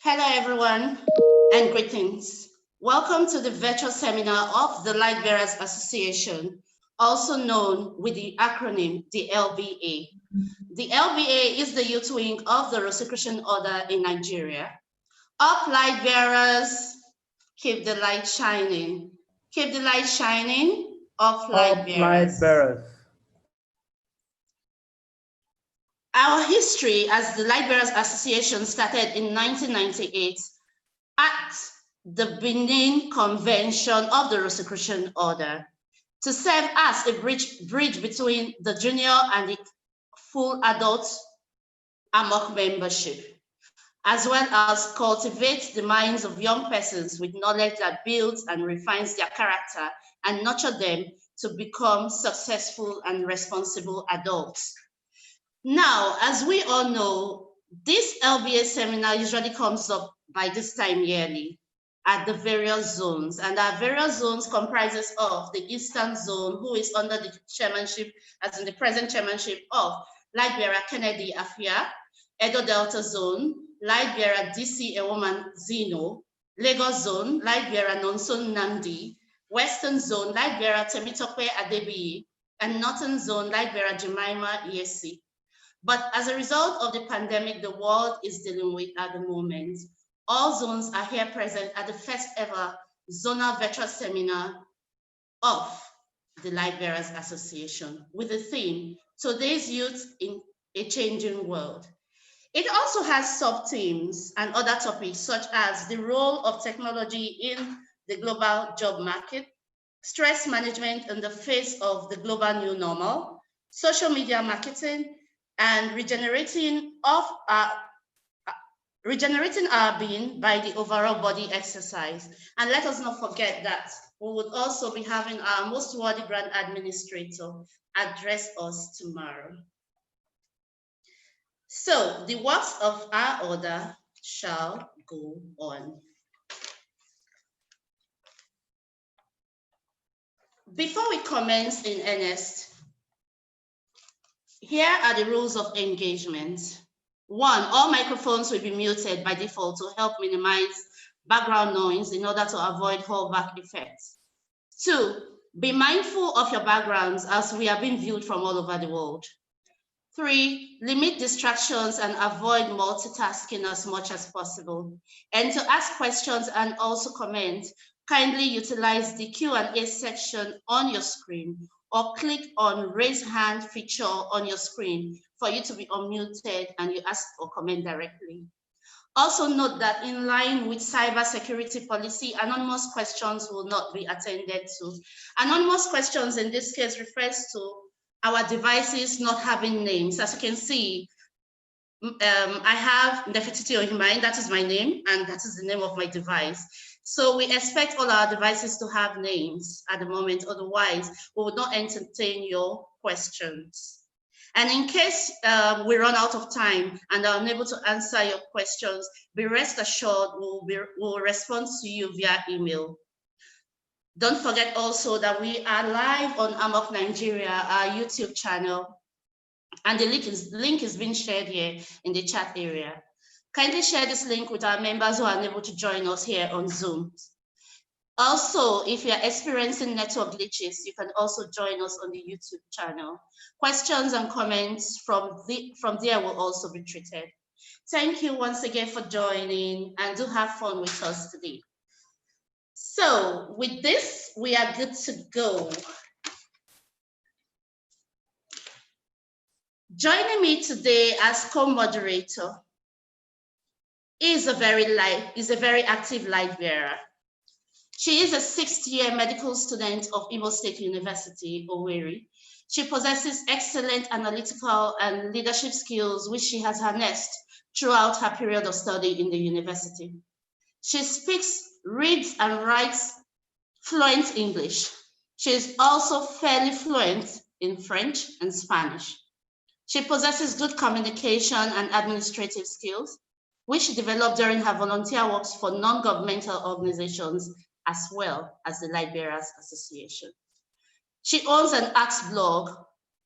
Hello, everyone, and greetings. Welcome to the virtual seminar of the Light Bearers Association, also known with the acronym the LBA. The LBA is the youth wing of the Rosicrucian Order in Nigeria. Up, light bearers, keep the light shining. Keep the light shining, up, light bearers. Our history as the Light Bearers Association started in 1998 at the Benin Convention of the Rosicrucian Order to serve as a bridge between the junior and the full adult AMOC membership, as well as cultivate the minds of young persons with knowledge that builds and refines their character and nurture them to become successful and responsible adults. Now, as we all know, this LBA seminar usually comes up by this time yearly at the various zones, and our various zones comprises of the Eastern Zone, who is under the chairmanship, as in the present chairmanship of Light Bearer Kennedy Afia, Edo Delta Zone, Light Bearer DC Ewoman Zino, Lagos Zone, Light Bearer Nonson Nandi, Western Zone, Light Bearer Temitope Adebiyi, and Northern Zone, Light Bearer Jemima Iyesi. But as a result of the pandemic the world is dealing with at the moment, all zones are here present at the first ever zonal virtual seminar of the Light Bearers Association with the theme, Today's Youth in a Changing World. It also has sub-themes and other topics such as the role of technology in the global job market, stress management in the face of the global new normal, social media marketing, and regenerating our being by the overall body exercise. And let us not forget that we would also be having our most worthy Grand Administrator address us tomorrow. So the works of our order shall go on. Before we commence in earnest, here are the rules of engagement. 1, all microphones will be muted by default to help minimize background noise in order to avoid hallback effects. 2, be mindful of your backgrounds as we are being viewed from all over the world. 3, limit distractions and avoid multitasking as much as possible. And to ask questions and also comment, kindly utilize the Q&A section on your screen or click on raise hand feature on your screen for you to be unmuted and you ask or comment directly. Also note that in line with cybersecurity policy, anonymous questions will not be attended to. Anonymous questions in this case refers to our devices not having names. As you can see, I have Nefertiti Ohimai, that is my name, and that is the name of my device. So we expect all our devices to have names at the moment, otherwise we will not entertain your questions. And in case we run out of time and are unable to answer your questions, be rest assured we'll respond to you via email. Don't forget also that we are live on AMOC Nigeria, our YouTube channel, and the link is being shared here in the chat area. Kindly share this link with our members who are unable to join us here on Zoom. Also, if you are experiencing network glitches, you can also join us on the YouTube channel. Questions and comments from there will also be treated. Thank you once again for joining, and do have fun with us today. So with this, we are good to go. Joining me today as co-moderator is a very active light bearer. She is a 6th-year medical student of Imo State University, Owerri. She possesses excellent analytical and leadership skills, which she has harnessed throughout her period of study in the university. She speaks, reads, and writes fluent English. She is also fairly fluent in French and Spanish. She possesses good communication and administrative skills, which she developed during her volunteer works for non-governmental organizations, as well as the Light Bearers Association. She owns an arts blog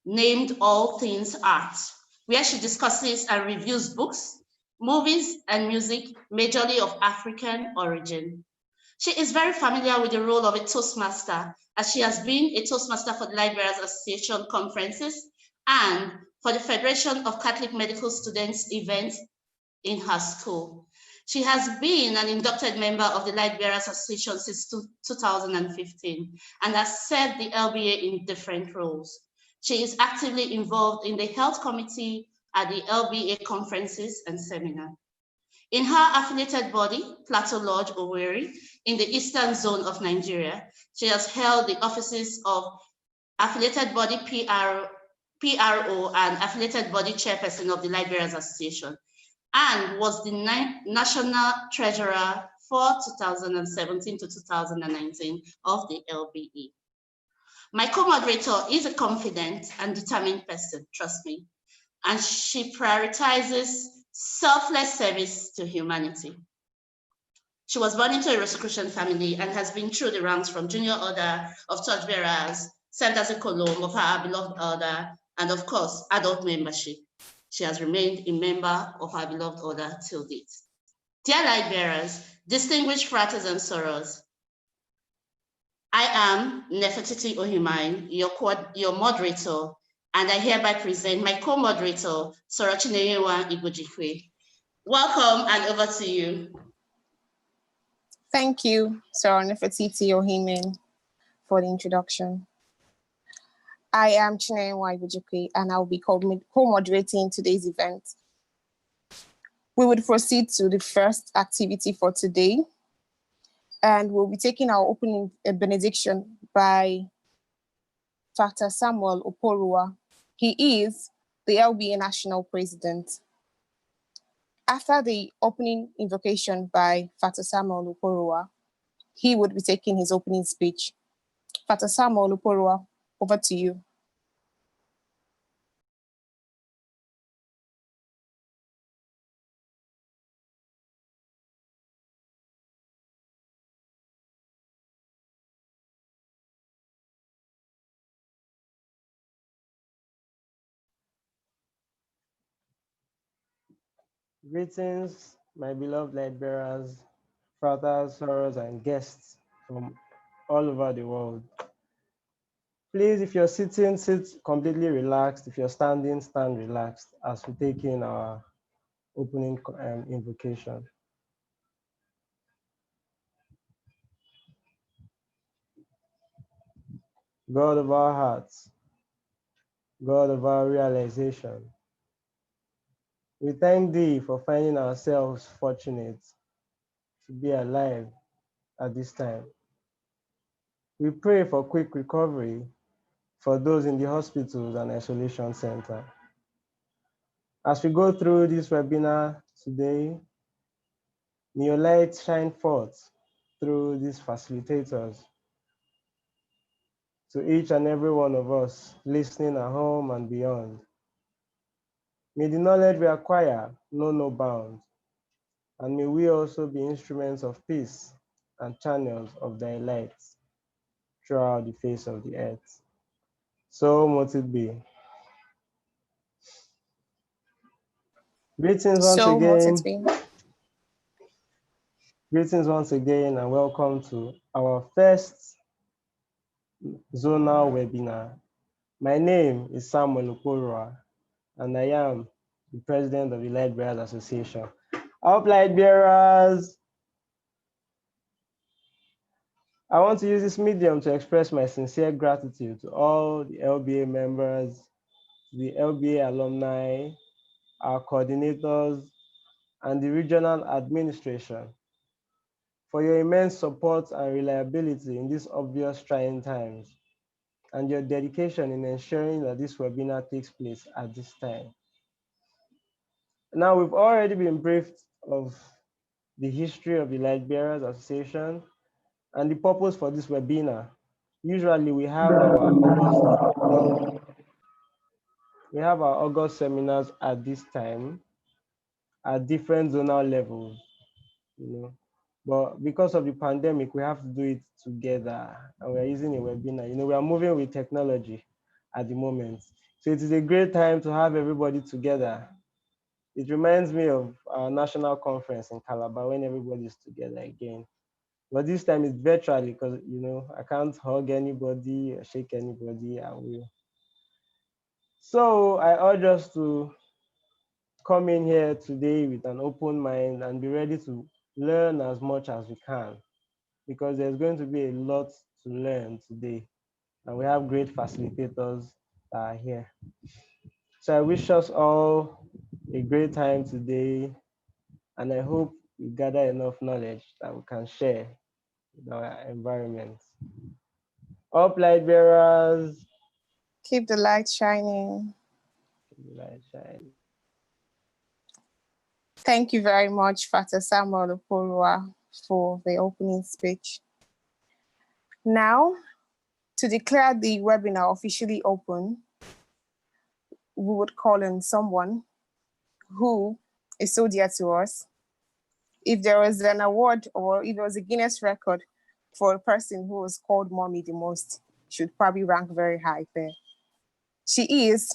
named All Things Art, where she discusses and reviews books, movies and music, majorly of African origin. She is very familiar with the role of a Toastmaster, as she has been a Toastmaster for the Light Bearers Association conferences and for the Federation of Catholic Medical Students events in her school. She has been an inducted member of the Light Bearers Association since 2015 and has served the LBA in different roles. She is actively involved in the health committee at the LBA conferences and seminars. In her affiliated body, Plateau Lodge, Owerri, in the eastern zone of Nigeria, she has held the offices of affiliated body PRO and affiliated body chairperson of the Light Bearers Association, and was the national treasurer for 2017 to 2019 of the LBE. My co-moderator is a confident and determined person, trust me, and she prioritizes selfless service to humanity. She was born into a Rosicrucian family and has been through the ranks from junior order of torchbearers, served as a column of her beloved order, and of course, adult membership. She has remained a member of our beloved order till date. Dear light bearers, distinguished fratres and sorors, I am Nefertiti Ohimai, your moderator, and I hereby present my co-moderator, Soror Chineyewa Igojikwe. Welcome, and over to you. Thank you, Soror Nefertiti Ohimai, for the introduction. I am Chineyewa Igojikwe, and I'll be co-moderating today's event. We would proceed to the first activity for today, and we'll be taking our opening benediction by Dr. Samuel Oporua. He is the LBA National President. After the opening invocation by Dr. Samuel Oporua, he would be taking his opening speech. Dr. Samuel Oporua, over to you. Greetings, my beloved light bearers, fratres, sorors, and guests from all over the world. Please, if you're sitting, sit completely relaxed. If you're standing, stand relaxed as we take in our opening invocation. God of our hearts, God of our realization, we thank Thee for finding ourselves fortunate to be alive at this time. We pray for quick recovery for those in the hospitals and isolation center. As we go through this webinar today, may your light shine forth through these facilitators to each and every one of us listening at home and beyond. May the knowledge we acquire know no bounds, and may we also be instruments of peace and channels of thy light throughout the face of the earth. So mote it be. Greetings once again, and welcome to our first zonal webinar. My name is Samuel Oporua, and I am the president of the Light Bearers Association. Up, Light Bearers! I want to use this medium to express my sincere gratitude to all the LBA members, the LBA alumni, our coordinators, and the regional administration for your immense support and reliability in these obvious trying times, and your dedication in ensuring that this webinar takes place at this time. Now, we've already been briefed of the history of the Light Bearers Association and the purpose for this webinar. Usually we have our August seminars at this time at different zonal levels, But because of the pandemic, we have to do it together, and we're using a webinar. We are moving with technology at the moment. So it is a great time to have everybody together It reminds me of our national conference in Calabar when everybody's together again. But this time it's virtually because, you know, I can't hug anybody or shake anybody. I will. So I urge us to come in here today with an open mind and be ready to learn as much as we can, because there's going to be a lot to learn today. And we have great facilitators that are here. So I wish us all a great time today, and I hope we gather enough knowledge that we can share in our environment. Up, light bearers. Keep the light shining. Light shine. Thank you very much, Father Samuel Opolwa, for the opening speech. Now, to declare the webinar officially open, we would call in someone who is so dear to us. If there was an award or if there was a Guinness record for a person who was called mommy the most, should probably rank very high there. She is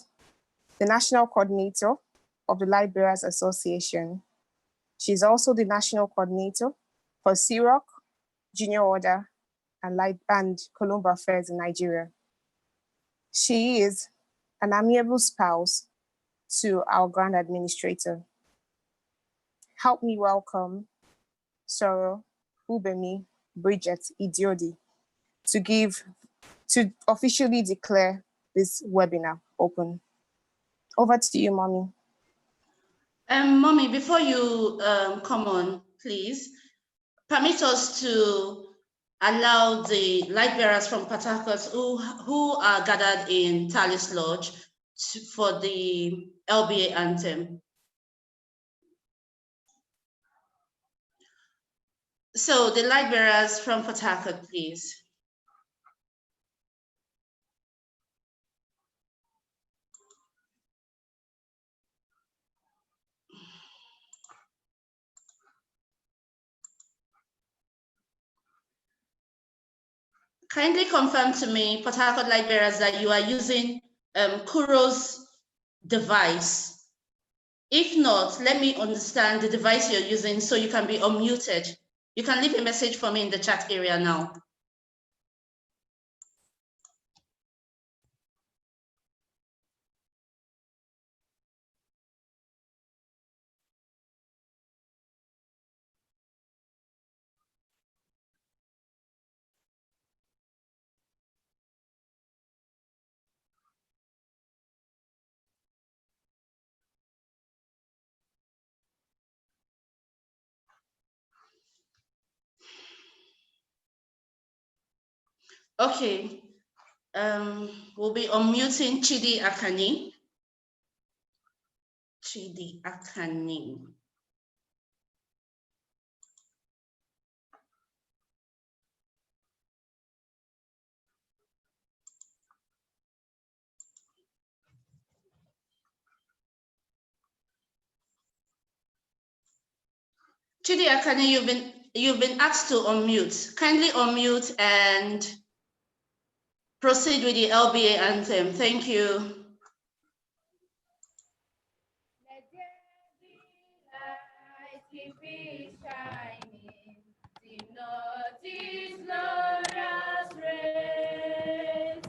the national coordinator of the Light Bearers Association. She's also the national coordinator for CIROC, Junior Order, and Columba Affairs in Nigeria. She is an amiable spouse to our Grand Administrator. Help me welcome Soro Ubemi Bridget Idiodi to officially declare this webinar open. Over to you, Mommy. Mommy, before you come on, please, permit us to allow the light bearers from Port Harcourt who are gathered in Talis Lodge for the LBA anthem. So the light bearers from Port Harcourt, please. Kindly confirm to me, Port Harcourt light bearers, that you are using Kuro's device. If not, let me understand the device you're using so you can be unmuted. You can leave a message for me in the chat area now. Okay, we'll be unmuting Chidi Akani. Chidi Akani. Chidi Akani, you've been asked to unmute. Kindly unmute and proceed with the LBA anthem. Thank you. Let there be light, keep it shining, dim not His glorious rays.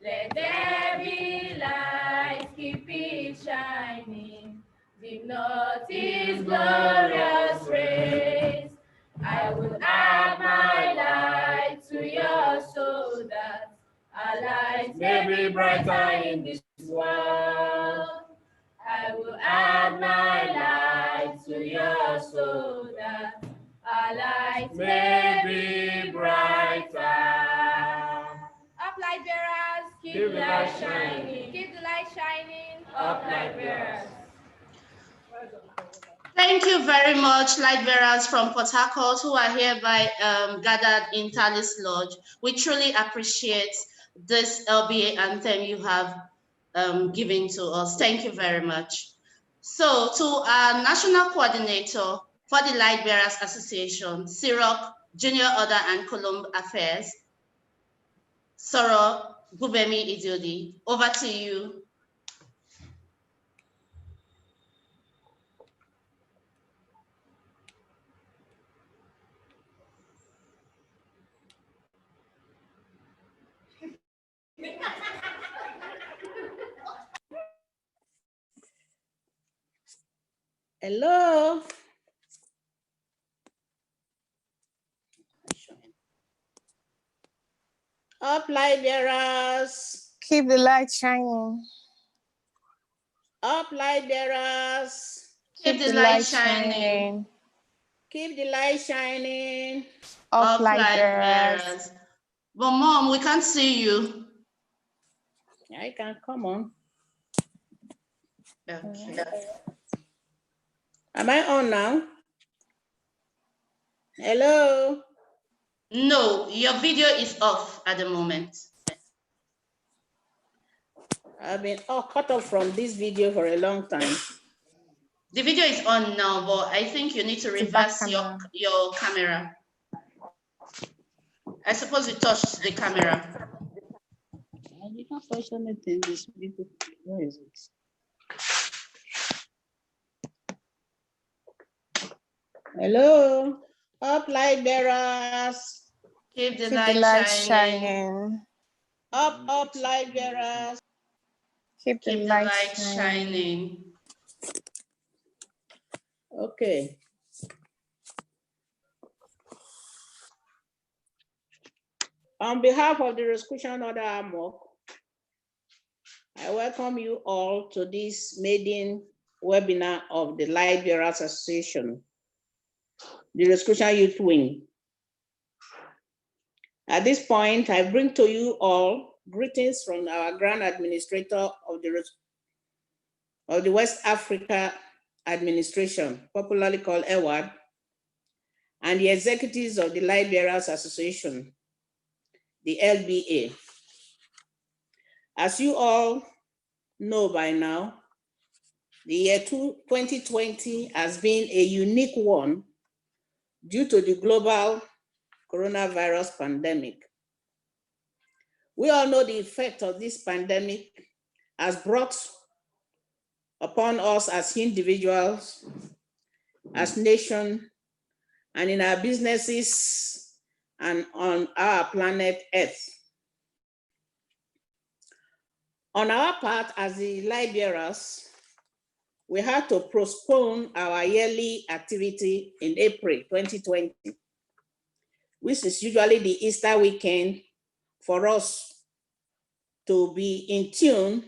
Let there be light, keep it shining, dim not His glorious rays. I will add my light to yours so that our light may be brighter in this world. I will add my light to yours so that our light may be brighter. Up, light bearers, keep the light shining. Keep the light shining. Up, light bearers. Thank you very much, light bearers from Port Harcourt who are hereby gathered in Talis Lodge. We truly appreciate this LBA anthem you have given to us. Thank you very much. So to our national coordinator for the Light Bearers Association, CIROC, Junior Order and Columba Affairs, Soro Gubemi Idiodi, over to you. Hello. Up, light bearers. Keep the light shining. Up, light bearers. Keep the light shining. Keep the light shining. Up, Up, light bearers. bearers. But Mom, we can't see you. I can come on. Okay. Am I on now? Hello. No, your video is off at the moment. I've been cut off from this video for a long time. The video is on now, but I think you need to The back reverse camera. your camera. I suppose you touched the camera. I did not touch anything. This video. Where is it? Hello. Up, light bearers. Keep the Keep light, the light shining. shining. Up, light bearers. Keep the Keep the light light shining. shining. Okay. On behalf of the Resolution Order AMOC, I welcome you all to this maiden webinar of the Light Bearers Association, the Resolution Youth Wing. At this point, I bring to you all greetings from our Grand Administrator of the West Africa Administration, popularly called EWAD, and the executives of the Light Bearers Association, the LBA. As you all know by now, the year 2020 has been a unique one due to the global coronavirus pandemic. We all know the effect of this pandemic has brought upon us as individuals, as nation, and in our businesses and on our planet Earth. On our part, as the light bearers, we had to postpone our yearly activity in April 2020, which is usually the Easter weekend for us to be in tune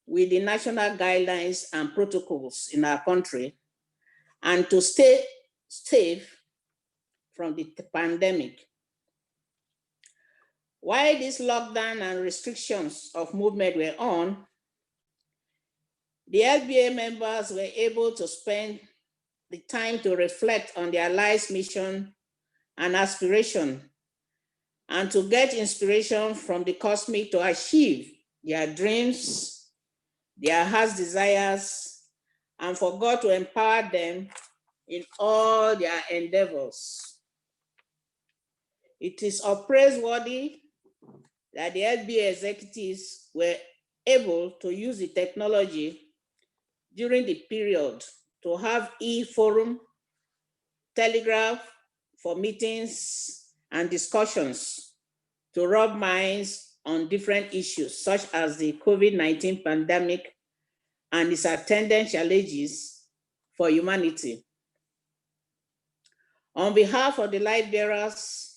with the national guidelines and protocols in our country and to stay safe from the pandemic. While this lockdown and restrictions of movement were on, the LBA members were able to spend the time to reflect on their life's mission and aspiration, and to get inspiration from the cosmic to achieve their dreams, their heart's desires, and for God to empower them in all their endeavors. It is praiseworthy that the LBA executives were able to use the technology during the period to have e-forum, telegraph for meetings and discussions to rub minds on different issues such as the COVID-19 pandemic and its attendant challenges for humanity. On behalf of the light bearers,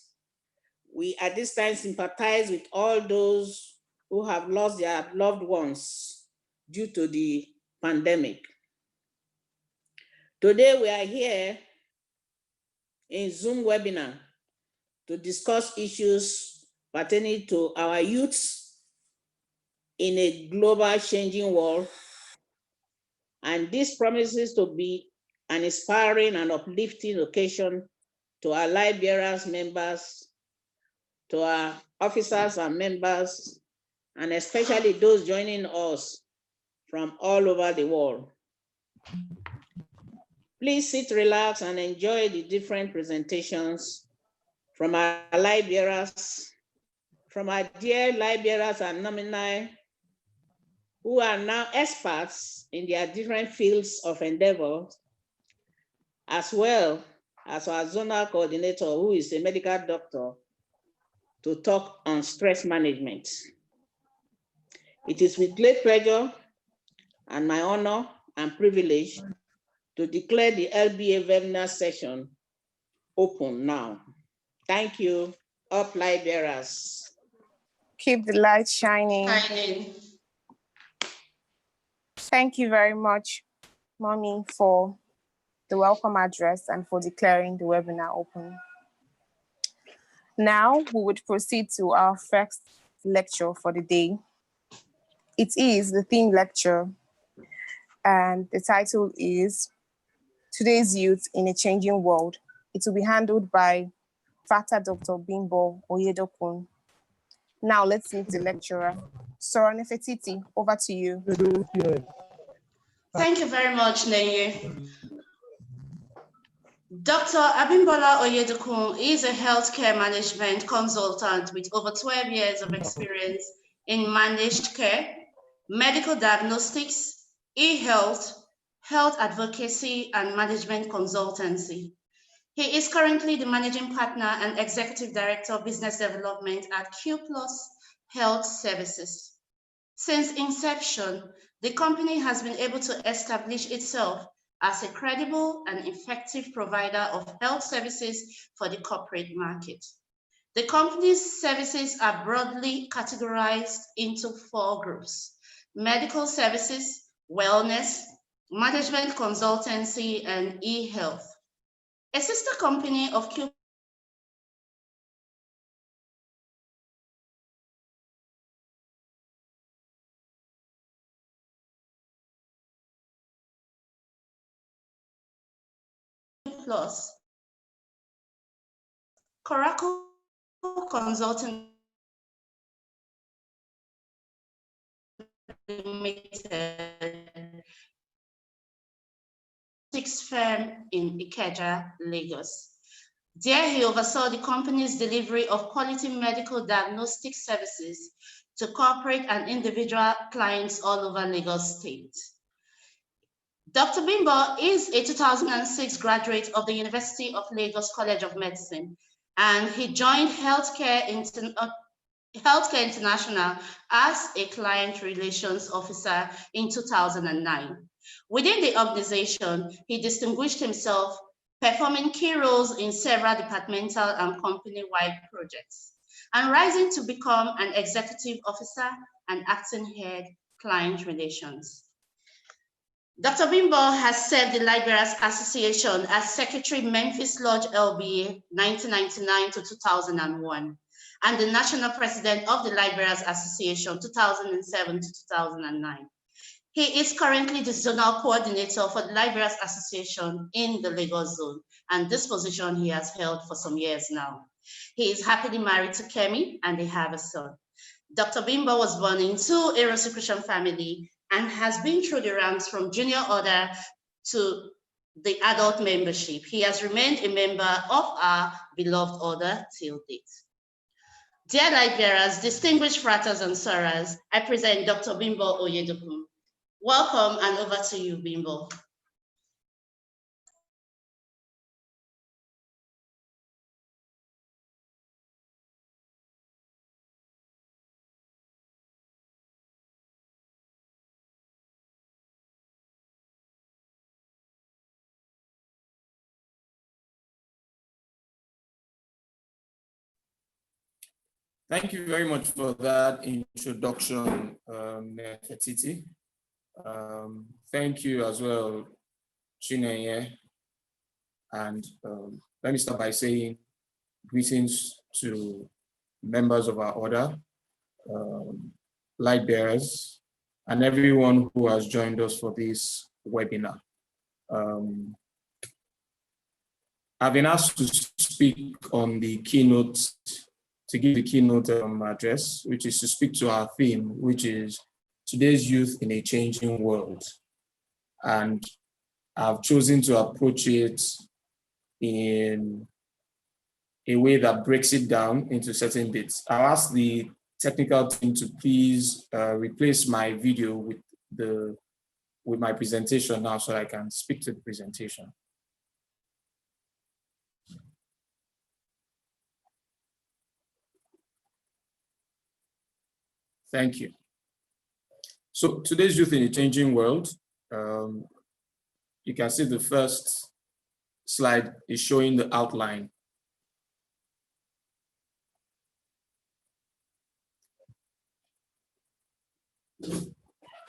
we at this time sympathize with all those who have lost their loved ones due to the pandemic. Today we are here in Zoom webinar to discuss issues pertaining to our youths in a global changing world. And this promises to be an inspiring and uplifting occasion to our light bearers members, to our officers and members, and especially those joining us from all over the world. Please sit, relax, and enjoy the different presentations from our light bearers, from our dear light bearers and nominee, who are now experts in their different fields of endeavor, as well as our zonal coordinator, who is a medical doctor, to talk on stress management. It is with great pleasure and my honor and privilege to declare the LBA webinar session open now. Thank you. Up light bearers. Keep the light shining. Shining. Thank you very much, Mommy, for the welcome address and for declaring the webinar open. Now we would proceed to our first lecture for the day. It is the theme lecture, and the title is Today's Youth in a Changing World. It will be handled by Fata Dr. Bimbo Oyedokun. Now let's meet the lecturer. Sora Nefetiti, over to you. Thank you very much, Nenye. Dr. Abimbola Oyedokun is a healthcare management consultant with over 12 years of experience in managed care, medical diagnostics, e-health, health advocacy, and management consultancy. He is currently the managing partner and executive director of business development at Q+ Health Services. Since inception, the company has been able to establish itself as a credible and effective provider of health services for the corporate market. The company's services are broadly categorized into 4 groups: medical services, wellness, management consultancy, and e-health. A sister company of Q Plus, Coracle Consulting Limited, firm in Ikeja, Lagos. There he oversaw the company's delivery of quality medical diagnostic services to corporate and individual clients all over Lagos State. Dr. Bimbo is a 2006 graduate of the University of Lagos College of Medicine, and he joined Healthcare International as a client relations officer in 2009. Within the organization, he distinguished himself, performing key roles in several departmental and company-wide projects, and rising to become an executive officer and acting head client relations. Dr. Bimbo has served the Librarians Association as Secretary Memphis Lodge LBA 1999 to 2001, and the National President of the Librarians Association 2007 to 2009. He is currently the Zonal Coordinator for the Librarians Association in the Lagos Zone, and this position he has held for some years now. He is happily married to Kemi, and they have a son. Dr. Bimbo was born into a Rosicrucian family and has been through the ranks from junior order to the adult membership. He has remained a member of our beloved order till date. Dear light bearers, distinguished fratres and sorors, I present Dr. Bimbo Oyedokun. Welcome, and over to you, Bimbo. Thank you very much for that introduction, Nefertiti. Thank you as well, Chinenye. And let me start by saying greetings to members of our order, light bearers, and everyone who has joined us for this webinar. I've been asked to speak on the keynote, to give the keynote address, which is to speak to our theme, which is today's youth in a changing world. And I've chosen to approach it in a way that breaks it down into certain bits. I'll ask the technical team to please replace my video with my presentation now so I can speak to the presentation. Thank you. So today's youth in a changing world, you can see the first slide is showing the outline.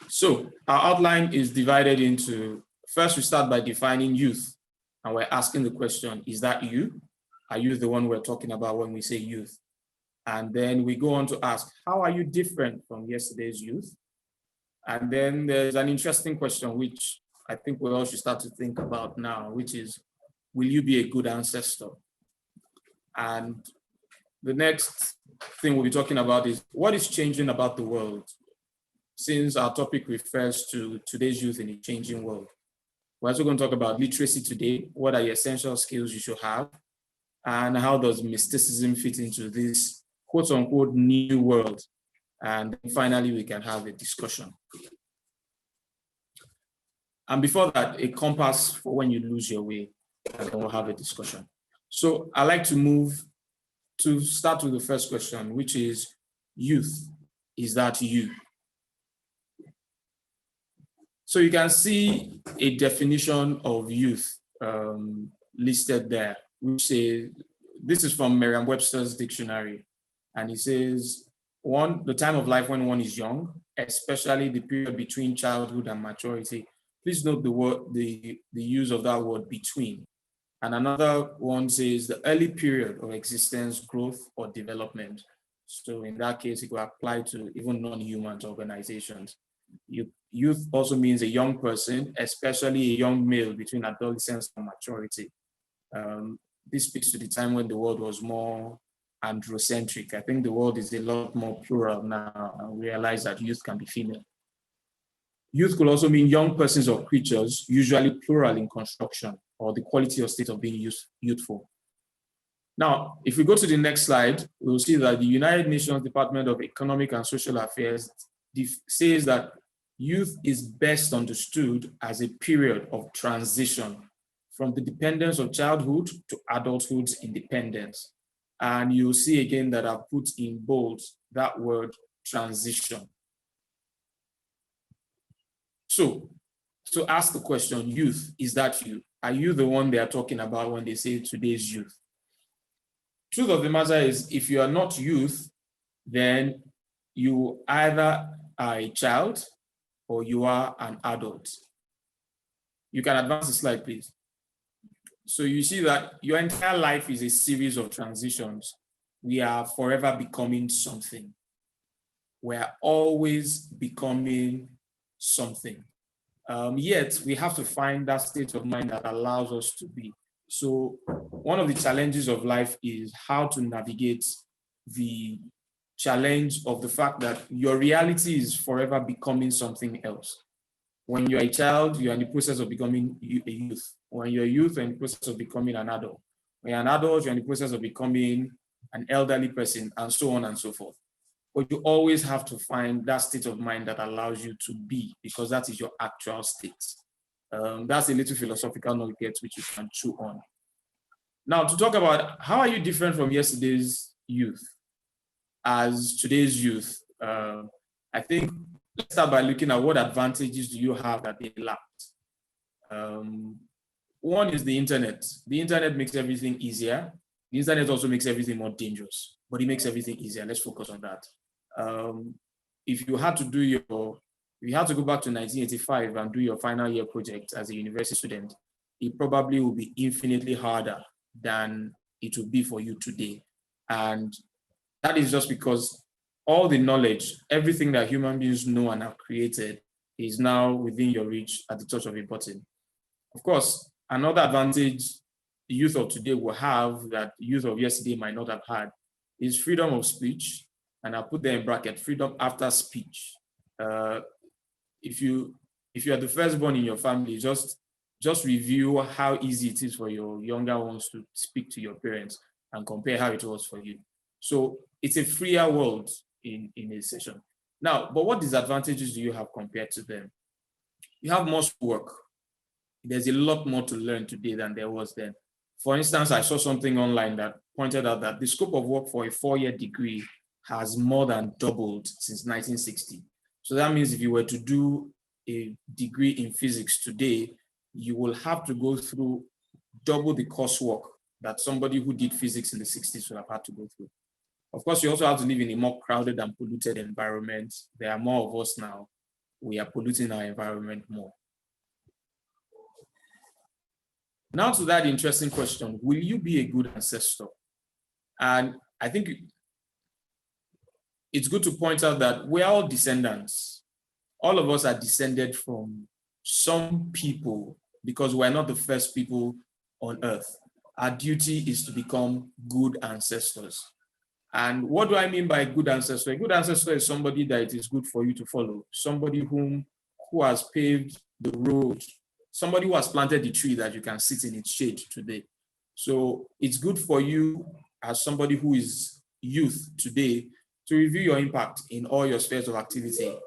So our outline is divided into, first we start by defining youth, and we're asking the question, is that you? Are you the one we're talking about when we say youth? And then we go on to ask, how are you different from yesterday's youth? And then there's an interesting question, which I think we all should start to think about now, which is, will you be a good ancestor? And the next thing we'll be talking about is, what is changing about the world? Since our topic refers to today's youth in a changing world. We're also going to talk about literacy today. What are the essential skills you should have? And how does mysticism fit into this quote unquote new world? And finally, we can have a discussion. And before that, a compass for when you lose your way, and then we'll have a discussion. So I'd like to start with the first question, which is, youth, is that you? So you can see a definition of youth listed there, which says, this is from Merriam-Webster's dictionary, and it says, one, the time of life when one is young, especially the period between childhood and maturity. Please note the use of that word between. And another one says the early period of existence, growth, or development. So in that case, it will apply to even non-human organizations. Youth also means a young person, especially a young male between adolescence and maturity. This speaks to the time when the world was more androcentric. I think the world is a lot more plural now, and we realize that youth can be female. Youth could also mean young persons or creatures, usually plural in construction, or the quality or state of being youthful. Now, if we go to the next slide, we'll see that the United Nations Department of Economic and Social Affairs says that youth is best understood as a period of transition from the dependence of childhood to adulthood's independence. And you'll see again that I've put in bold that word transition. So to ask the question, youth, is that you? Are you the one they are talking about when they say today's youth? Truth of the matter is, if you are not youth, then you either are a child or you are an adult. You can advance the slide, please. So you see that your entire life is a series of transitions. We are forever becoming something. We're always becoming something. Yet we have to find that state of mind that allows us to be. So one of the challenges of life is how to navigate the challenge of the fact that your reality is forever becoming something else. When you're a child, you're in the process of becoming a youth. When you're a youth, you're in the process of becoming an adult. When you're an adult, you're in the process of becoming an elderly person, and so on and so forth. But you always have to find that state of mind that allows you to be, because that is your actual state. That's a little philosophical nugget which you can chew on. Now, to talk about how are you different from yesterday's youth as today's youth, I think let's start by looking at what advantages do you have that they lacked. One is the internet. The internet makes everything easier. The internet also makes everything more dangerous, but it makes everything easier. Let's focus on that. If you had to go back to 1985 and do your final year project as a university student, it probably will be infinitely harder than it will be for you today. And that is just because all the knowledge, everything that human beings know and have created is now within your reach at the touch of a button. Of course, another advantage the youth of today will have that youth of yesterday might not have had is freedom of speech. And I'll put there in bracket, freedom after speech. If you are the firstborn in your family, just review how easy it is for your younger ones to speak to your parents and compare how it was for you. So it's a freer world in a session. Now, but what disadvantages do you have compared to them? You have more work. There's a lot more to learn today than there was then. For instance, I saw something online that pointed out that the scope of work for a 4-year degree has more than doubled since 1960. So that means if you were to do a degree in physics today, you will have to go through double the coursework that somebody who did physics in the 60s would have had to go through. Of course, you also have to live in a more crowded and polluted environment. There are more of us now. We are polluting our environment more. Now to that interesting question, will you be a good ancestor? And I think it's good to point out that we're all descendants. All of us are descended from some people because we're not the first people on earth. Our duty is to become good ancestors. And what do I mean by good ancestor? A good ancestor is somebody that it is good for you to follow, somebody who has paved the road, somebody who has planted the tree that you can sit in its shade today. So it's good for you as somebody who is youth today to review your impact in all your spheres of activity.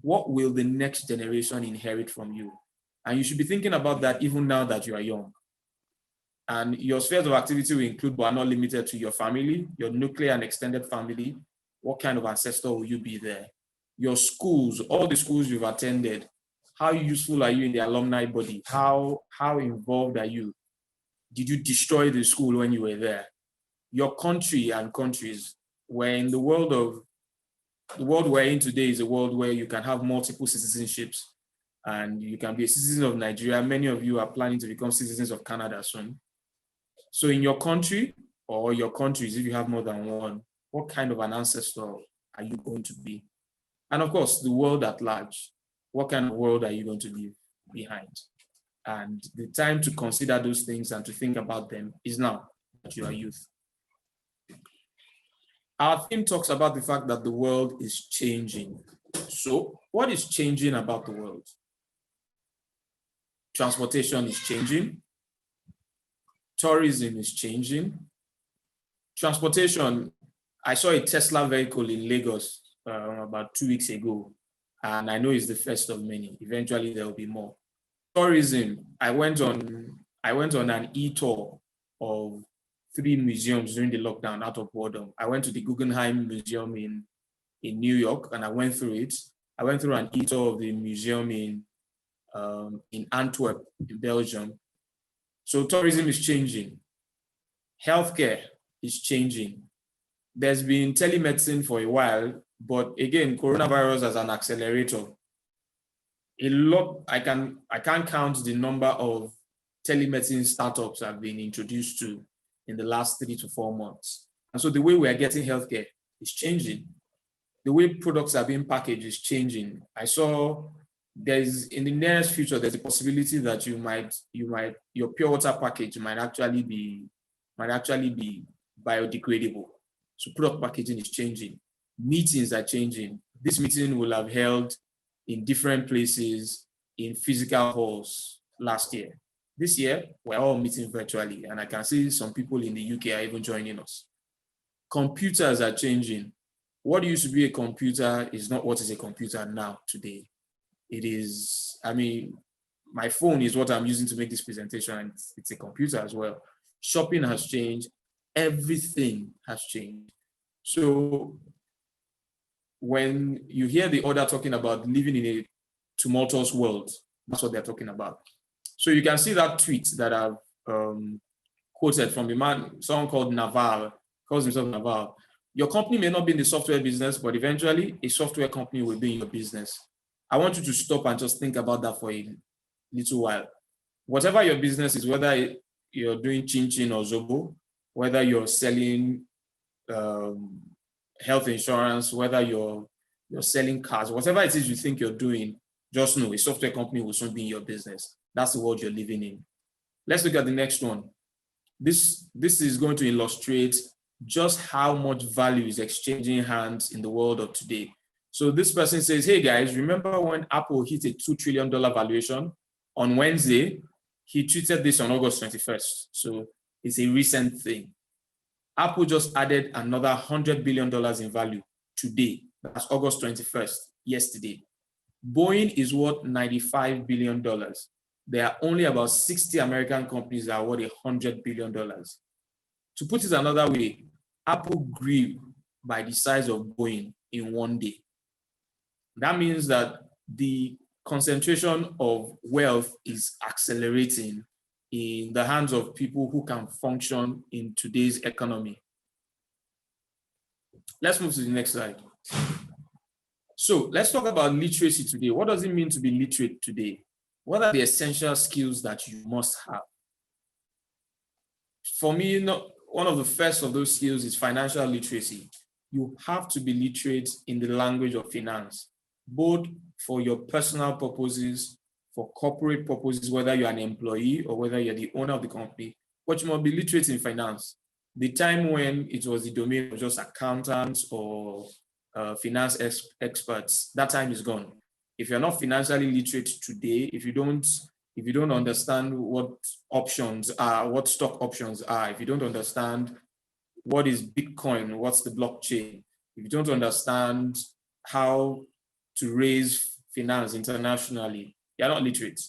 What will the next generation inherit from you? And you should be thinking about that even now that you are young. And your spheres of activity will include, but are not limited to, your family, your nuclear and extended family. What kind of ancestor will you be there? Your schools, all the schools you've attended, how useful are you in the alumni body? How involved are you? Did you destroy the school when you were there? Your country and countries, where in the world we're in today is a world where you can have multiple citizenships and you can be a citizen of Nigeria. Many of you are planning to become citizens of Canada soon. So in your country or your countries, if you have more than one, what kind of an ancestor are you going to be? And of course, the world at large, what kind of world are you going to leave behind? And the time to consider those things and to think about them is now that you are youth. Our theme talks about the fact that the world is changing. So what is changing about the world? Transportation is changing. Tourism is changing. Transportation, I saw a Tesla vehicle in Lagos about 2 weeks ago, and I know it's the first of many. Eventually there will be more. Tourism, I went on an e-tour of 3 museums during the lockdown out of boredom. I went to the Guggenheim Museum in New York, and I went through it. I went through an e-tour of the museum in Antwerp, in Belgium. So tourism is changing. Healthcare is changing. There's been telemedicine for a while, but again, coronavirus as an accelerator. I can't count the number of telemedicine startups I've been introduced to in the last 3 to 4 months. And so the way we are getting healthcare is changing. The way products are being packaged is changing. I saw in the nearest future, there's a possibility that your pure water package might actually be biodegradable. So product packaging is changing. Meetings are changing. This meeting will have held in different places in physical halls last year. This year, we're all meeting virtually, and I can see some people in the UK are even joining us. Computers are changing. What used to be a computer is not what is a computer now, today. It is, my phone is what I'm using to make this presentation, and it's a computer as well. Shopping has changed. Everything has changed. So when you hear the order talking about living in a tumultuous world, that's what they're talking about. So you can see that tweet that I've quoted from a man, someone called Naval, calls himself Naval. Your company may not be in the software business, but eventually a software company will be in your business. I want you to stop and just think about that for a little while. Whatever your business is, whether you're doing chin-chin or zobo, whether you're selling health insurance, whether you're selling cars, whatever it is you think you're doing, just know a software company will soon be in your business. That's the world you're living in. Let's look at the next one. This is going to illustrate just how much value is exchanging hands in the world of today. So this person says, hey guys, remember when Apple hit a $2 trillion valuation on Wednesday? He tweeted this on August 21st. So it's a recent thing. Apple just added another $100 billion in value today. That's August 21st, yesterday. Boeing is worth $95 billion. There are only about 60 American companies that are worth $100 billion. To put it another way, Apple grew by the size of Boeing in one day. That means that the concentration of wealth is accelerating in the hands of people who can function in today's economy. Let's move to the next slide. So let's talk about literacy today. What does it mean to be literate today? What are the essential skills that you must have? For me, one of the first of those skills is financial literacy. You have to be literate in the language of finance, both for your personal purposes, for corporate purposes, whether you're an employee or whether you're the owner of the company, but you must be literate in finance. The time when it was the domain of just accountants or finance experts, that time is gone. If you're not financially literate today, if you don't understand what options are, what stock options are, if you don't understand what is Bitcoin, what's the blockchain, if you don't understand how to raise finance internationally, you're not literate.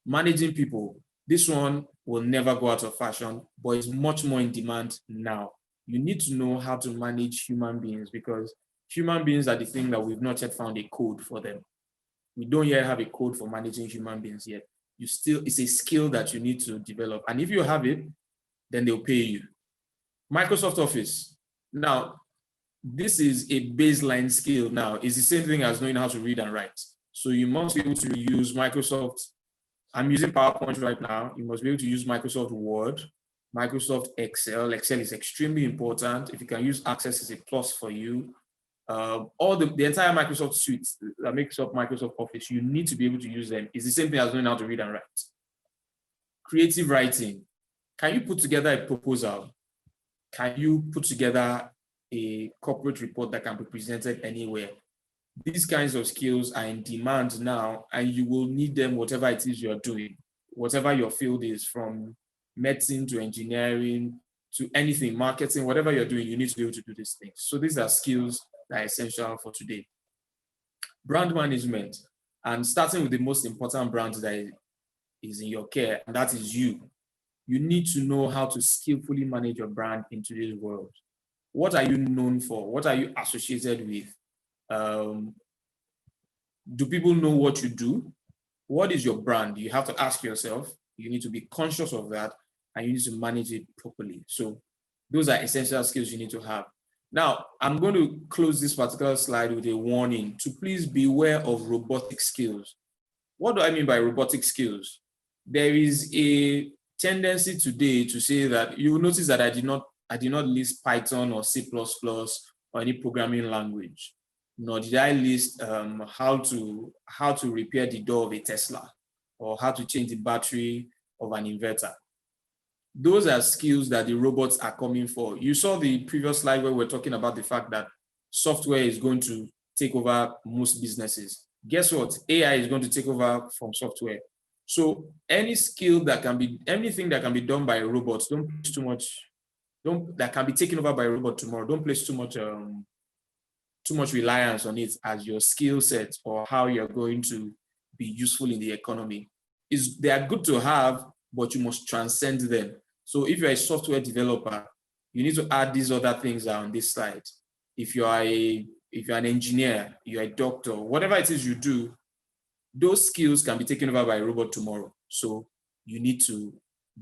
Managing people, this one will never go out of fashion, but it's much more in demand now. You need to know how to manage human beings, because human beings are the thing that we've not yet found a code for them. We don't yet have a code for managing human beings yet. It's a skill that you need to develop. And if you have it, then they'll pay you. Microsoft Office. Now, this is a baseline skill now. It's the same thing as knowing how to read and write. So you must be able to use Microsoft. I'm using PowerPoint right now. You must be able to use Microsoft Word, Microsoft Excel. Excel is extremely important. If you can use Access, it's a plus for you. All the entire Microsoft suite that makes up Microsoft Office, you need to be able to use them. It's the same thing as knowing how to read and write. Creative writing. Can you put together a proposal? Can you put together a corporate report that can be presented anywhere? These kinds of skills are in demand now, and you will need them whatever it is you're doing, whatever your field is, from medicine to engineering to anything, marketing, whatever you're doing, you need to be able to do these things. So these are skills that are essential for today. Brand management, and starting with the most important brand that is in your care, and that is you. You need to know how to skillfully manage your brand in today's world. What are you known for? What are you associated with? Do people know what you do? What is your brand? You have to ask yourself. You need to be conscious of that, and you need to manage it properly. So those are essential skills you need to have. Now, I'm going to close this particular slide with a warning to please beware of robotic skills. What do I mean by robotic skills? There is a tendency today to say that you will notice that I did not list Python or C++ or any programming language, nor did I list how to repair the door of a Tesla or how to change the battery of an inverter. Those are skills that the robots are coming for. You saw the previous slide where we're talking about the fact that software is going to take over most businesses. Guess what? AI is going to take over from software. So any skill that can be, anything that can be done by robots, don't place too much, that can be taken over by a robot tomorrow, don't place too much reliance on it as your skill set or how you're going to be useful in the economy. They are good to have, but you must transcend them. So if you're a software developer, you need to add these other things on this slide. If you're an engineer, you're a doctor, whatever it is you do, those skills can be taken over by a robot tomorrow. So you need to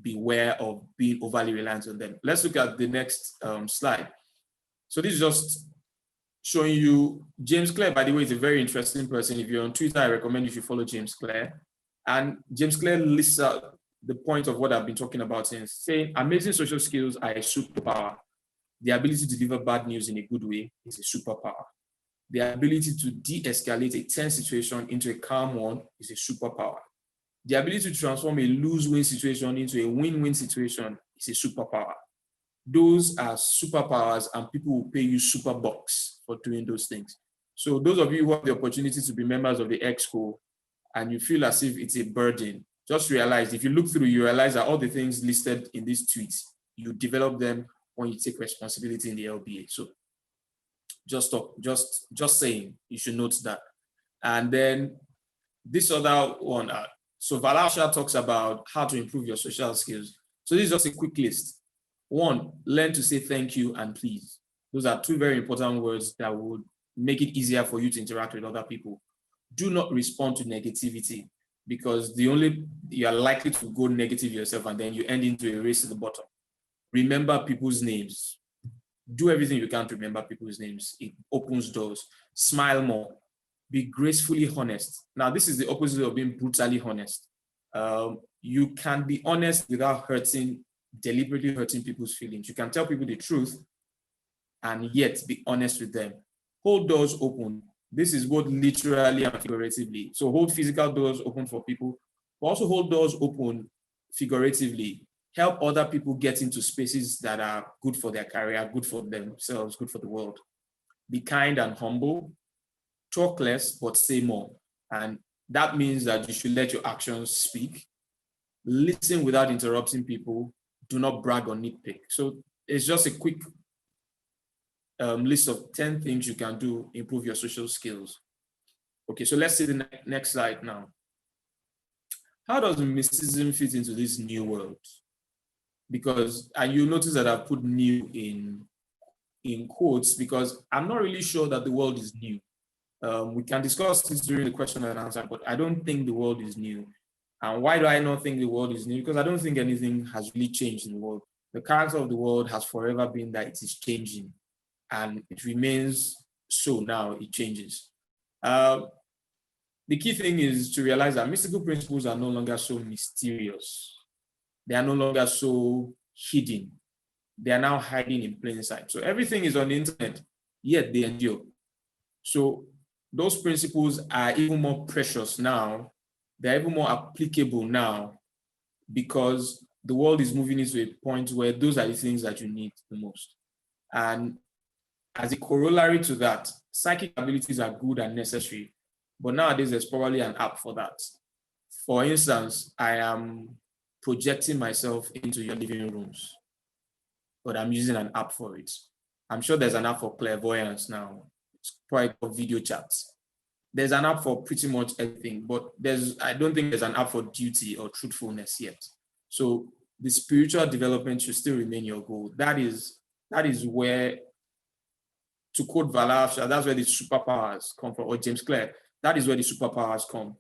beware of being overly reliant on them. Let's look at the next slide. So this is just showing you James Clear, by the way, is a very interesting person. If you're on Twitter, I recommend you should follow James Clear. And James Clear lists out the point of what I've been talking about, since saying amazing social skills are a superpower. The ability to deliver bad news in a good way is a superpower. The ability to de-escalate a tense situation into a calm one is a superpower. The ability to transform a lose-win situation into a win-win situation is a superpower. Those are superpowers, and people will pay you super bucks for doing those things. So those of you who have the opportunity to be members of the Exco and you feel as if it's a burden, just realize, if you look through, you realize that all the things listed in these tweets, you develop them when you take responsibility in the LBA. So just saying, you should note that. And then this other one, so Valasha talks about how to improve your social skills. So this is just a quick list. One, learn to say thank you and please. Those are two very important words that would make it easier for you to interact with other people. do not respond to negativity, because you are likely to go negative yourself and then you end into a race to the bottom. Remember people's names. Do everything you can to remember people's names. It opens doors. Smile more. Be gracefully honest. Now, this is the opposite of being brutally honest. You can be honest without deliberately hurting people's feelings. You can tell people the truth and yet be honest with them. Hold doors open. This is both literally and figuratively. So hold physical doors open for people, but also hold doors open figuratively. Help other people get into spaces that are good for their career, good for themselves, good for the world. Be kind and humble. Talk less, but say more. And that means that you should let your actions speak. Listen without interrupting people. Do not brag or nitpick. So it's just a quick list of 10 things you can do, improve your social skills. Okay, so let's see the next slide now. How does mysticism fit into this new world? Because, and you notice that I've put new in quotes, because I'm not really sure that the world is new. We can discuss this during the question and answer, but I don't think the world is new. And why do I not think the world is new? Because I don't think anything has really changed in the world. The character of the world has forever been that it is changing, and it remains so now, it changes. The key thing is to realize that mystical principles are no longer so mysterious. They are no longer so hidden. They are now hiding in plain sight. So everything is on the internet, yet they endure. So those principles are even more precious now. They're even more applicable now, because the world is moving into a point where those are the things that you need the most. And as a corollary to that, psychic abilities are good and necessary, but nowadays there's probably an app for that. For instance, I am projecting myself into your living rooms, but I'm using an app for it. I'm sure there's an app for clairvoyance now. It's probably for video chats. There's an app for pretty much everything, but I don't think there's an app for duty or truthfulness yet. So the spiritual development should still remain your goal. That is where, to quote Valar, that's where the superpowers come from, or James Clear, that is where the superpowers come.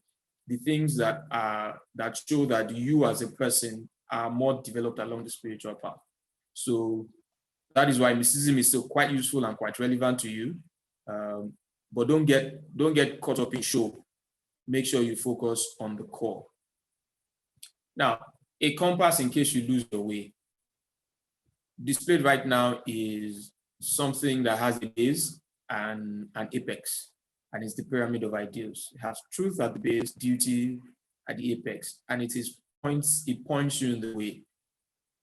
The things that show that you as a person are more developed along the spiritual path. So that is why mysticism is still quite useful and quite relevant to you. But don't get caught up in show. Make sure you focus on the core. Now, a compass in case you lose your way. Displayed right now is something that has a base and an apex, and it's the pyramid of ideals. It has truth at the base, duty at the apex, and it points you in the way.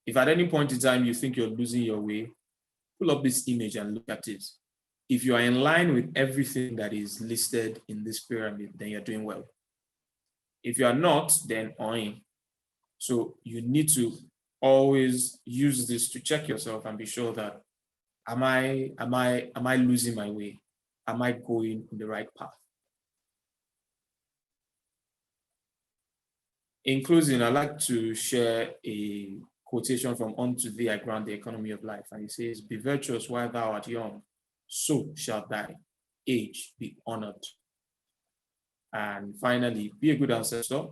If at any point in time you think you're losing your way, pull up this image and look at it. If you are in line with everything that is listed in this pyramid, then you're doing well. If you are not, then on. So you need to always use this to check yourself and be sure that am I losing my way? Am I going in the right path? In closing, I'd like to share a quotation from Unto Thee I Grant the Economy of Life. And it says, "Be virtuous while thou art young, so shall thy age be honored." And finally, be a good ancestor.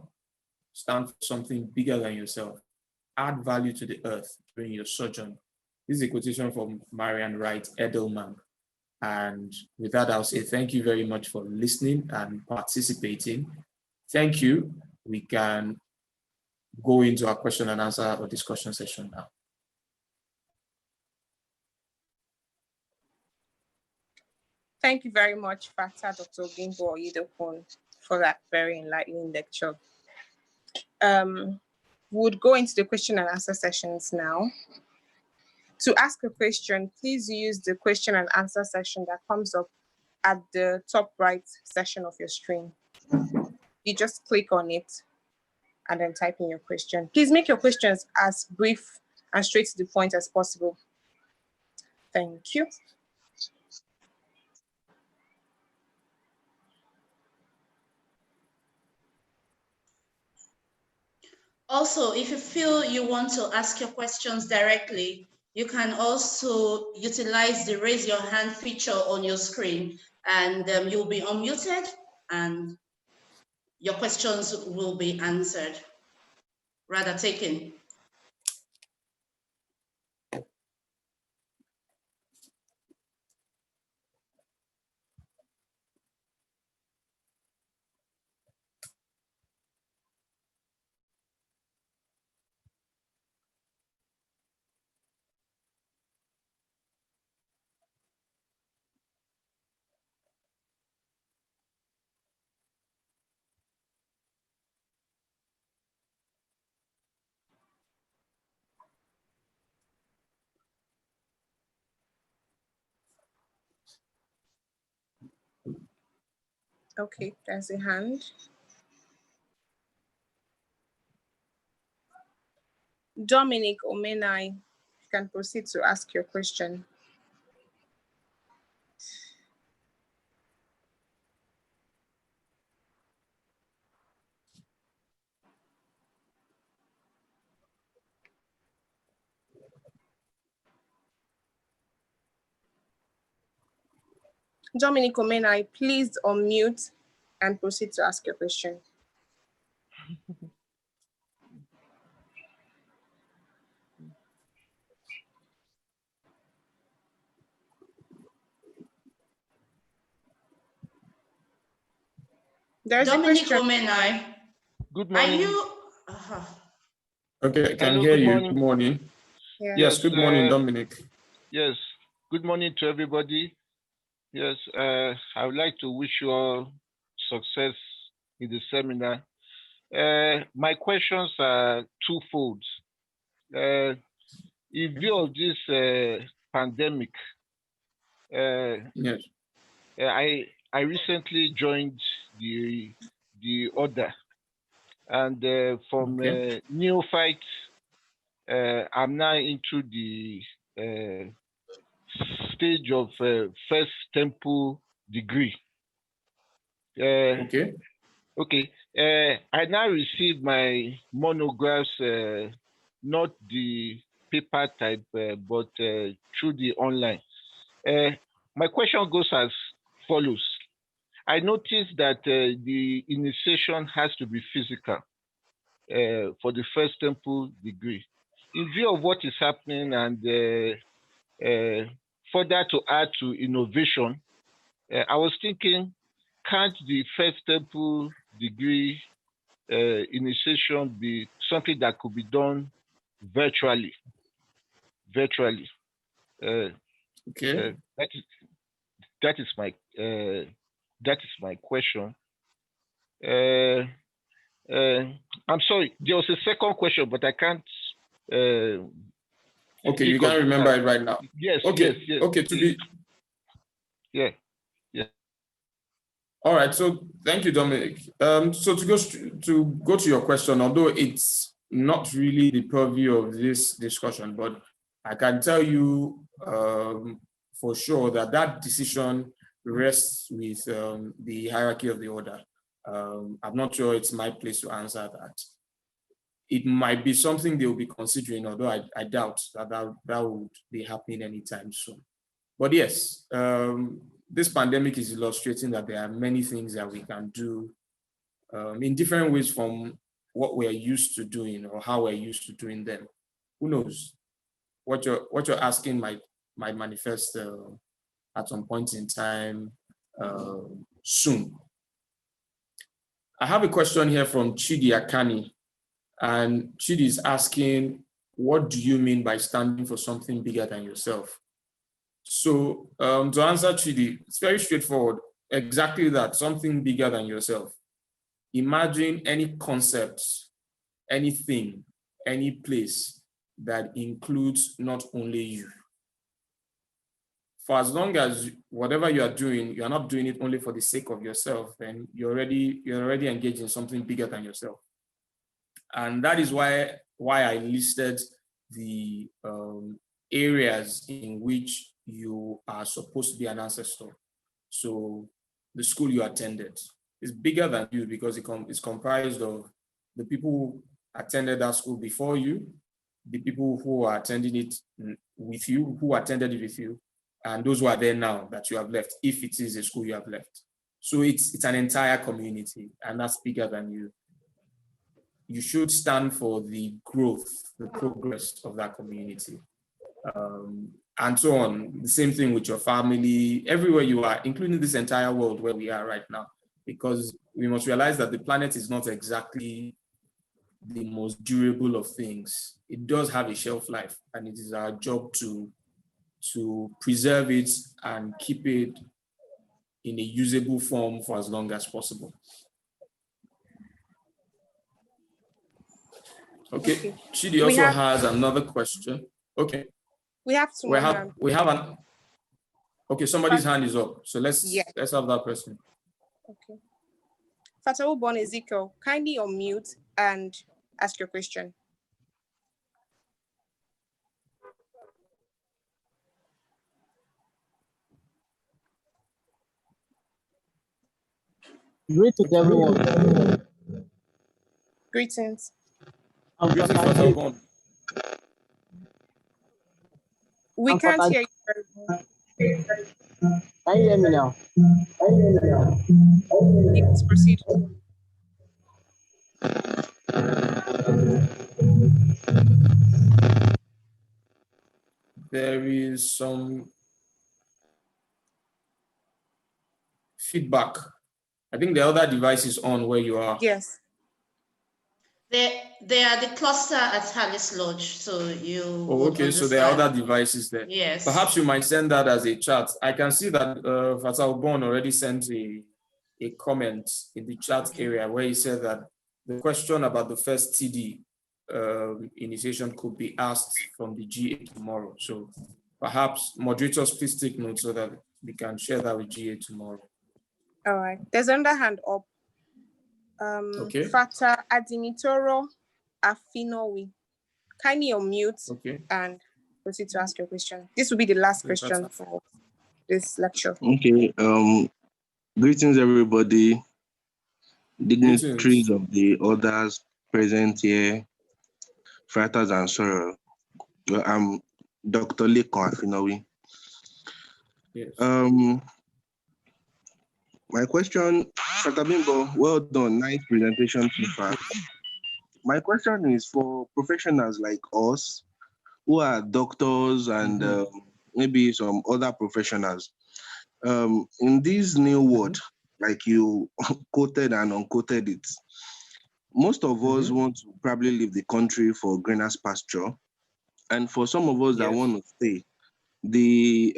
Stand for something bigger than yourself. Add value to the earth during your sojourn. This is a quotation from Marian Wright Edelman. And with that, I'll say thank you very much for listening and participating. Thank you. We can go into our question and answer or discussion session now. Thank you very much, Fata Dr. Bimbo Oyedokun, for that very enlightening lecture. We'll go into the question and answer sessions now. To ask a question, please use the question and answer section that comes up at the top right section of your screen. You just click on it and then type in your question. Please make your questions as brief and straight to the point as possible. Thank you. Also, if you feel you want to ask your questions directly, you can also utilize the raise your hand feature on your screen, and you'll be unmuted and your questions will be answered, rather taken. Okay, there's a hand. Dominic Omenai, you can proceed to ask your question. Dominic Omenai, please unmute and proceed to ask your question. There's Dominic a question. Omenai, Good are morning. you? Okay, I can Hello, hear good you. morning. Good morning. Yeah. Yes, good morning, Dominic. Yes, good morning to everybody. Yes, I would like to wish you all success in the seminar. My questions are twofold. In view of this pandemic, Yes. I recently joined the order, and from Okay. neophyte, I'm now into the stage of first temple degree. Okay. Okay. I now received my monographs, not the paper type, but through the online. My question goes as follows. I noticed that the initiation has to be physical for the first temple degree. In view of what is happening and further to add to innovation, I was thinking, can't the first temple degree initiation be something that could be done virtually? Okay. That is my question. I'm sorry, there was a second question, but I can't. Okay, you can't remember it right now. Yes. Okay. Yes. Okay. Yeah. All right. So thank you, Dominic. So to go to your question, although it's not really the purview of this discussion, but I can tell you for sure that decision rests with the hierarchy of the order. I'm not sure it's my place to answer that. It might be something they will be considering, although I doubt that would be happening anytime soon. But yes, this pandemic is illustrating that there are many things that we can do in different ways from what we're used to doing or how we're used to doing them. Who knows? What you're asking might manifest at some point in time soon. I have a question here from Chidi Akani, and Chidi is asking, what do you mean by standing for something bigger than yourself? So to answer Chidi, it's very straightforward. Exactly that, something bigger than yourself. Imagine any concept, anything, any place that includes not only you. For as long as whatever you are doing, you are not doing it only for the sake of yourself, then you're already engaged in something bigger than yourself. And that is why I listed the areas in which you are supposed to be an ancestor. So the school you attended is bigger than you because it's comprised of the people who attended that school before you, the people who are attending it with you, who attended it with you, and those who are there now that you have left, if it is a school you have left. So it's an entire community, and that's bigger than you. You should stand for the growth, the progress of that community. And so on. The same thing with your family, everywhere you are, including this entire world where we are right now, because we must realize that the planet is not exactly the most durable of things. It does have a shelf life, and it is our job to preserve it and keep it in a usable form for as long as possible. Okay. Chidi also has another question. Okay. We have two more hands. We have an. Okay, somebody's hand is up, so let's have that person. Okay. Fatawu Bon Ezekiel, kindly unmute and ask your question. Greetings, everyone. Greetings. Greetings, Fatawu Bon. We can't hear you very well. Can you hear me now? Yes, proceed. There is some feedback. I think the other device is on where you are. Yes. They are the cluster at Harris Lodge, so you. Oh, okay, so there are other devices there. Yes. Perhaps you might send that as a chat. I can see that Fatawu Bon already sent a comment in the chat area where he said that the question about the first TD initiation could be asked from the GA tomorrow. So perhaps moderators, please take note so that we can share that with GA tomorrow. All right. There's another hand up. Okay. Fata Adimitoro Afinowi. Kindly unmute and proceed to ask your question. This will be the last question for this lecture. Okay. Greetings, everybody. Dignitaries of the orders present here, fratres and sorrow. Well, I'm Dr. Lekon Afinowi. Yes. My question, Dr. Bimbo, well done, nice presentation so far. My question is for professionals like us who are doctors and maybe some other professionals. In this new world, like you quoted and unquoted it, most of us want to probably leave the country for greener pasture. And for some of us that want to stay, the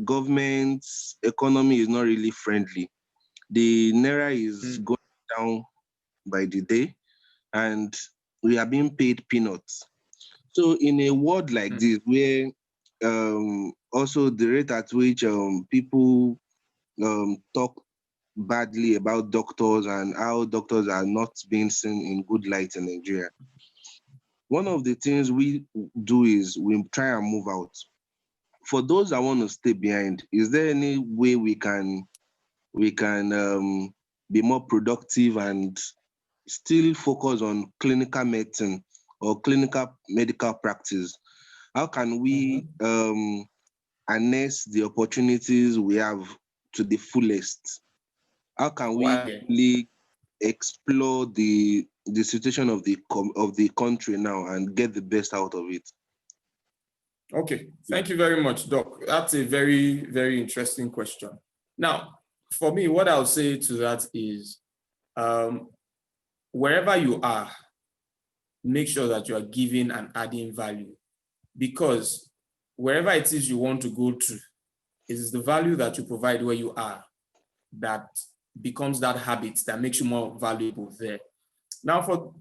government's economy is not really friendly. The Naira is going down by the day, and we are being paid peanuts. So in a world like this, where also the rate at which people talk badly about doctors and how doctors are not being seen in good light in Nigeria, one of the things we do is we try and move out. For those that want to stay behind, is there any way we can be more productive and still focus on clinical medicine or clinical medical practice? How can we harness the opportunities we have to the fullest? How can we really explore the situation of the country now and get the best out of it? Okay, thank you very much, Doc. That's a very, very interesting question. Now, for me, what I'll say to that is, wherever you are, make sure that you are giving and adding value, because wherever it is you want to go to, it is the value that you provide where you are that becomes that habit that makes you more valuable there. Now, for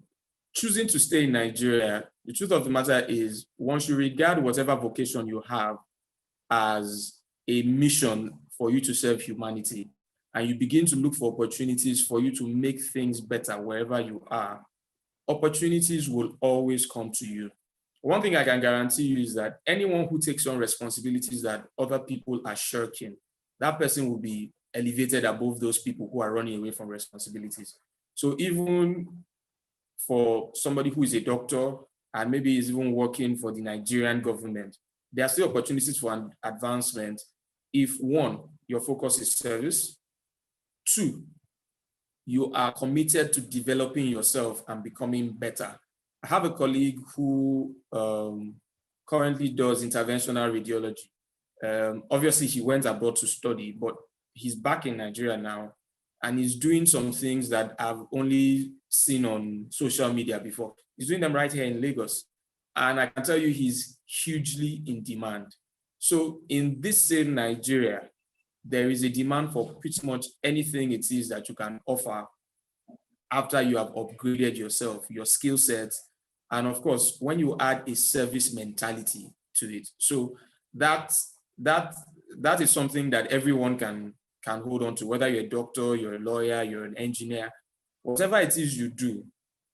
choosing to stay in Nigeria, the truth of the matter is, once you regard whatever vocation you have as a mission for you to serve humanity, and you begin to look for opportunities for you to make things better wherever you are, opportunities will always come to you. One thing I can guarantee you is that anyone who takes on responsibilities that other people are shirking, that person will be elevated above those people who are running away from responsibilities. So even for somebody who is a doctor and maybe is even working for the Nigerian government, there are still opportunities for advancement if, one, your focus is service, 2, you are committed to developing yourself and becoming better. I have a colleague who currently does interventional radiology. Obviously, he went abroad to study, but he's back in Nigeria now, and he's doing some things that I've only seen on social media before. He's doing them right here in Lagos. And I can tell you he's hugely in demand. So in this same Nigeria, there is a demand for pretty much anything it is that you can offer after you have upgraded yourself, your skill sets, and of course, when you add a service mentality to it. So that is something that everyone can hold on to, whether you're a doctor, you're a lawyer, you're an engineer, whatever it is you do,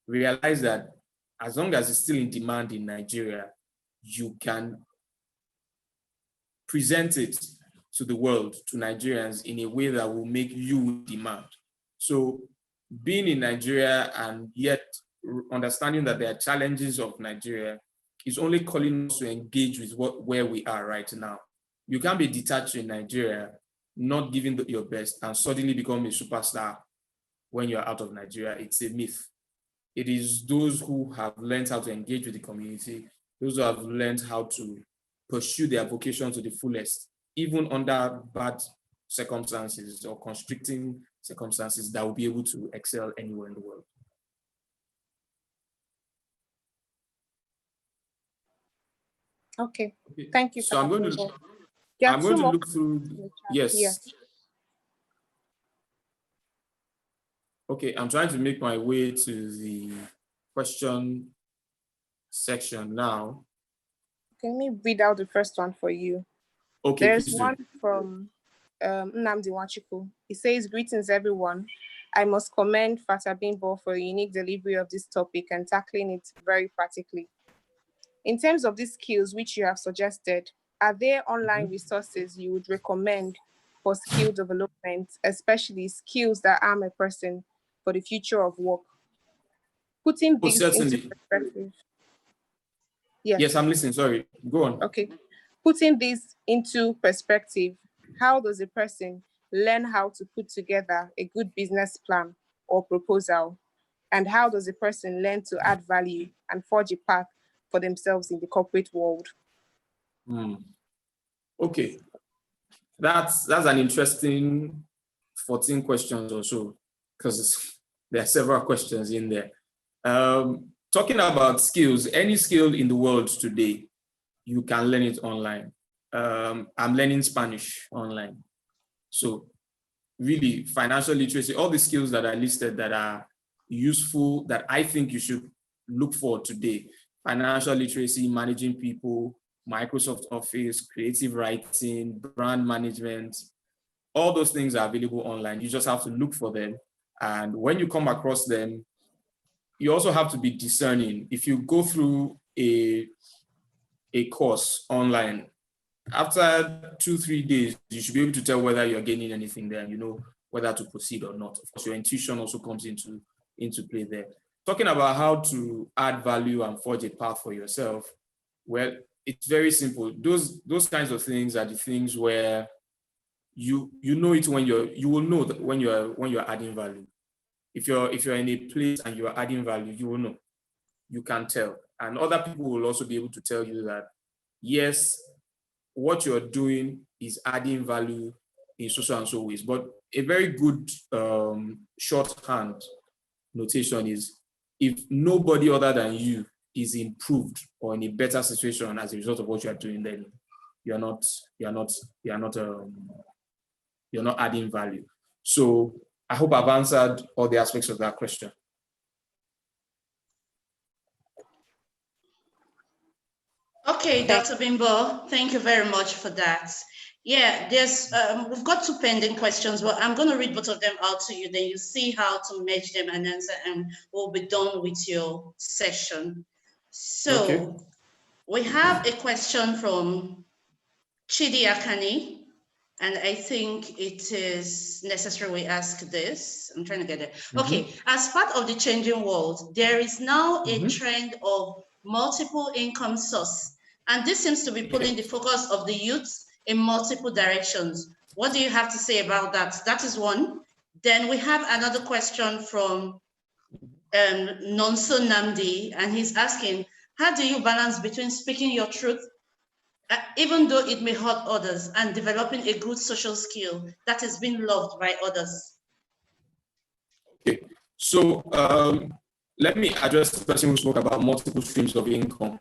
realize that as long as it's still in demand in Nigeria, you can present it to the world, to Nigerians, in a way that will make you demand. So being in Nigeria and yet understanding that there are challenges of Nigeria is only calling us to engage with where we are right now. You can't be detached in Nigeria, not giving your best, and suddenly become a superstar when you're out of Nigeria. It's a myth. It is those who have learned how to engage with the community, those who have learned how to pursue their vocation to the fullest, even under bad circumstances or constricting circumstances, that will be able to excel anywhere in the world. Okay, thank you. So I'm going to look through, yes. Okay, I'm trying to make my way to the question section now. Can we read out the first one for you? Okay, there's one from Nnamdi Nwachukwu. He says, "Greetings, everyone. I must commend Fata Bimbo for a unique delivery of this topic and tackling it very practically. In terms of these skills which you have suggested, are there online resources you would recommend for skill development, especially skills that arm a person for the future of work? Putting these into perspective." Yes, I'm listening. Sorry, go on. Okay. Putting this into perspective, how does a person learn how to put together a good business plan or proposal? And how does a person learn to add value and forge a path for themselves in the corporate world? Okay. That's an interesting 14 questions or so, because there are several questions in there. Talking about skills, any skill in the world today, you can learn it online. I'm learning Spanish online. So really, financial literacy, all the skills that are listed that are useful, that I think you should look for today: financial literacy, managing people, Microsoft Office, creative writing, brand management, all those things are available online. You just have to look for them. And when you come across them, you also have to be discerning. If you go through a course online, after 2-3 days, you should be able to tell whether you're gaining anything there, and you know whether to proceed or not. Of course, your intuition also comes into play there. Talking about how to add value and forge a path for yourself, well, it's very simple. Those kinds of things are the things where you know it when you will know that when you're adding value. If you're in a place and you're adding value, you will know. You can tell. And other people will also be able to tell you that, yes, what you're doing is adding value in so and so ways. But a very good shorthand notation is, if nobody other than you is improved or in a better situation as a result of what you are doing, then you're not adding value. So I hope I've answered all the aspects of that question. Okay, Dr. Bimbo, thank you very much for that. Yeah, there's we've got 2 pending questions, but I'm going to read both of them out to you. Then you see how to match them and answer, and we'll be done with your session. So okay. We have a question from Chidi Akani, and I think it is necessary we ask this. I'm trying to get it. Okay, as part of the changing world, there is now a trend of multiple income source, and this seems to be pulling the focus of the youth in multiple directions. What do you have to say about that? That is one. Then we have another question from Nonso Namdi, and he's asking, how do you balance between speaking your truth, even though it may hurt others, and developing a good social skill that is being loved by others? Okay, so let me address the person who spoke about multiple streams of income.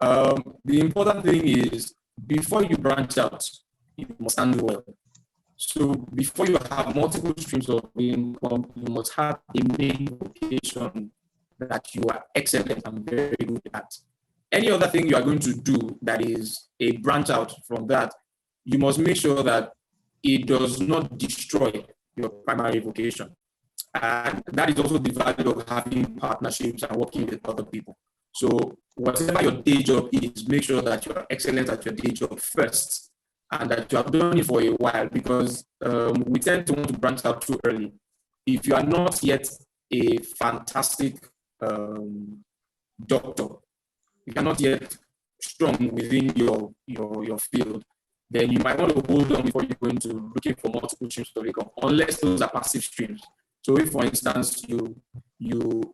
The important thing is, before you branch out, you must stand well. So before you have multiple streams of income, you must have a main vocation that you are excellent and very good at. Any other thing you are going to do that is a branch out from that, you must make sure that it does not destroy your primary vocation. And that is also the value of having partnerships and working with other people. So whatever your day job is, make sure that you are excellent at your day job first, and that you have done it for a while, because we tend to want to branch out too early. If you are not yet a fantastic doctor, if you are not yet strong within your field, then you might want to hold on before you go into looking for multiple streams of income, unless those are passive streams. So if, for instance, you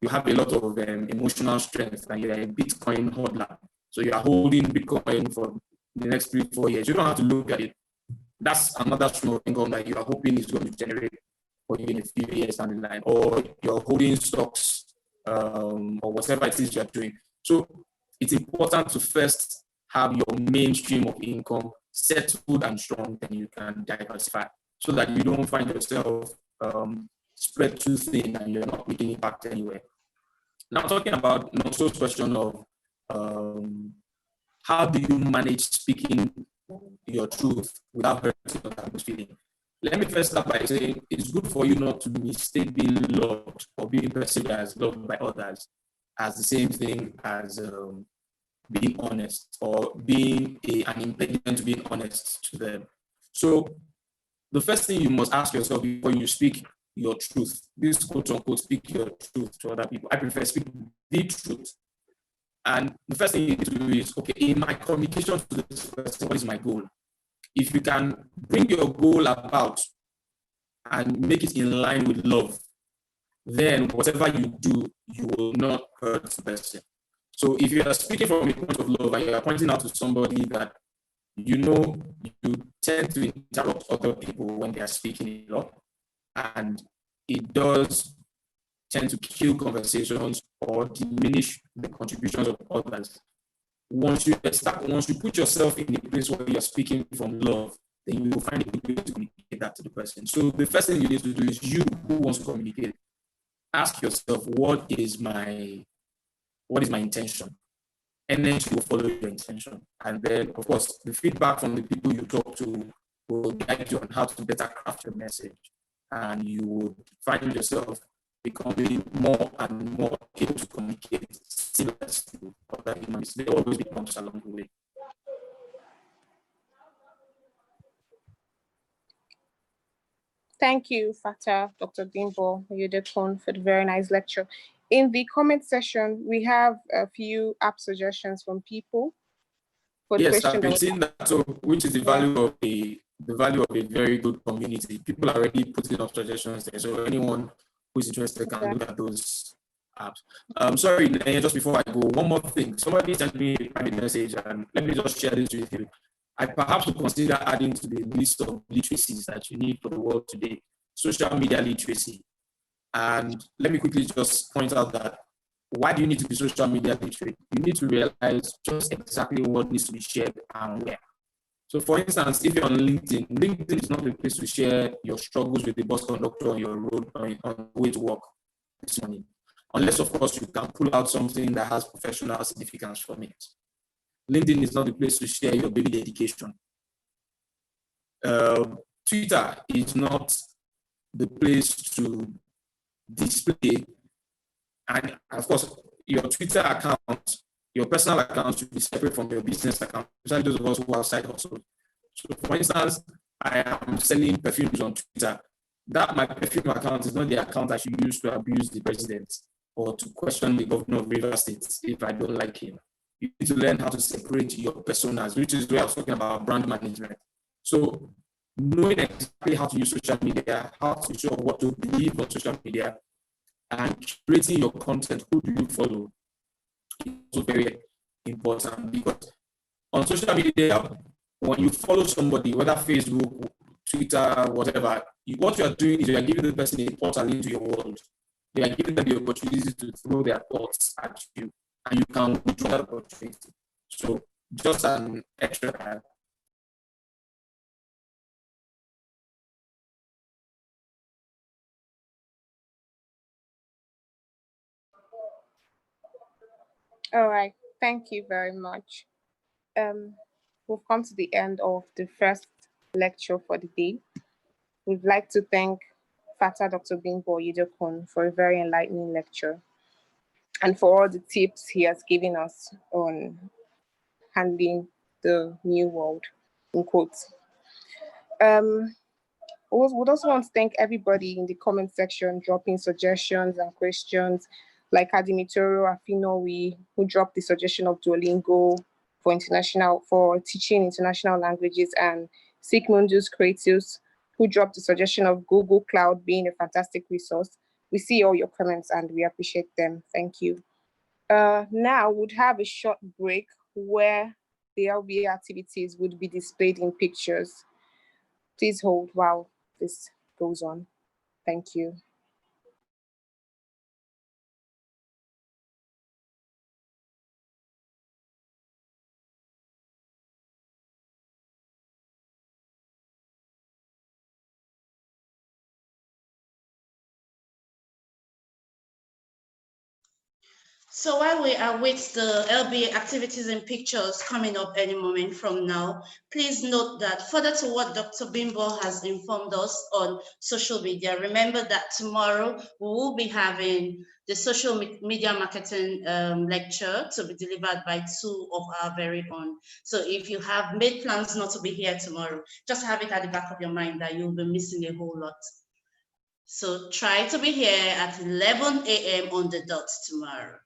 have a lot of emotional strength and you're a Bitcoin hodler, so you are holding Bitcoin for the next 3-4 years, you don't have to look at it. That's another stream of income that you are hoping is going to generate for you in a few years down the line, or you're holding stocks or whatever it is you're doing. So it's important to first have your mainstream of income settled and strong, then you can diversify, so that you don't find yourself spread too thin and you're not making impact anywhere. Now, talking about Nonso's question of how do you manage speaking your truth without hurting other people's feelings? Let me first start by saying it's good for you not to mistake being loved or being perceived as loved by others as the same thing as being honest, or being an impediment to being honest to them. So the first thing you must ask yourself before you speak your truth, this quote unquote speak your truth to other people, I prefer speak the truth. And the first thing you need to do is, okay, in my communication to this person, what is my goal? If you can bring your goal about and make it in line with love, then whatever you do, you will not hurt the person. So if you are speaking from a point of love and you are pointing out to somebody that you know you tend to interrupt other people when they are speaking a lot, and it does tend to kill conversations or diminish the contributions of others. Once you put yourself in a place where you're speaking from love, then you will find a good way to communicate that to the person. So the first thing you need to do is, you who wants to communicate, ask yourself, what is my intention? And then you will follow your intention. And then, of course, the feedback from the people you talk to will guide you on how to better craft your message. And you will find yourself becoming more and more able to communicate seamlessly with other humans. There always be bumps along the way. Thank you, Fata, Dr. Dimbo Yudekon, for the very nice lecture. In the comment section, we have a few app suggestions from people. Yes, I've been seeing that. So, which is the value of a very good community. People are already putting up suggestions there. So anyone who's interested can look at those apps. Sorry, just before I go, one more thing. Somebody sent me a private message, and let me just share this with you. I perhaps would consider adding to the list of literacies that you need for the world today, social media literacy. And let me quickly just point out that, why do you need to be social media literate? You need to realize just exactly what needs to be shared and where. So for instance, if you're on LinkedIn, LinkedIn is not the place to share your struggles with the bus conductor on your road on the way to work this morning. Unless, of course, you can pull out something that has professional significance from it. LinkedIn is not the place to share your baby dedication. Twitter is not the place to display, and of course, your Twitter account, your personal account should be separate from your business account, especially those of us who are side hustles. So for instance, I am selling perfumes on Twitter. That my perfume account is not the account I should use to abuse the president or to question the governor of Rivers State if I don't like him. You need to learn how to separate your personas, which is where I was talking about brand management. So knowing exactly how to use social media, how to show what to believe on social media, and creating your content. Who do you follow? It's also very important, because on social media, when you follow somebody, whether Facebook, Twitter, whatever, what you are doing is you are giving the person a portal into your world. You are giving them the opportunity to throw their thoughts at you, and you can withdraw that opportunity. So just an extra. All right. Thank you very much. We've come to the end of the first lecture for the day. We'd like to thank Fata Dr. Bimbo Yidokun for a very enlightening lecture and for all the tips he has given us on handling the new world, in quotes. Would also want to thank everybody in the comment section dropping suggestions and questions, like Adimitoro Afinowi, who dropped the suggestion of Duolingo for teaching international languages, and Sigmundus Creatius, who dropped the suggestion of Google Cloud being a fantastic resource. We see all your comments and we appreciate them. Thank you. Now we'd have a short break where the LBA activities would be displayed in pictures. Please hold while this goes on. Thank you. So while we await the LBA activities and pictures coming up any moment from now, please note that further to what Dr. Bimbo has informed us on social media, remember that tomorrow we will be having the social media marketing lecture to be delivered by two of our very own. So if you have made plans not to be here tomorrow, just have it at the back of your mind that you'll be missing a whole lot. So try to be here at 11 a.m. on the dot tomorrow.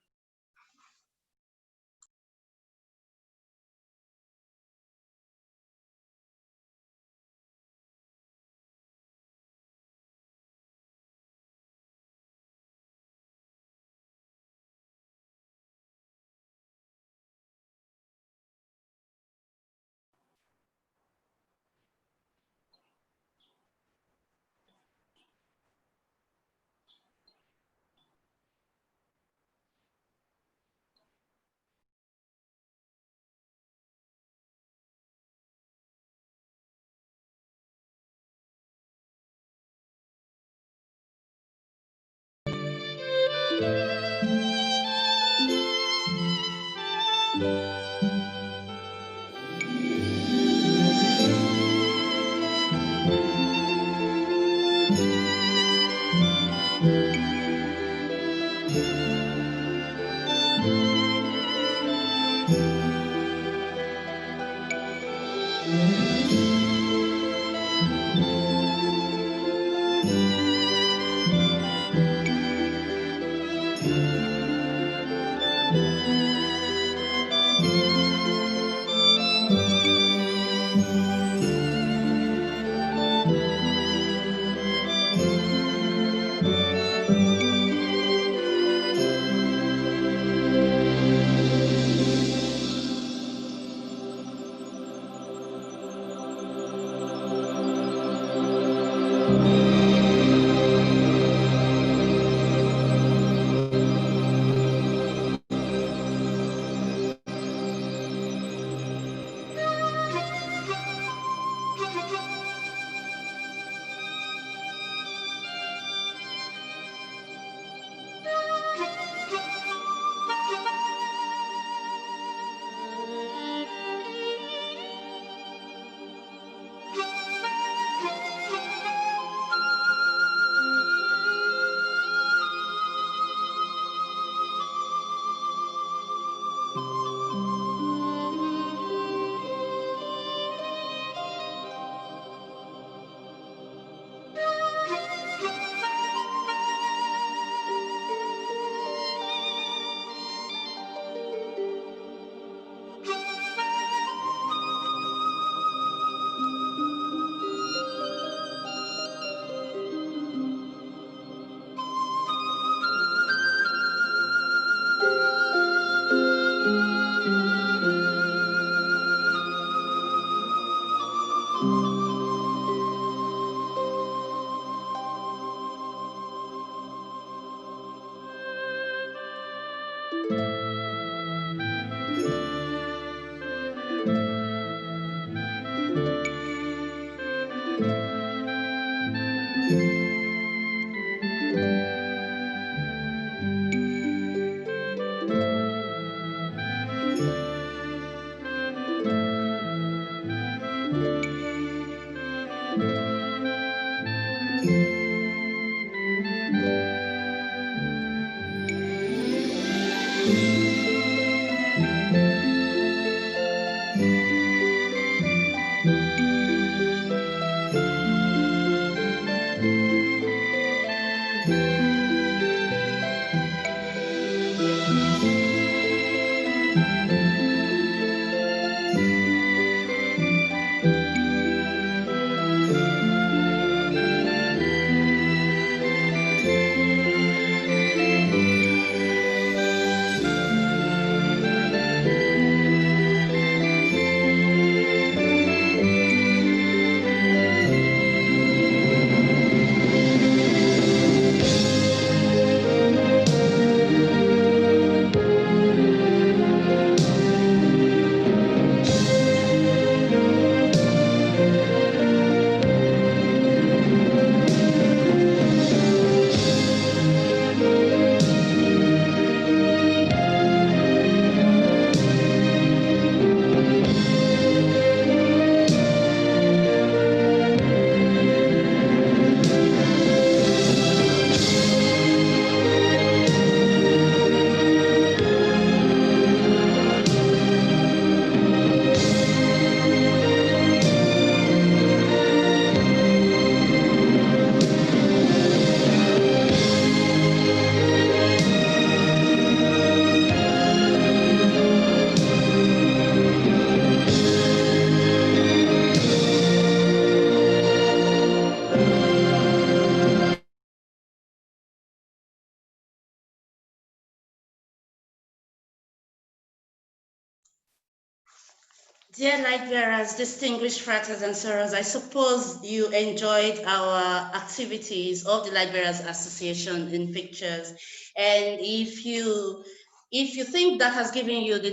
Dear light bearers, distinguished fratres and sorors, I suppose you enjoyed our activities of the Light Bearers Association in pictures. And if you think that has given you the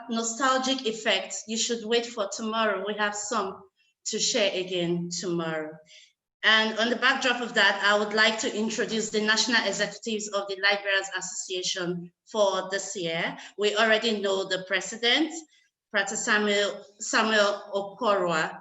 nostalgic effect, you should wait for tomorrow. We have some to share again tomorrow. And on the backdrop of that, I would like to introduce the national executives of the Light Bearers Association for this year. We already know the president, Frater Samuel Okorwa.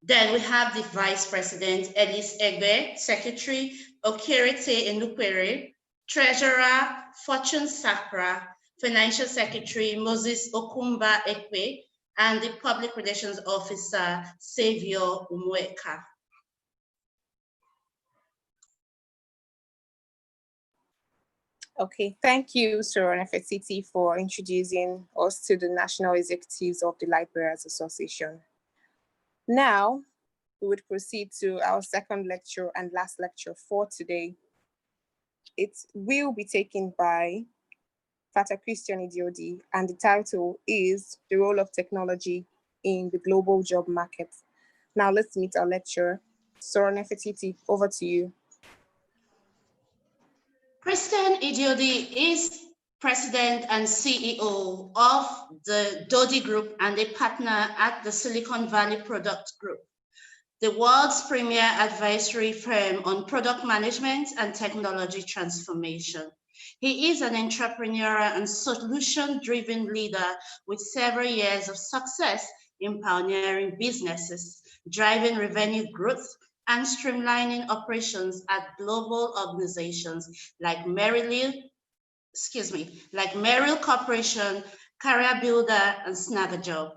Then we have the vice president, Elise Egbe, secretary, Okerete Enukwere, treasurer, Fortune Sakra, financial secretary, Moses Okumba Ekwe, and the public relations officer, Savior Umweka. Okay, thank you, Sir Nefertiti, for introducing us to the national executives of the Light Bearers Association. Now, we would proceed to our second lecture and last lecture for today. It will be taken by Frater Christian Idiodi, and the title is The Role of Technology in the Global Job Market. Now, let's meet our lecturer. Sir Nefertiti, over to you. Christian Idiodi is president and CEO of the Dodi Group and a partner at the Silicon Valley Product Group, the world's premier advisory firm on product management and technology transformation. He is an entrepreneurial and solution-driven leader with several years of success in pioneering businesses, driving revenue growth, and streamlining operations at global organizations like Merrill Corporation, Career Builder, and Snagajob.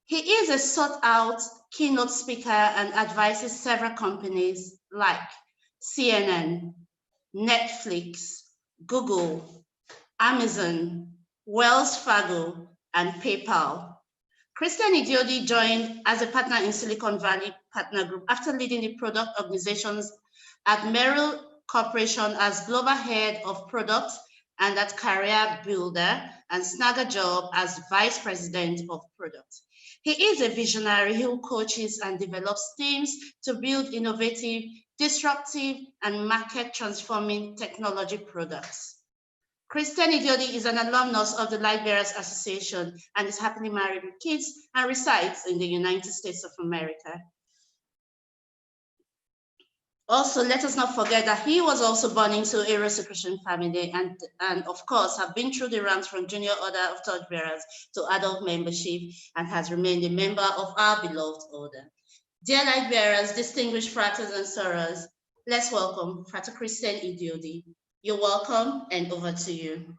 He is a sought-out keynote speaker and advises several companies like CNN, Netflix, Google, Amazon, Wells Fargo, and PayPal. Christian Idiodi joined as a partner in Silicon Valley Partner Group after leading the product organizations at Merrill Corporation as global head of product and at Career Builder and Snagajob as vice president of product. He is a visionary who coaches and develops teams to build innovative, disruptive, and market transforming technology products. Christian Idiodi is an alumnus of the Light Bearers Association and is happily married with kids and resides in the United States of America. Also, let us not forget that he was also born into a Rosicrucian family and of course have been through the ranks from junior order of torch bearers to adult membership and has remained a member of our beloved order. Dear Light Bearers, distinguished fratres and sorors, let's welcome Frater Christian Idiodi. You're welcome, and over to you.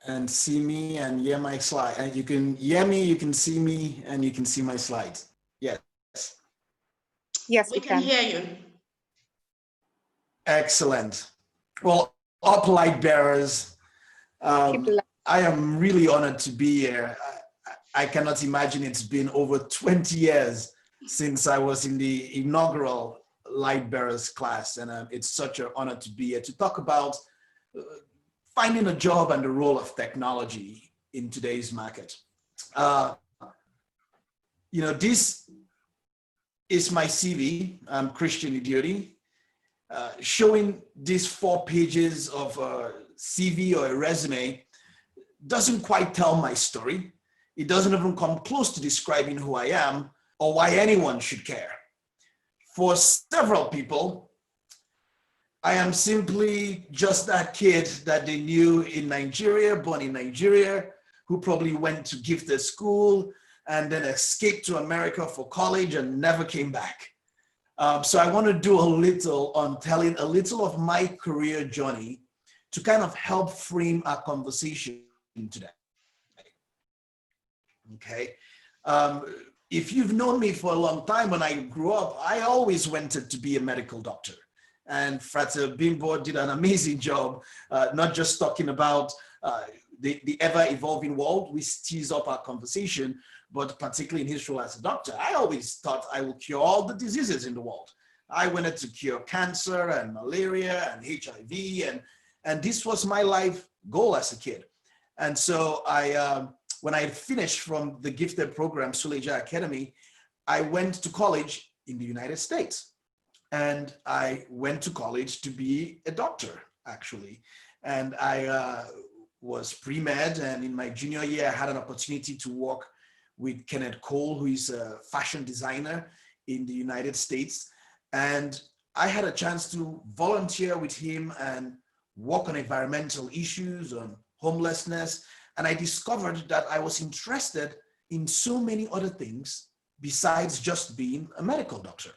And see me and hear my slide. And you can hear me, you can see me, and you can see my slides. Yes. Yes, we can hear you. Excellent. Well, up light bearers. I am really honored to be here. I cannot imagine it's been over 20 years since I was in the inaugural Light Bearers class, and it's such an honor to be here to talk about finding a job and the role of technology in today's market. This is my CV. I'm Christian Idiodi. Showing these 4 pages of a CV or a resume doesn't quite tell my story. It doesn't even come close to describing who I am or why anyone should care. For several people, I am simply just that kid that they knew in Nigeria, born in Nigeria, who probably went to gifted school and then escaped to America for college and never came back. So I want to do a little on telling a little of my career journey to kind of help frame our conversation today. Okay. If you've known me for a long time, when I grew up, I always wanted to be a medical doctor. And Frater Bimbo did an amazing job, not just talking about the ever-evolving world, we tease up our conversation, but particularly in his role as a doctor, I always thought I would cure all the diseases in the world. I wanted to cure cancer and malaria and HIV, and this was my life goal as a kid. And so when I finished from the gifted program, Suleja Academy, I went to college in the United States. And I went to college to be a doctor, actually. And I was pre-med, and in my junior year, I had an opportunity to work with Kenneth Cole, who is a fashion designer in the United States. And I had a chance to volunteer with him and work on environmental issues, on homelessness. And I discovered that I was interested in so many other things besides just being a medical doctor.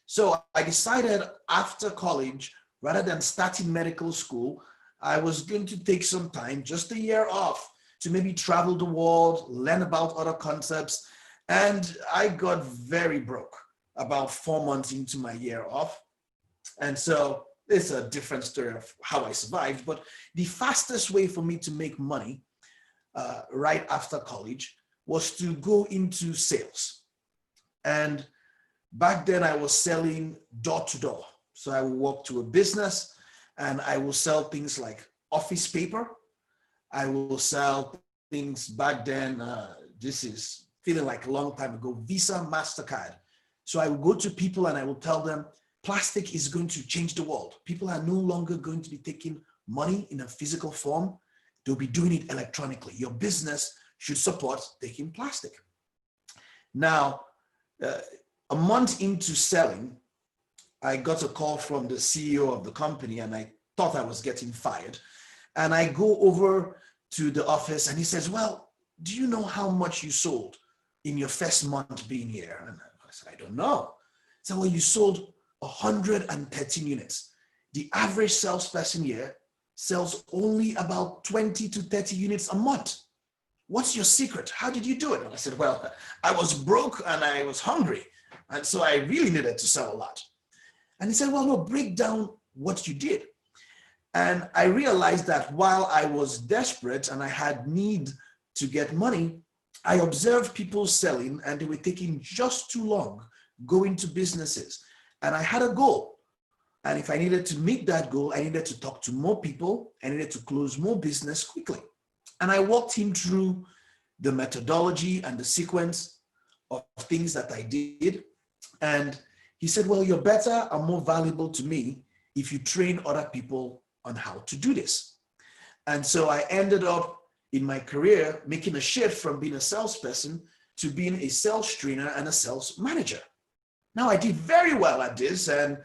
So I decided after college, rather than starting medical school, I was going to take some time, just a year off, to maybe travel the world, learn about other concepts. And I got very broke about 4 months into my year off. And so it's a different story of how I survived. But the fastest way for me to make money right after college was to go into sales. And back then I was selling door to door. So I would walk to a business and I will sell things like office paper. I will sell things back then, this is feeling like a long time ago, Visa, MasterCard. So I will go to people and I will tell them, plastic is going to change the world. People are no longer going to be taking money in a physical form. They'll be doing it electronically. Your business should support taking plastic. Now, a month into selling, I got a call from the CEO of the company and I thought I was getting fired. And I go over to the office and he says, well, do you know how much you sold in your first month being here? And I said, I don't know. He said, well, you sold 113 units. The average salesperson here sells only about 20 to 30 units a month. What's your secret? How did you do it? And I said, well, I was broke and I was hungry. And so I really needed to sell a lot. And he said, well, no, break down what you did. And I realized that while I was desperate and I had need to get money, I observed people selling and they were taking just too long going to businesses. And I had a goal. And if I needed to meet that goal, I needed to talk to more people. I needed to close more business quickly. And I walked him through the methodology and the sequence of things that I did. And he said, well, you're better and more valuable to me if you train other people on how to do this. And so I ended up in my career making a shift from being a salesperson to being a sales trainer and a sales manager. Now I did very well at this and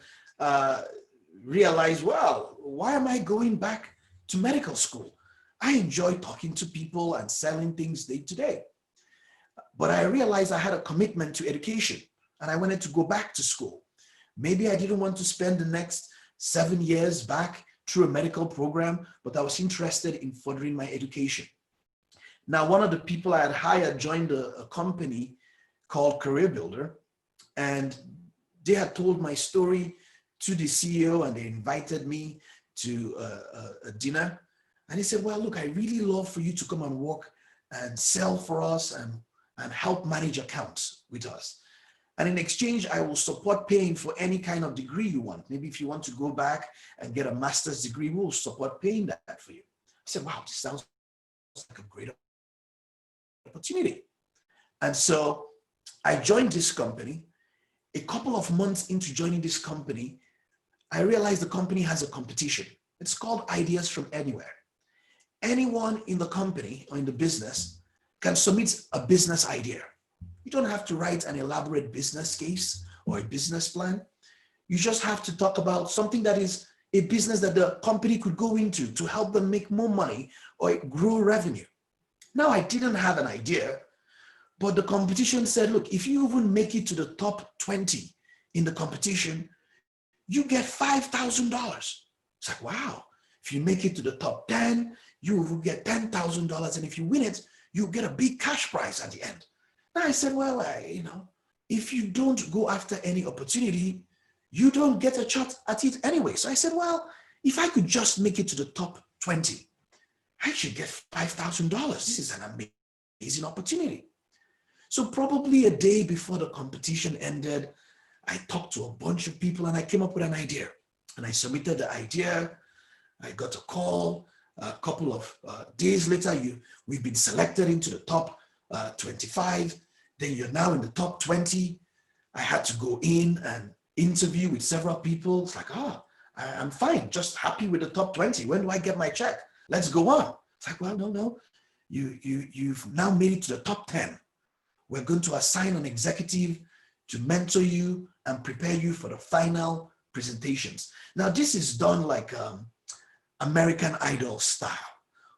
realized, well, why am I going back to medical school? I enjoy talking to people and selling things day to day. But I realized I had a commitment to education and I wanted to go back to school. Maybe I didn't want to spend the next 7 years back through a medical program, but I was interested in furthering my education. Now, one of the people I had hired joined a company called Career Builder, and they had told my story to the CEO and they invited me to a dinner. And he said, well, look, I really love for you to come and work and sell for us and help manage accounts with us. And in exchange, I will support paying for any kind of degree you want. Maybe if you want to go back and get a master's degree, we'll support paying that for you. I said, wow, this sounds like a great opportunity. And so I joined this company. A couple of months into joining this company, I realized the company has a competition. It's called Ideas from Anywhere. Anyone in the company or in the business can submit a business idea. You don't have to write an elaborate business case or a business plan. You just have to talk about something that is a business that the company could go into to help them make more money or grow revenue. Now, I didn't have an idea, but the competition said, look, if you even make it to the top 20 in the competition, you get $5,000. It's like, wow, if you make it to the top 10, you will get $10,000. And if you win it, you get a big cash prize at the end. Now I said, well, if you don't go after any opportunity, you don't get a shot at it anyway. So I said, well, if I could just make it to the top 20, I should get $5,000. This is an amazing opportunity. So probably a day before the competition ended, I talked to a bunch of people and I came up with an idea. And I submitted the idea. I got a call. A couple of days later, we've been selected into the top 25. Then you're now in the top 20. I had to go in and interview with several people. It's like, I'm fine, just happy with the top 20. When do I get my check? Let's go on. It's like, well, no. You've now made it to the top 10. We're going to assign an executive to mentor you and prepare you for the final presentations. Now, this is done like American Idol style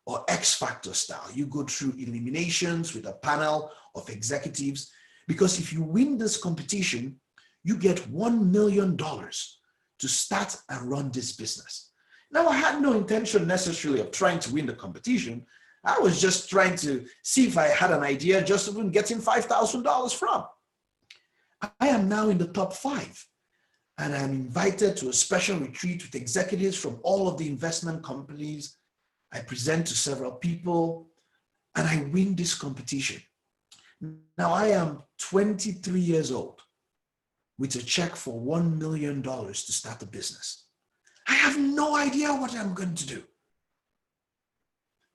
or X Factor style. You go through eliminations with a panel of executives, because if you win this competition, you get $1 million to start and run this business. Now, I had no intention necessarily of trying to win the competition. I was just trying to see if I had an idea just even getting $5,000 from. I am now in the top 5. And I'm invited to a special retreat with executives from all of the investment companies. I present to several people and I win this competition. Now I am 23 years old with a check for $1 million to start a business. I have no idea what I'm going to do,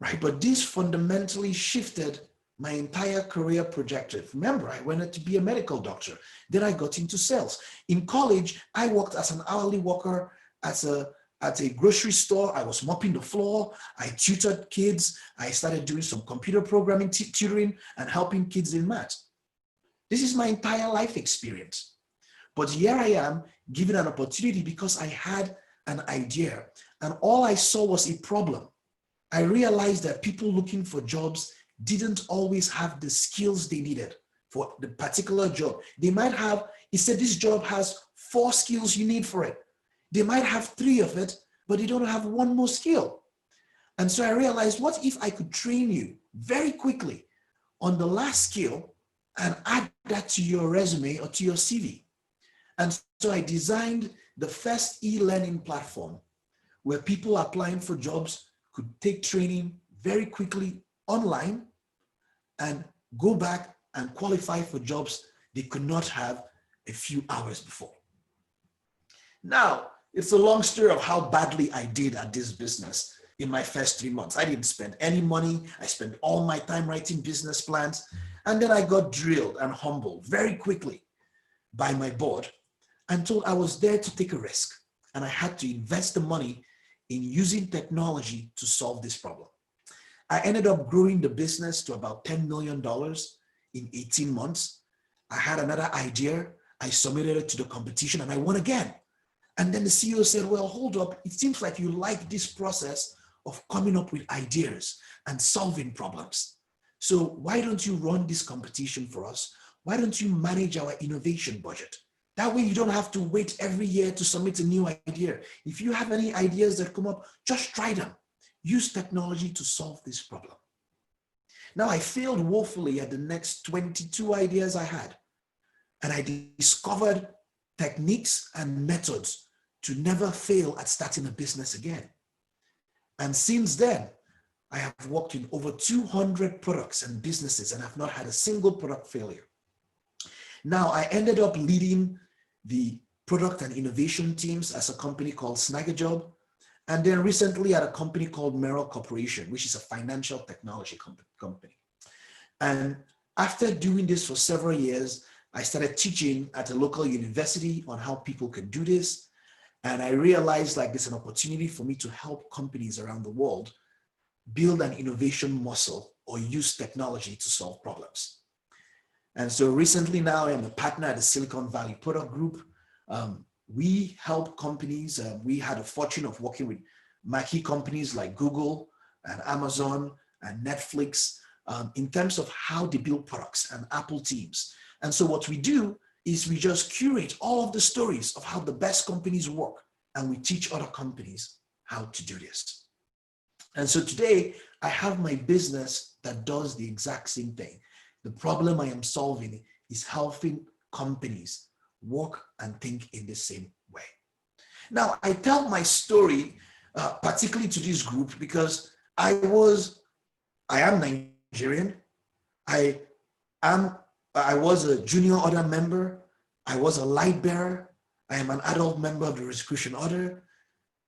right? But this fundamentally shifted my entire career trajectory. Remember, I wanted to be a medical doctor. Then I got into sales. In college, I worked as an hourly worker at a grocery store. I was mopping the floor. I tutored kids. I started doing some computer programming, tutoring, and helping kids in math. This is my entire life experience. But here I am given an opportunity because I had an idea, and all I saw was a problem. I realized that people looking for jobs didn't always have the skills they needed for the particular job. They might have, he said this job has 4 skills you need for it. They might have 3 of it, but they don't have 1 more skill. And so I realized, what if I could train you very quickly on the last skill and add that to your resume or to your CV? And so I designed the first e-learning platform where people applying for jobs could take training very quickly online and go back and qualify for jobs they could not have a few hours before. Now, it's a long story of how badly I did at this business in my first 3 months. I didn't spend any money. I spent all my time writing business plans. And then I got drilled and humbled very quickly by my board and told I was there to take a risk. And I had to invest the money in using technology to solve this problem. I ended up growing the business to about $10 million in 18 months. I had another idea. I submitted it to the competition and I won again. And then the CEO said, well, hold up. It seems like you like this process of coming up with ideas and solving problems. So why don't you run this competition for us? Why don't you manage our innovation budget? That way you don't have to wait every year to submit a new idea. If you have any ideas that come up, just try them. Use technology to solve this problem. Now I failed woefully at the next 22 ideas I had. And I discovered techniques and methods to never fail at starting a business again. And since then, I have worked in over 200 products and businesses and have not had a single product failure. Now I ended up leading the product and innovation teams as a company called Snagajob. And then recently at a company called Merrill Corporation, which is a financial technology company. And after doing this for several years, I started teaching at a local university on how people can do this. And I realized like there's an opportunity for me to help companies around the world build an innovation muscle or use technology to solve problems. And so recently now I'm a partner at the Silicon Valley Product Group. We help companies. We had a fortune of working with marquee companies like Google and Amazon and Netflix in terms of how they build products, and Apple teams. And so what we do is we just curate all of the stories of how the best companies work, and we teach other companies how to do this. And so today I have my business that does the exact same thing. The problem I am solving is helping companies work and think in the same way. Now, I tell my story, particularly to this group, because I am Nigerian. I am I was a junior order member. I was a light bearer. I am an adult member of the Rosicrucian Order,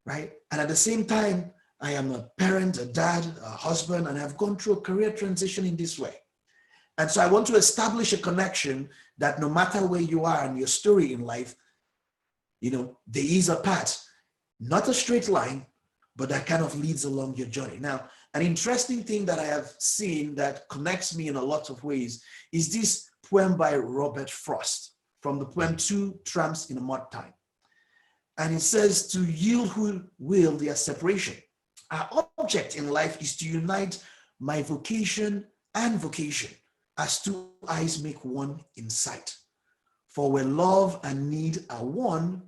right? And at the same time, I am a parent, a dad, a husband, and I've gone through a career transition in this way. And so I want to establish a connection that no matter where you are in your story in life, you know, there is a path, not a straight line, but that kind of leads along your journey. Now, an interesting thing that I have seen that connects me in a lot of ways is this poem by Robert Frost from the poem Two Tramps in a Mud Time. And it says, to yield who will their separation. Our object in life is to unite my vocation and vocation as two eyes make one in sight. For where love and need are one,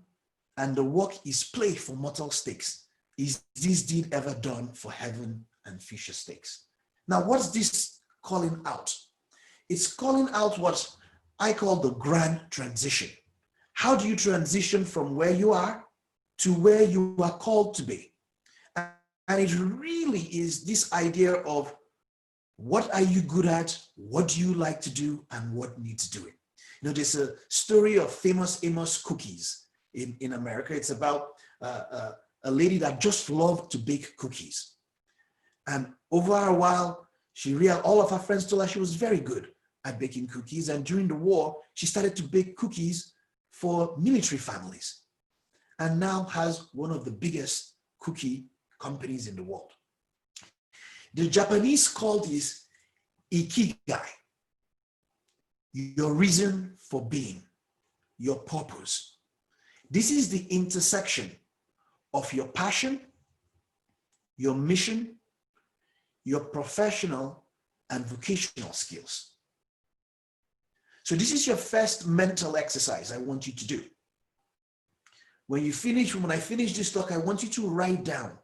and the work is play for mortal stakes, is this deed ever done for heaven and future stakes? Now, what's this calling out? It's calling out what I call the grand transition. How do you transition from where you are to where you are called to be? And it really is this idea of what are you good at, what do you like to do, and what needs doing. You know, there's a story of famous Amos cookies in America. It's about a lady that just loved to bake cookies. And over a while, she realized all of her friends told her she was very good at baking cookies. And during the war, she started to bake cookies for military families and now has one of the biggest cookie companies in the world. The Japanese call this ikigai, your reason for being, your purpose. This is the intersection of your passion, your mission, your professional and vocational skills. So this is your first mental exercise I want you to do. When I finish this talk, I want you to write down,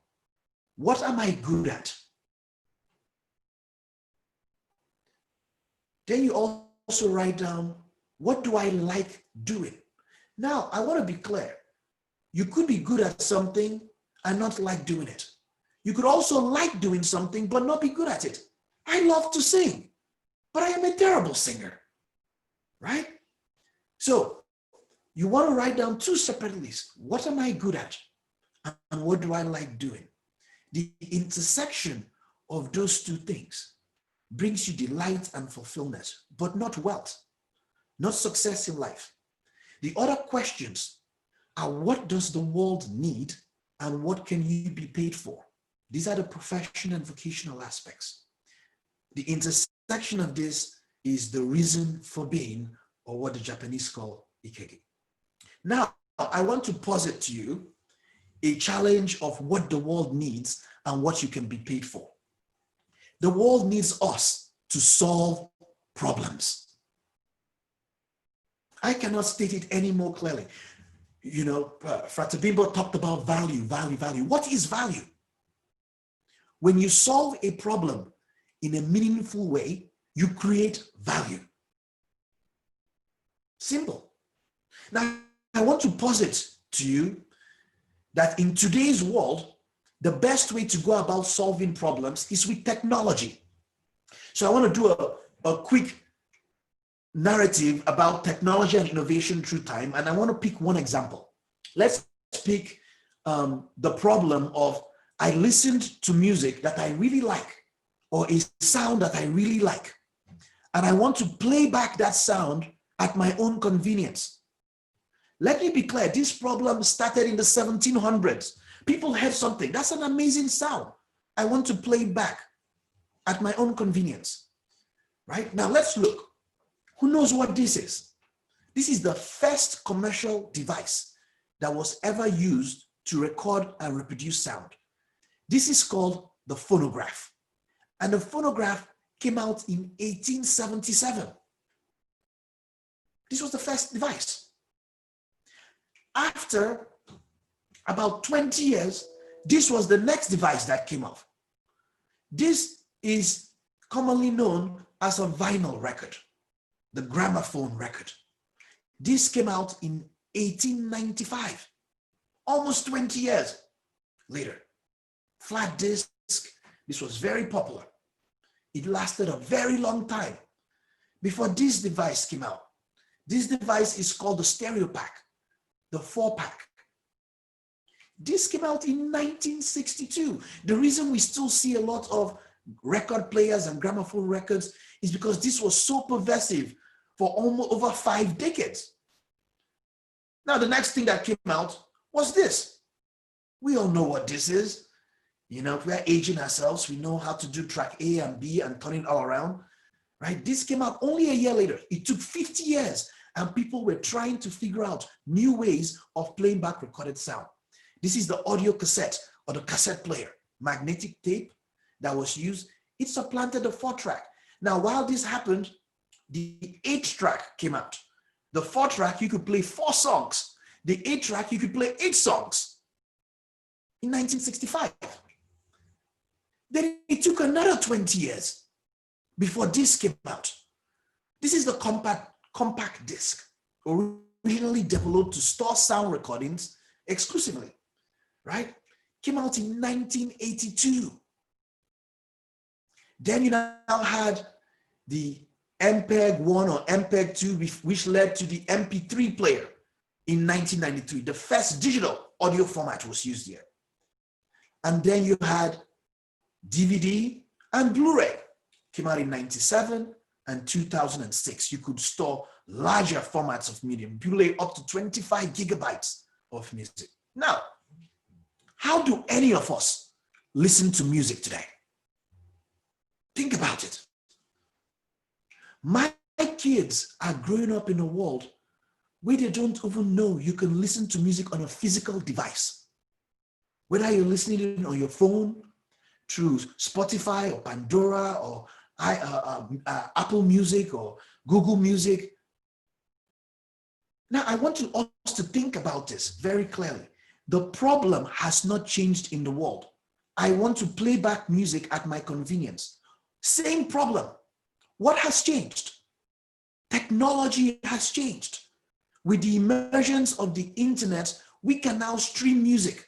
what am I good at? Then you also write down, what do I like doing? Now, I want to be clear. You could be good at something and not like doing it. You could also like doing something but not be good at it. I love to sing, but I am a terrible singer, right? So you want to write down two separate lists. What am I good at? And what do I like doing? The intersection of those two things brings you delight and fulfillment, but not wealth, not success in life. The other questions are, what does the world need and what can you be paid for? These are the professional and vocational aspects. The intersection of this is the reason for being, or what the Japanese call ikigai. Now, I want to posit to you a challenge of what the world needs and what you can be paid for. The world needs us to solve problems. I cannot state it any more clearly. You know, Frater Bimbo talked about value. What is value? When you solve a problem in a meaningful way, you create value. Simple. Now, I want to posit to you that in today's world, the best way to go about solving problems is with technology. So I want to do a quick narrative about technology and innovation through time, and I want to pick one example. Let's pick the problem of, I listened to music that I really like, or a sound that I really like, and I want to play back that sound at my own convenience. Let me be clear, this problem started in the 1700s. People heard something, that's an amazing sound. I want to play it back at my own convenience, right? Now let's look. Who knows what this is? This is the first commercial device that was ever used to record and reproduce sound. This is called the phonograph. And the phonograph came out in 1877. This was the first device. After about 20 years, this was the next device that came out. This is commonly known as a vinyl record, the gramophone record. This came out in 1895, almost 20 years later. Flat disc, this was very popular. It lasted a very long time. before this device came out. This device is called the stereo pack, the 4-pack. This came out in 1962. The reason we still see a lot of record players and gramophone records is because this was so pervasive for almost over 5 decades. Now, the next thing that came out was this. We all know what this is. You know, if we're aging ourselves, we know how to do track A and B and turn it all around, right? This came out only a year later. It took 50 years, and people were trying to figure out new ways of playing back recorded sound. This is the audio cassette or the cassette player, magnetic tape that was used. It supplanted the 4-track. Now, while this happened, the 8-track came out. The 4-track, you could play 4 songs. The 8-track, you could play 8 songs in 1965. Then it took another 20 years before this came out. This is the compact disc, originally developed to store sound recordings exclusively, right? Came out in 1982. Then you now had the MPEG 1 or MPEG 2, which led to the MP3 player in 1993. The first digital audio format was used here. And then you had DVD and Blu-ray, came out in 97 and 2006. You could store larger formats of medium, Blu-ray up to 25 gigabytes of music. Now, how do any of us listen to music today? Think about it. My kids are growing up in a world where they don't even know you can listen to music on a physical device. Whether you're listening on your phone, through Spotify or Pandora or Apple Music or Google Music. Now, I want us to think about this very clearly. The problem has not changed in the world. I want to play back music at my convenience. Same problem. What has changed? Technology has changed. With the emergence of the internet, we can now stream music.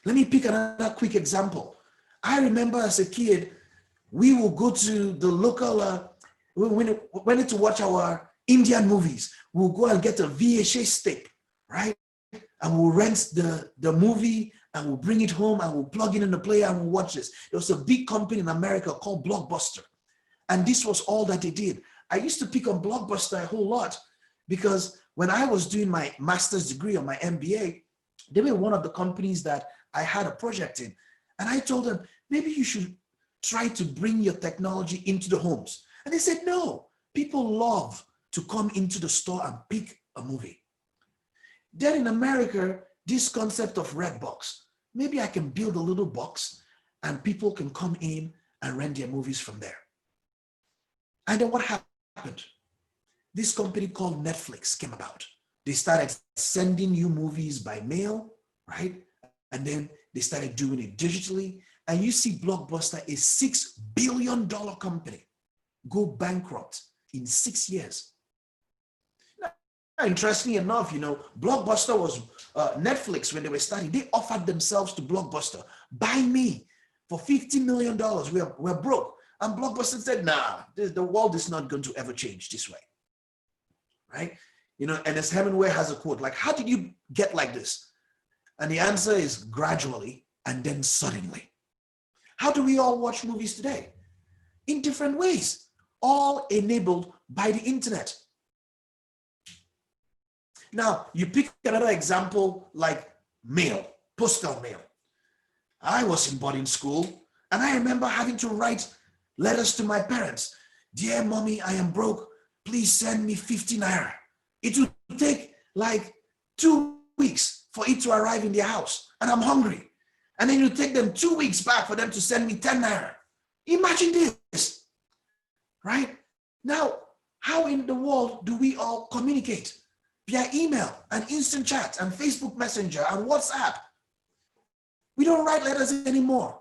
Let me pick another quick example. I remember as a kid, we will go to the local, we went to watch our Indian movies. We'll go and get a VHS tape, right? And we'll rent the movie and we'll bring it home and we'll plug it in the player and we'll watch this. There was a big company in America called Blockbuster. And this was all that they did. I used to pick on Blockbuster a whole lot because when I was doing my master's degree or my MBA, they were one of the companies that I had a project in. And I told them, maybe you should try to bring your technology into the homes. And they said, no, people love to come into the store and pick a movie. Then in America, this concept of red box, maybe I can build a little box and people can come in and rent their movies from there. And then what happened? This company called Netflix came about. They started sending you movies by mail, right? And then they started doing it digitally. And you see Blockbuster, a $6 billion company, go bankrupt in 6 years. Now, interestingly enough, you know, Blockbuster was Netflix when they were starting. They offered themselves to Blockbuster, buy me for $50 million. We're broke. And Blockbuster said, nah, the world is not going to ever change this way, right? You know, and as Hemingway has a quote, like, how did you get like this? And the answer is gradually and then suddenly. How do we all watch movies today? In different ways, all enabled by the internet. Now, you pick another example like mail, postal mail. I was in boarding school and I remember having to write letters to my parents. Dear mommy, I am broke. Please send me 50 naira. It will take like 2 weeks for it to arrive in their house and I'm hungry. And then you take them 2 weeks back for them to send me 10 naira. Imagine this, right? Now, how in the world do we all communicate? Via email and instant chat and Facebook Messenger and WhatsApp. We don't write letters anymore.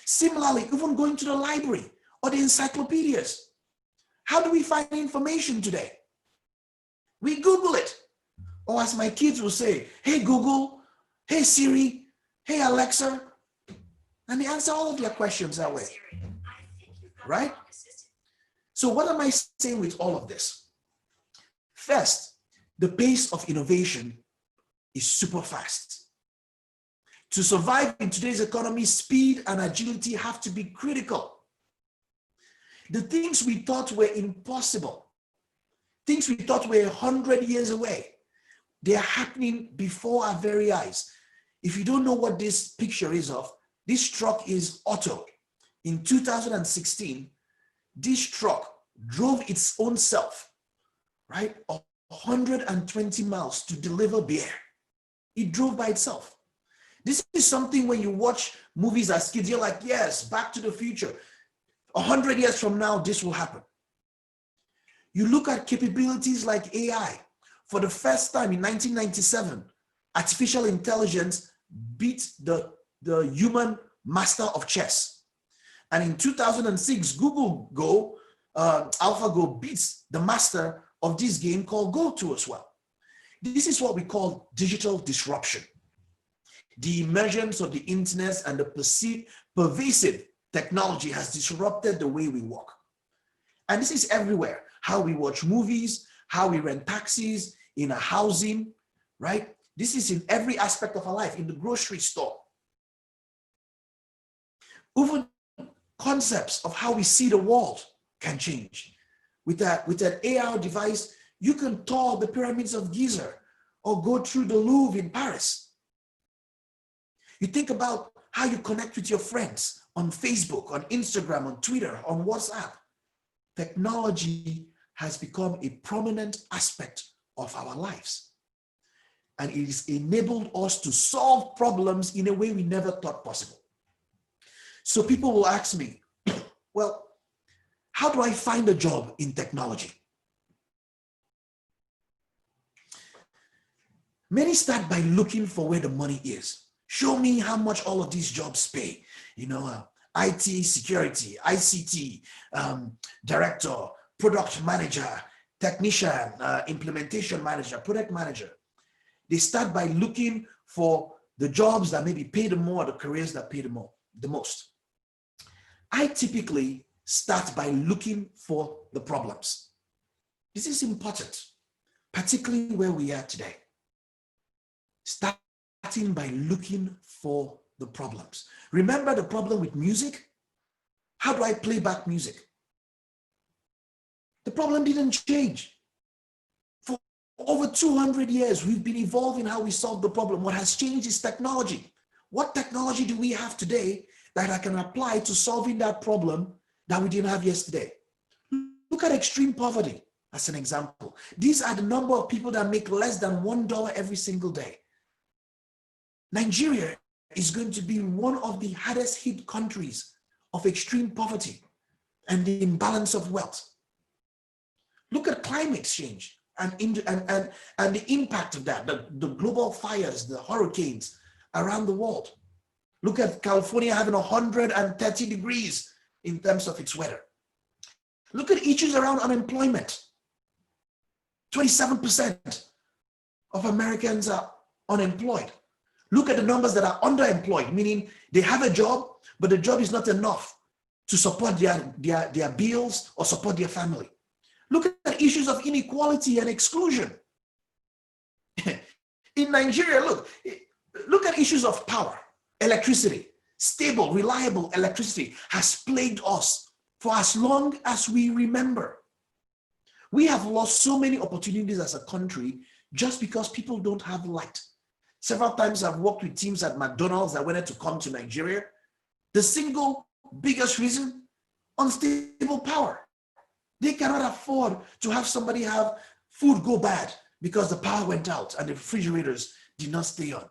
Similarly, even going to the library or the encyclopedias. How do we find information today? We Google it. Or as my kids will say, hey Google, hey Siri, hey Alexa, and they answer all of their questions that way, right? So what am I saying with all of this? First, the pace of innovation is super fast. To survive in today's economy, speed and agility have to be critical. The things we thought were impossible, things we thought were 100 years away, they are happening before our very eyes. If you don't know what this picture is of, this truck is Otto. In 2016, this truck drove its own self, right, 120 miles to deliver beer. It drove by itself. This is something when you watch movies as kids, you're like, yes, Back to the Future. 100 years from now, this will happen. You look at capabilities like AI. For the first time in 1997, artificial intelligence beat the human master of chess. And in 2006, Google Go, AlphaGo beats the master of this game called Go 2 as well. This is what we call digital disruption. The emergence of the internet and the pervasive technology has disrupted the way we work. And this is everywhere. How we watch movies, how we rent taxis, in a housing, right? This is in every aspect of our life, in the grocery store. Even concepts of how we see the world can change. With an AR device, you can tour the pyramids of Giza or go through the Louvre in Paris. You think about how you connect with your friends on Facebook, on Instagram, on Twitter, on WhatsApp. Technology has become a prominent aspect of our lives. And it has enabled us to solve problems in a way we never thought possible. So people will ask me, well, how do I find a job in technology? Many start by looking for where the money is. Show me how much all of these jobs pay. You know, IT security, ICT, director, product manager, technician, implementation manager, product manager. They start by looking for the jobs that maybe pay the more, the careers that pay the most. I typically start by looking for the problems. This is important, particularly where we are today. Starting by looking for the problems. Remember the problem with music? How do I play back music? The problem didn't change. For over 200 years, we've been evolving how we solve the problem. What has changed is technology. What technology do we have today that I can apply to solving that problem that we didn't have yesterday? Look at extreme poverty as an example. These are the number of people that make less than $1 every single day. Nigeria is going to be one of the hardest hit countries of extreme poverty and the imbalance of wealth. Look at climate change and the impact of that, the global fires, the hurricanes around the world. Look at California having 130 degrees in terms of its weather. Look at issues around unemployment. 27% of Americans are unemployed. Look at the numbers that are underemployed, meaning they have a job, but the job is not enough to support their bills or support their family. Look at issues of inequality and exclusion. In Nigeria, look at issues of power, electricity. Stable, reliable electricity has plagued us for as long as we remember. We have lost so many opportunities as a country just because people don't have light. Several times I've worked with teams at McDonald's that wanted to come to Nigeria. The single biggest reason, unstable power. They cannot afford to have somebody have food go bad because the power went out and the refrigerators did not stay on.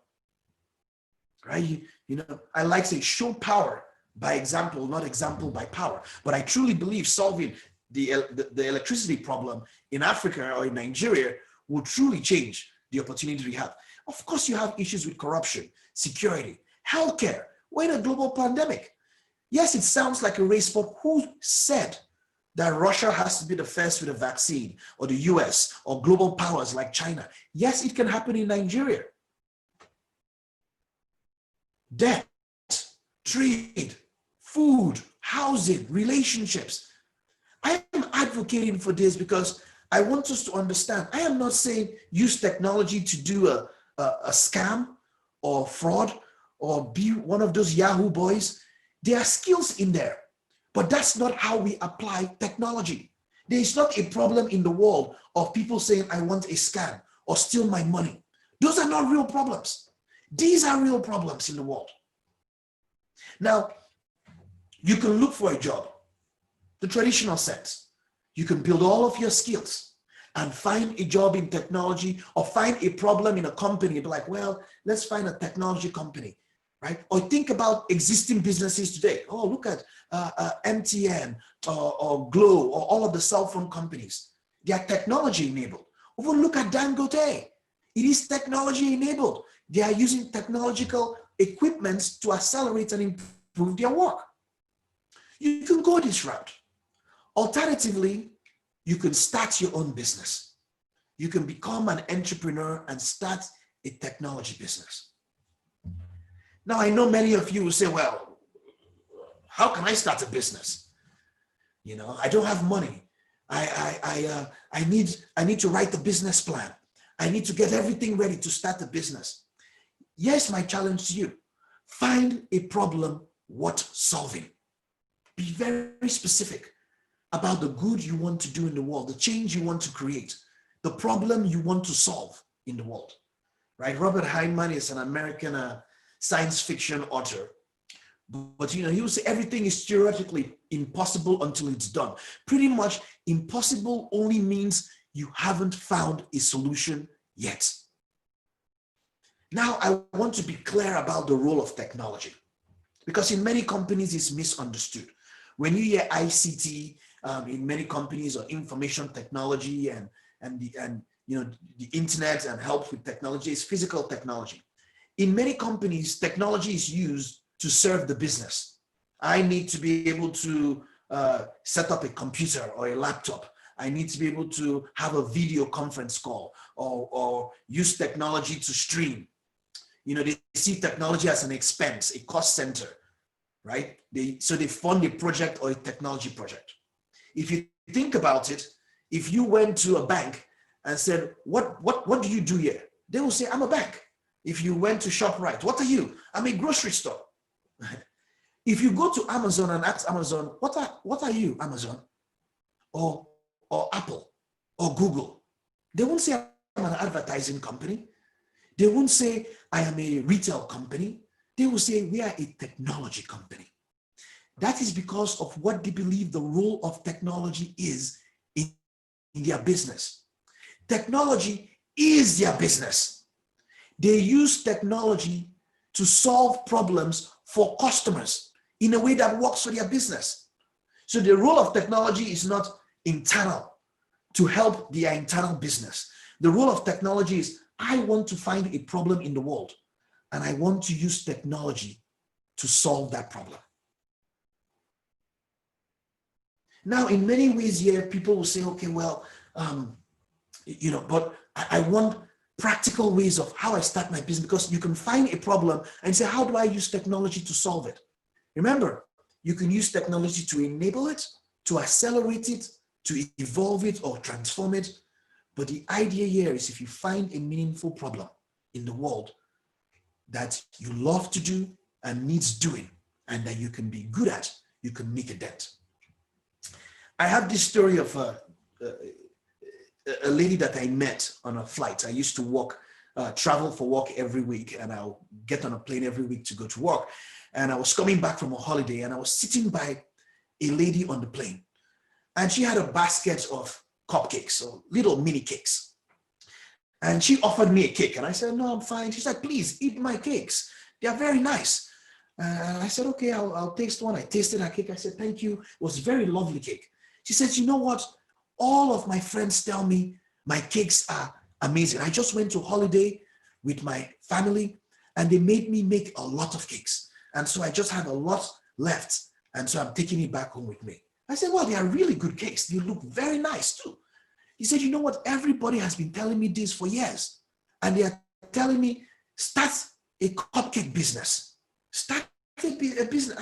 Right? You know, I like to say show power by example, not example by power. But I truly believe solving the electricity problem in Africa or in Nigeria will truly change the opportunities we have. Of course, you have issues with corruption, security, healthcare. We're in a global pandemic. Yes, it sounds like a race, but who said that Russia has to be the first with a vaccine, or the US, or global powers like China? Yes, it can happen in Nigeria. Debt, trade, food, housing, relationships. I am advocating for this because I want us to understand. I am not saying use technology to do a scam or fraud or be one of those Yahoo boys. There are skills in there, but that's not how we apply technology. There is not a problem in the world of people saying, I want a scam or steal my money. Those are not real problems. These are real problems in the world. Now, you can look for a job, the traditional sense. You can build all of your skills and find a job in technology or find a problem in a company. Be like, well, let's find a technology company, right? Or think about existing businesses today. Oh, look at MTN or Glo or all of the cell phone companies. They are technology enabled. Or look at Dangote. It is technology enabled. They are using technological equipments to accelerate and improve their work. You can go this route. Alternatively, you can start your own business. You can become an entrepreneur and start a technology business. Now, I know many of you will say, well, how can I start a business? You know, I don't have money. I need to write the business plan. I need to get everything ready to start a business. Yes, my challenge to you, find a problem worth solving. Be very specific about the good you want to do in the world, the change you want to create, the problem you want to solve in the world, right? Robert Heinlein is an American science fiction author, but you know, he would say everything is theoretically impossible until it's done. Pretty much impossible only means you haven't found a solution yet. Now, I want to be clear about the role of technology, because in many companies it's misunderstood. When you hear ICT in many companies, or information technology and you know, the internet and help with technology, is physical technology. In many companies, technology is used to serve the business. I need to be able to set up a computer or a laptop. I need to be able to have a video conference call or use technology to stream. You know, they see technology as an expense, a cost center, right? So they fund a project or a technology project. If you think about it, if you went to a bank and said, what do you do here? They will say, I'm a bank. If you went to ShopRite, what are you? I'm a grocery store. If you go to Amazon and ask Amazon, what are you, Amazon? Or Apple or Google? They won't say I'm an advertising company. They won't say I am a retail company. They will say we are a technology company. That is because of what they believe the role of technology is in their business. Technology is their business. They use technology to solve problems for customers in a way that works for their business. So the role of technology is not internal to help their internal business. The role of technology is, I want to find a problem in the world and I want to use technology to solve that problem. Now, in many ways here, people will say, okay, well, you know, but I want practical ways of how I start my business, because you can find a problem and say, how do I use technology to solve it? Remember, you can use technology to enable it, to accelerate it, to evolve it or transform it. But the idea here is, if you find a meaningful problem in the world that you love to do and needs doing and that you can be good at, you can make a dent. I have this story of a lady that I met on a flight. I used to travel for work every week, and I'll get on a plane every week to go to work. And I was coming back from a holiday, and I was sitting by a lady on the plane, and she had a basket of cupcakes, or little mini cakes. And she offered me a cake, and I said, no, I'm fine. She said, please eat my cakes. They are very nice. I said, okay, I'll taste one. I tasted her cake. I said, thank you. It was a very lovely cake. She said, you know what? All of my friends tell me my cakes are amazing. I just went to holiday with my family and they made me make a lot of cakes. And so I just have a lot left. And so I'm taking it back home with me. I said, well, they are really good cakes. They look very nice too. He said, you know what? Everybody has been telling me this for years. And they are telling me, start a cupcake business. Start a business.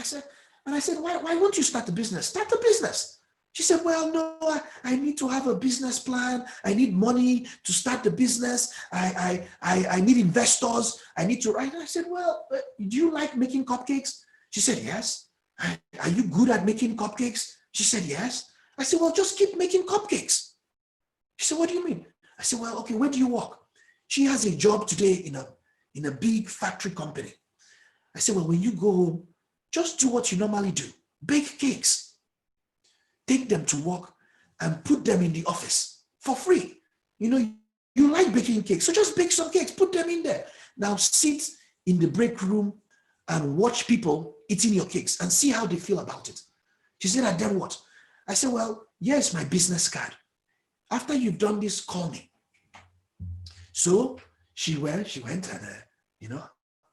I said, why won't you start a business? Start a business. She said, well, no, I need to have a business plan. I need money to start the business. I need investors. I need to write. I said, well, do you like making cupcakes? She said, yes. Are you good at making cupcakes? She said, yes. I said, well, just keep making cupcakes. She said, what do you mean? I said, well, okay, where do you work? She has a job today in a big factory company. I said, well, when you go home, just do what you normally do. Bake cakes. Take them to work and put them in the office for free. You know, you like baking cakes, so just bake some cakes, put them in there. Now sit in the break room and watch people eating your cakes and see how they feel about it. She said, and then what? I said, well, here's my business card. After you've done this, call me. So she went and,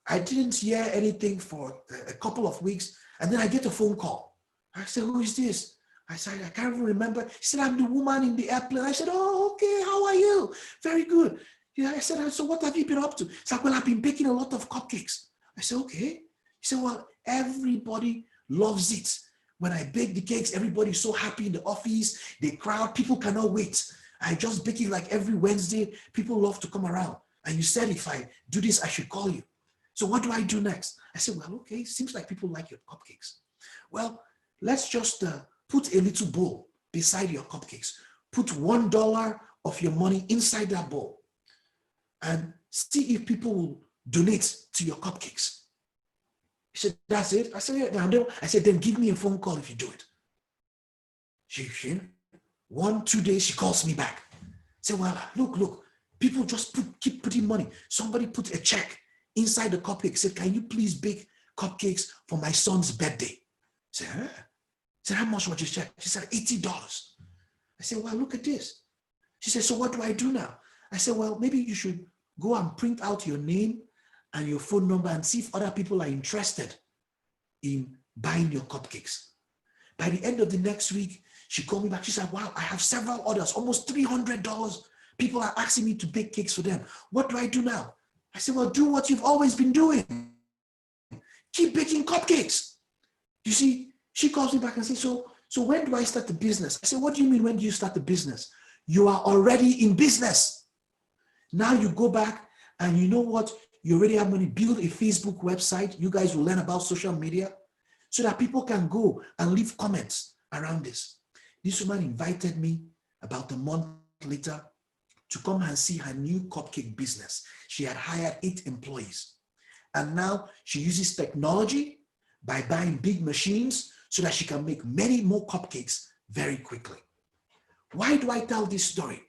I didn't hear anything for a couple of weeks. And then I get a phone call. I said, who is this? I said, I can't even remember. She said, I'm the woman in the airplane. I said, oh, okay, how are you? Very good. Yeah, I said, so what have you been up to? She's like, well, I've been baking a lot of cupcakes. I said, okay. She said, well, everybody loves it. When I bake the cakes, everybody's so happy in the office. They crowd, people cannot wait. I just bake it like every Wednesday. People love to come around. And you said, if I do this, I should call you. So what do I do next? I said, well, okay, seems like people like your cupcakes. Well, let's just put a little bowl beside your cupcakes. Put $1 of your money inside that bowl and see if people will donate to your cupcakes. He said, that's it? I said, yeah. I said, then give me a phone call if you do it. She 1-2 days, she calls me back. I said, well, look, people just keep putting money. Somebody put a check inside the cupcake. Said, can you please bake cupcakes for my son's birthday? I said, huh? I said, how much was your check? She said, $80. I said, well, look at this. She said, so what do I do now? I said, well, maybe you should go and print out your name and your phone number and see if other people are interested in buying your cupcakes. By the end of the next week, she called me back. She said, wow, I have several orders, almost $300. People are asking me to bake cakes for them. What do I do now? I said, well, do what you've always been doing. Keep baking cupcakes. You see, she calls me back and says, so when do I start the business? I said, what do you mean when do you start the business? You are already in business. Now you go back and you know what? You already have money. Build a Facebook website. You guys will learn about social media so that people can go and leave comments around this. This woman invited me about a month later to come and see her new cupcake business. She had hired 8 employees. And now she uses technology by buying big machines so that she can make many more cupcakes very quickly. Why do I tell this story?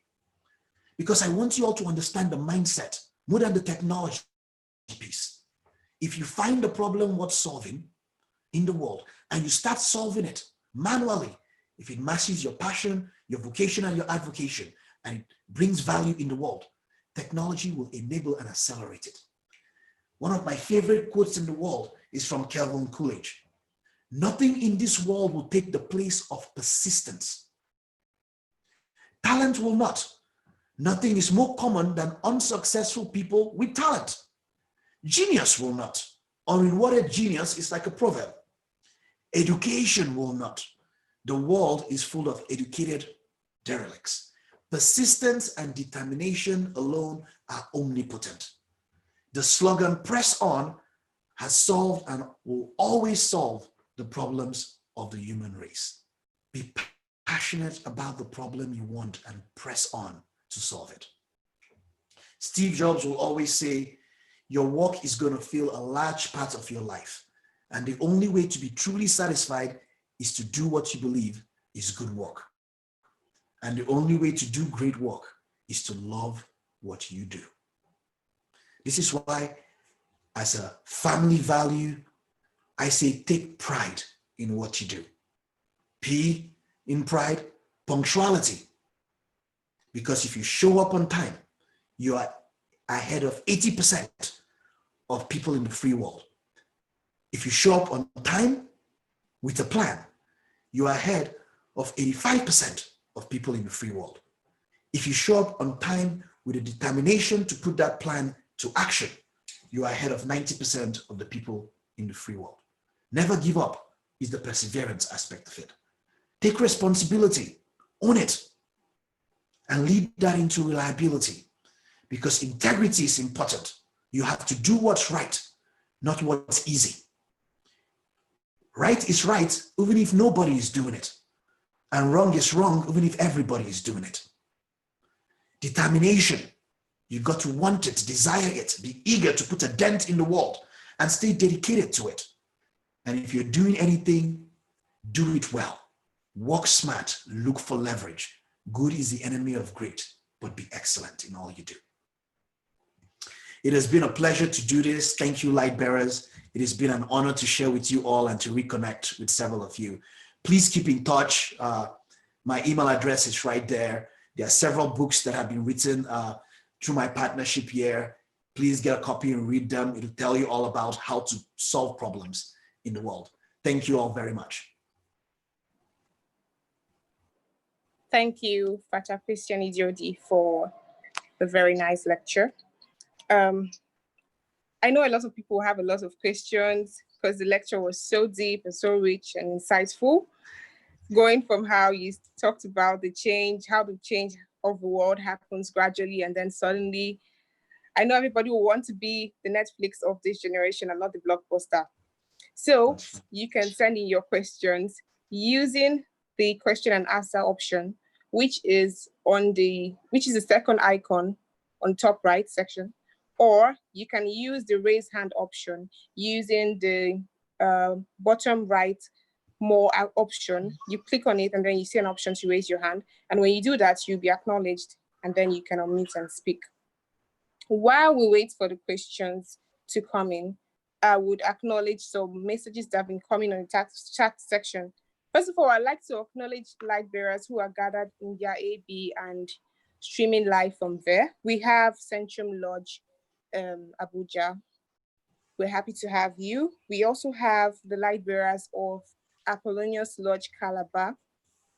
Because I want you all to understand the mindset more than the technology piece. If you find the problem worth solving in the world and you start solving it manually, if it matches your passion, your vocation, and your advocation, and it brings value in the world, technology will enable and accelerate it. One of my favorite quotes in the world is from Calvin Coolidge. Nothing in this world will take the place of persistence. Talent will not. Nothing is more common than unsuccessful people with talent. Genius will not. Unrewarded genius is like a proverb. Education will not. The world is full of educated derelicts. Persistence and determination alone are omnipotent. The slogan, press on, has solved and will always solve the problems of the human race. Be passionate about the problem you want and press on to solve it. Steve Jobs will always say, your work is going to fill a large part of your life. And the only way to be truly satisfied is to do what you believe is good work. And the only way to do great work is to love what you do. This is why, as a family value, I say take pride in what you do. P in pride, punctuality. Because if you show up on time, you are ahead of 80% of people in the free world. If you show up on time with a plan, you are ahead of 85% of people in the free world. If you show up on time with a determination to put that plan to action, you are ahead of 90% of the people in the free world. Never give up is the perseverance aspect of it. Take responsibility, own it, and lead that into reliability, because integrity is important. You have to do what's right, not what's easy. Right is right, even if nobody is doing it. And wrong is wrong, even if everybody is doing it. Determination. You've got to want it, desire it, be eager to put a dent in the world and stay dedicated to it. And if you're doing anything, do it well. Work smart, look for leverage. Good is the enemy of great, but be excellent in all you do. It has been a pleasure to do this. Thank you, light bearers. It has been an honor to share with you all and to reconnect with several of you. Please keep in touch. My email address is right there. There are several books that have been written through my partnership here. Please get a copy and read them. It'll tell you all about how to solve problems in the world. Thank you all very much. Thank you, Fata Christian Idiodi, for the very nice lecture. I know a lot of people have a lot of questions because the lecture was so deep and so rich and insightful, going from how you talked about the change, how the change of the world happens gradually, and then suddenly, I know everybody will want to be the Netflix of this generation and not the Blockbuster. So you can send in your questions using the question and answer option, which is the second icon on top right section, or you can use the raise hand option using the bottom right more option. You click on it and then you see an option to raise your hand. And when you do that, you'll be acknowledged and then you can unmute and speak. While we wait for the questions to come in, I would acknowledge some messages that have been coming on the chat section. First of all, I'd like to acknowledge light bearers who are gathered in their AB and streaming live from there. We have Centrum Lodge, Abuja. We're happy to have you. We also have the light bearers of Apollonius Lodge, Calabar.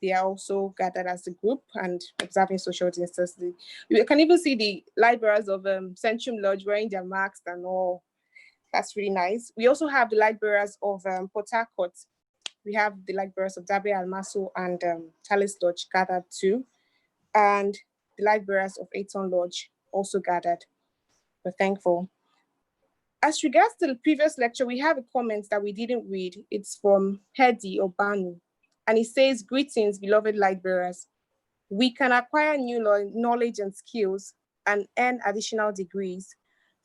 They are also gathered as a group and observing social distancing. You can even see the light bearers of Centrum Lodge wearing their masks and all. That's really nice. We also have the light bearers of Port Harcourt. We have the light bearers of Dabe Almaso and Talis Lodge gathered too. And the light bearers of Aton Lodge also gathered. We're thankful. As regards to the previous lecture, we have a comment that we didn't read. It's from Hedi Obanu. And it says, greetings, beloved light bearers. We can acquire new knowledge and skills and earn additional degrees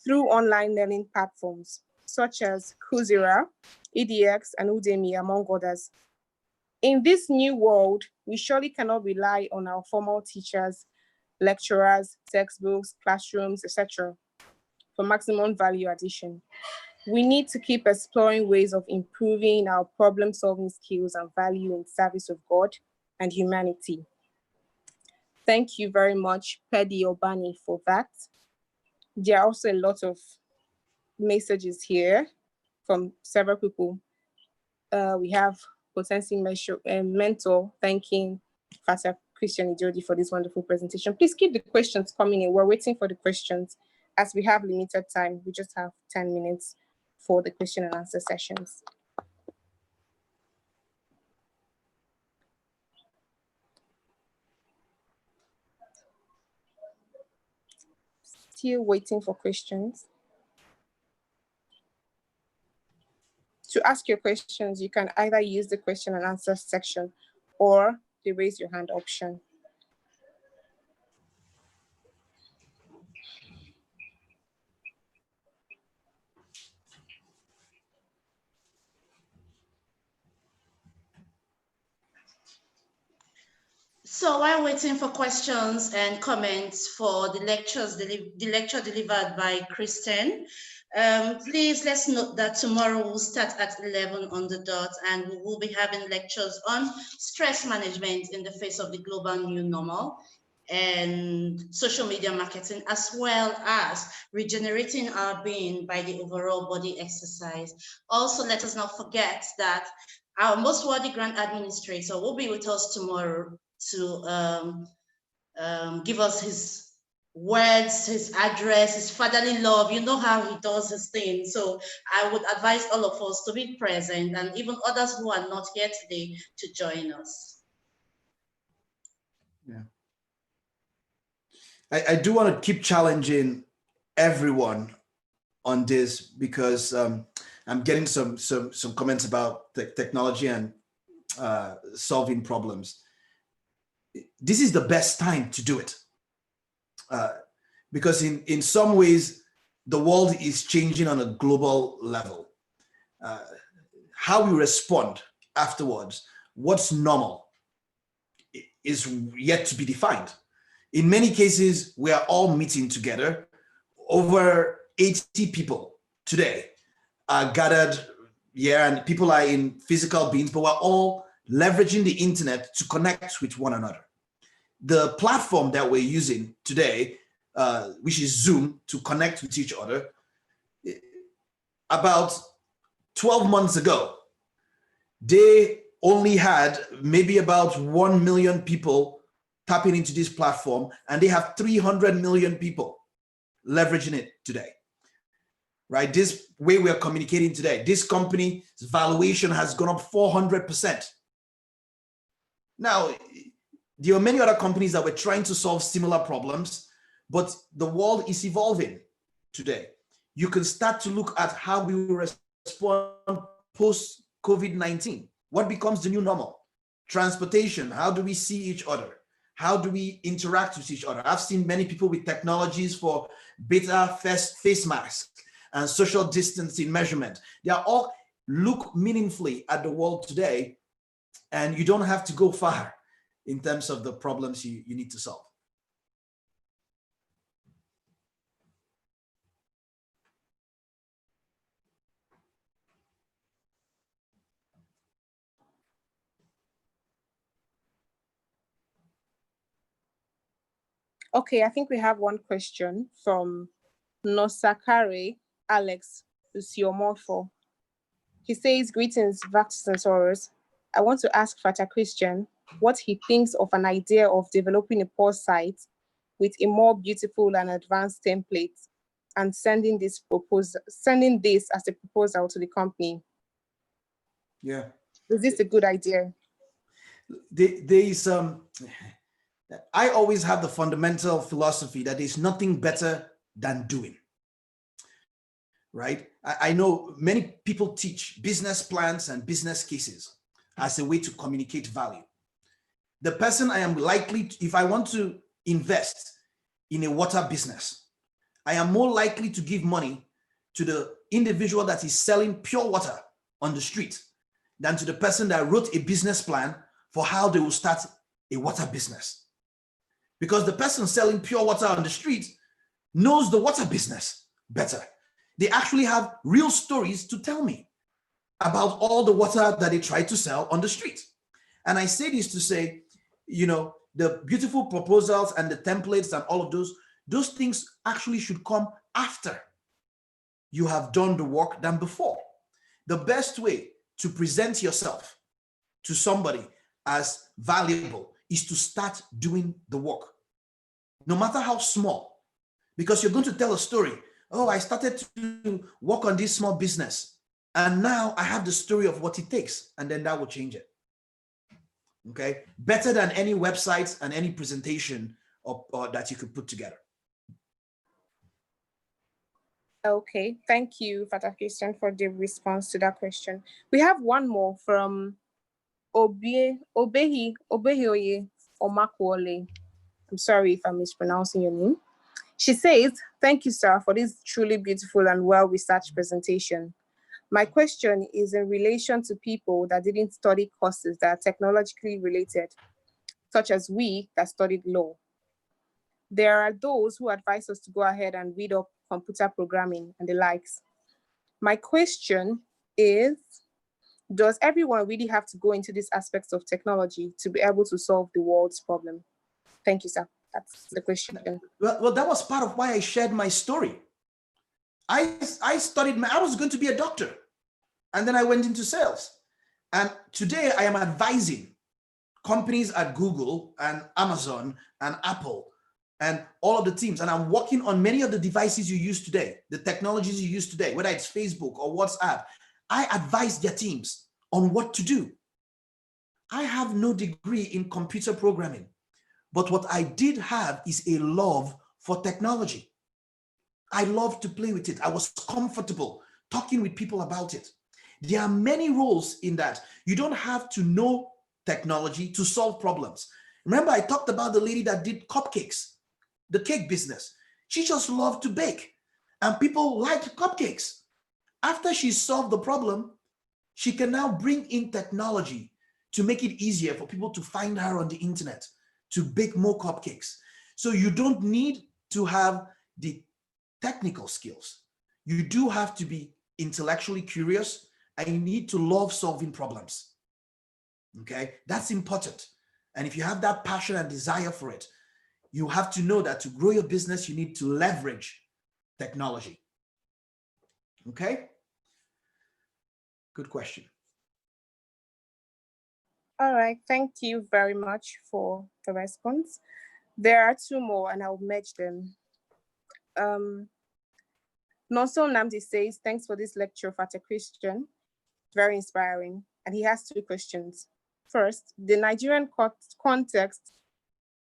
through online learning platforms, such as Coursera, EDX, and Udemy, among others. In this new world, we surely cannot rely on our formal teachers, lecturers, textbooks, classrooms, etc. for maximum value addition. We need to keep exploring ways of improving our problem-solving skills and value in service of God and humanity. Thank you very much, Pedi Obani, for that. There are also a lot of messages here from several people. We have Potency Mentor thanking Fata Christian Ijodi for this wonderful presentation. Please keep the questions coming in. We're waiting for the questions. As we have limited time, we just have 10 minutes for the question and answer sessions. Still waiting for questions. To ask your questions, you can either use the question and answer section or the raise your hand option. So while waiting for questions and comments for the lecture delivered by Kristen, please let's note that tomorrow we'll start at 11 on the dot, and we will be having lectures on stress management in the face of the global new normal and social media marketing, as well as regenerating our being by the overall body exercise. Also, let us not forget that our most worthy grant administrator will be with us tomorrow to give us his words, his address, his fatherly love. You know how he does his thing. So I would advise all of us to be present, and even others who are not here today to join us. Yeah. I do want to keep challenging everyone on this because I'm getting some comments about technology and solving problems. This is the best time to do it because in some ways the world is changing on a global level. How we respond afterwards, what's normal, is yet to be defined. In many cases, we are all meeting together. Over 80 people today are gathered here, and people are in physical beings, but we're all leveraging the internet to connect with one another. The platform that we're using today, which is Zoom, to connect with each other, about 12 months ago, they only had maybe about 1 million people tapping into this platform, and they have 300 million people leveraging it today, right? This way we are communicating today, this company's valuation has gone up 400%. Now, there are many other companies that were trying to solve similar problems, but the world is evolving today. You can start to look at how we will respond post-COVID-19. What becomes the new normal? Transportation, how do we see each other? How do we interact with each other? I've seen many people with technologies for better face masks and social distancing measurement. They are all look meaningfully at the world today, and you don't have to go far in terms of the problems you need to solve. Okay, I think we have one question from Nosakare Alex Usiomorfo. He says, greetings, vaccinatorers. I want to ask Fata Christian what he thinks of an idea of developing a POS site with a more beautiful and advanced template and sending this as a proposal to the company. Yeah. Is this a good idea? I always have the fundamental philosophy that there's nothing better than doing, right? I know many people teach business plans and business cases as a way to communicate value. The person I am likely, if I want to invest in a water business, I am more likely to give money to the individual that is selling pure water on the street than to the person that wrote a business plan for how they will start a water business. Because the person selling pure water on the street knows the water business better. They actually have real stories to tell me about all the water that they try to sell on the street. And I say this to say, you know, the beautiful proposals and the templates and all of those things actually should come after you have done the work than before. The best way to present yourself to somebody as valuable is to start doing the work, no matter how small, because you're going to tell a story. Oh, I started to work on this small business, and now I have the story of what it takes, and then that will change it. Okay, better than any website and any presentation or that you could put together. Okay, thank you, Fata Christian, for the response to that question. We have one more from Obehioye Omakwole. I'm sorry if I'm mispronouncing your name. She says, thank you, sir, for this truly beautiful and well-researched presentation. My question is in relation to people that didn't study courses that are technologically related, such as we that studied law. There are those who advise us to go ahead and read up computer programming and the likes. My question is, does everyone really have to go into these aspects of technology to be able to solve the world's problem? Thank you, sir. That's the question. Well, that was part of why I shared my story. I studied, I was going to be a doctor, and then I went into sales. And today I am advising companies at Google and Amazon and Apple and all of the teams. And I'm working on many of the devices you use today, the technologies you use today, whether it's Facebook or WhatsApp. I advise their teams on what to do. I have no degree in computer programming, But what I did have is a love for technology. I loved to play with it. I was comfortable talking with people about it. There are many roles in that. You don't have to know technology to solve problems. Remember, I talked about the lady that did cupcakes, the cake business. She just loved to bake, and people liked cupcakes. After she solved the problem, she can now bring in technology to make it easier for people to find her on the internet, to bake more cupcakes. So you don't need to have the technical skills. You do have to be intellectually curious, and you need to love solving problems. Okay, that's important. And if you have that passion and desire for it, you have to know that to grow your business, you need to leverage technology. Okay, good question. All right, thank you very much for the response. There are two more and I'll merge them. Nonso Namdi says, thanks for this lecture, Father Christian. Very inspiring. And he has two questions. First, the Nigerian context,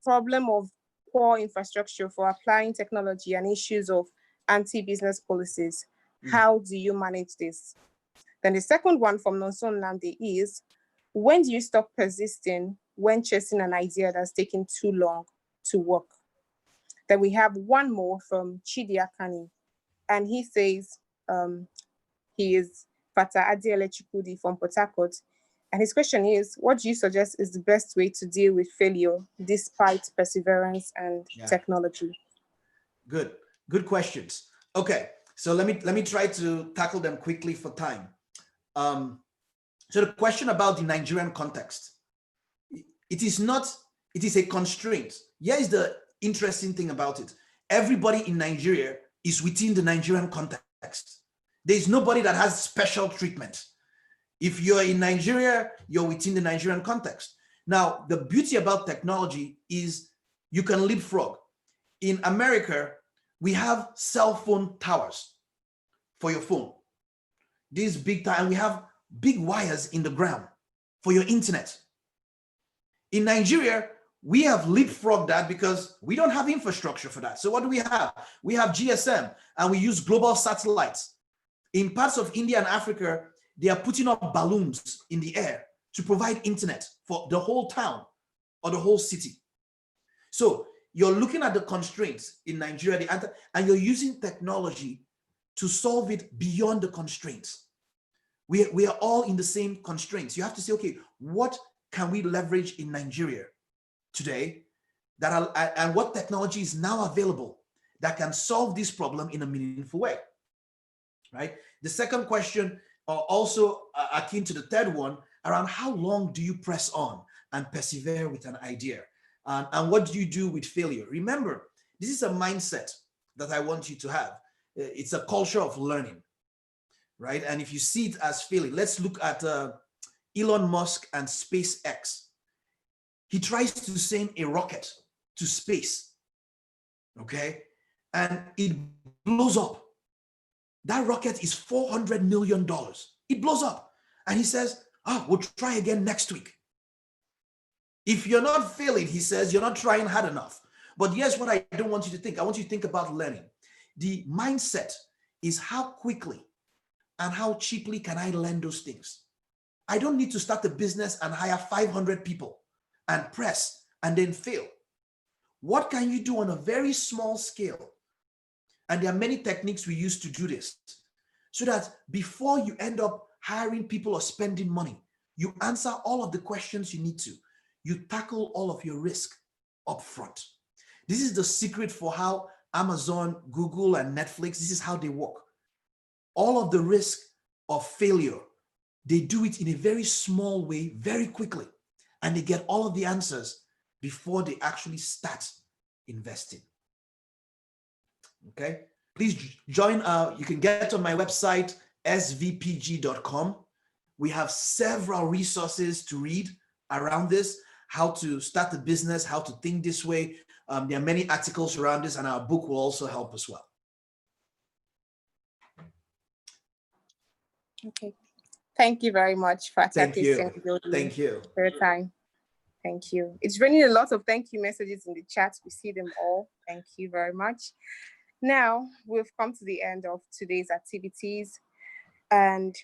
problem of poor infrastructure for applying technology and issues of anti-business policies. How do you manage this? Then the second one from Nonso Namdi is, when do you stop persisting when chasing an idea that's taking too long to work? Then we have one more from Chidi Akani, and he says he is Fata Adiele Chukudi from Port Harcourt. And his question is, what do you suggest is the best way to deal with failure despite perseverance and technology? Good questions. Okay, so let me try to tackle them quickly for time. So the question about the Nigerian context, it is a constraint. Here is the interesting thing about it. Everybody in Nigeria is within the Nigerian context. There's nobody that has special treatment. If you're in Nigeria, you're within the Nigerian context. Now, the beauty about technology is you can leapfrog. In America, we have cell phone towers for your phone. These big time, we have big wires in the ground for your internet. In Nigeria, we have leapfrogged that because we don't have infrastructure for that. So what do we have? We have GSM and we use global satellites. In parts of India and Africa, they are putting up balloons in the air to provide internet for the whole town or the whole city. So you're looking at the constraints in Nigeria, and you're using technology to solve it beyond the constraints. We are all in the same constraints. You have to say, okay, what can we leverage in Nigeria today and what technology is now available that can solve this problem in a meaningful way, right? The second question, also akin to the third one, around how long do you press on and persevere with an idea? And what do you do with failure? Remember, this is a mindset that I want you to have. It's a culture of learning, right? And if you see it as failing, let's look at Elon Musk and SpaceX. He tries to send a rocket to space, okay? And it blows up. That rocket is $400 million. It blows up. And he says, we'll try again next week. If you're not failing, he says, you're not trying hard enough. But here's what I don't want you to think. I want you to think about learning. The mindset is how quickly and how cheaply can I learn those things? I don't need to start a business and hire 500 people and press and then fail. What can you do on a very small scale? And there are many techniques we use to do this so that before you end up hiring people or spending money, you answer all of the questions you need to. You tackle all of your risk up front. This is the secret for how Amazon, Google, and Netflix, this is how they work. All of the risk of failure, they do it in a very small way, very quickly, and they get all of the answers before they actually start investing. Okay, please join. You can get on my website, svpg.com. We have several resources to read around this, how to start a business, how to think this way. There are many articles around this, and our book will also help as well. Okay. Thank you very much, Father Thank Christian. you. Thank you. For your time. Thank you. It's raining a lot of thank you messages in the chat. We see them all. Thank you very much. Now, we've come to the end of today's activities, and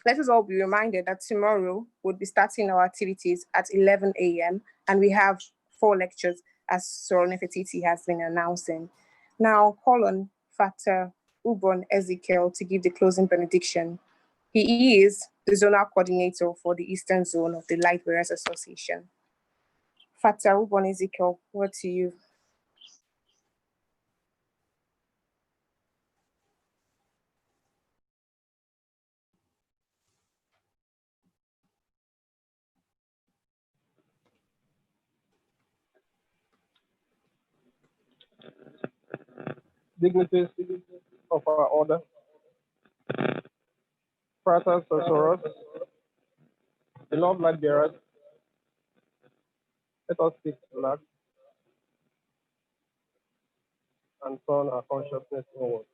let us all be reminded that tomorrow we'll be starting our activities at 11 a.m. and we have 4 lectures, as Sir Nefertiti has been announcing. Now, call on Father Ubon Ezekiel to give the closing benediction. He is the zonal coordinator for the Eastern Zone of the Light Bearers Association. Father Ubon Ezekiel, word to you. Dignitaries of our order, Fratres Sorcerers, beloved light bearers, let us seek to relax and turn our consciousness inward.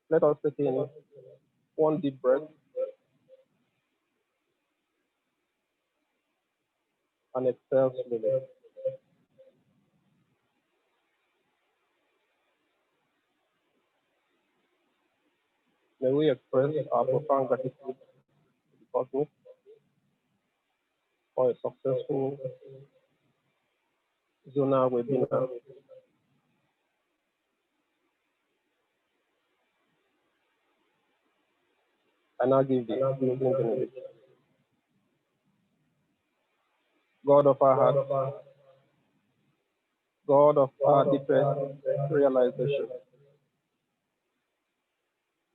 Let us take in one deep breath and exhale slowly. May we express our profound gratitude to the cosmos for a successful zonal webinar. I now give the closing benediction. God of our heart, God of our deepest realization,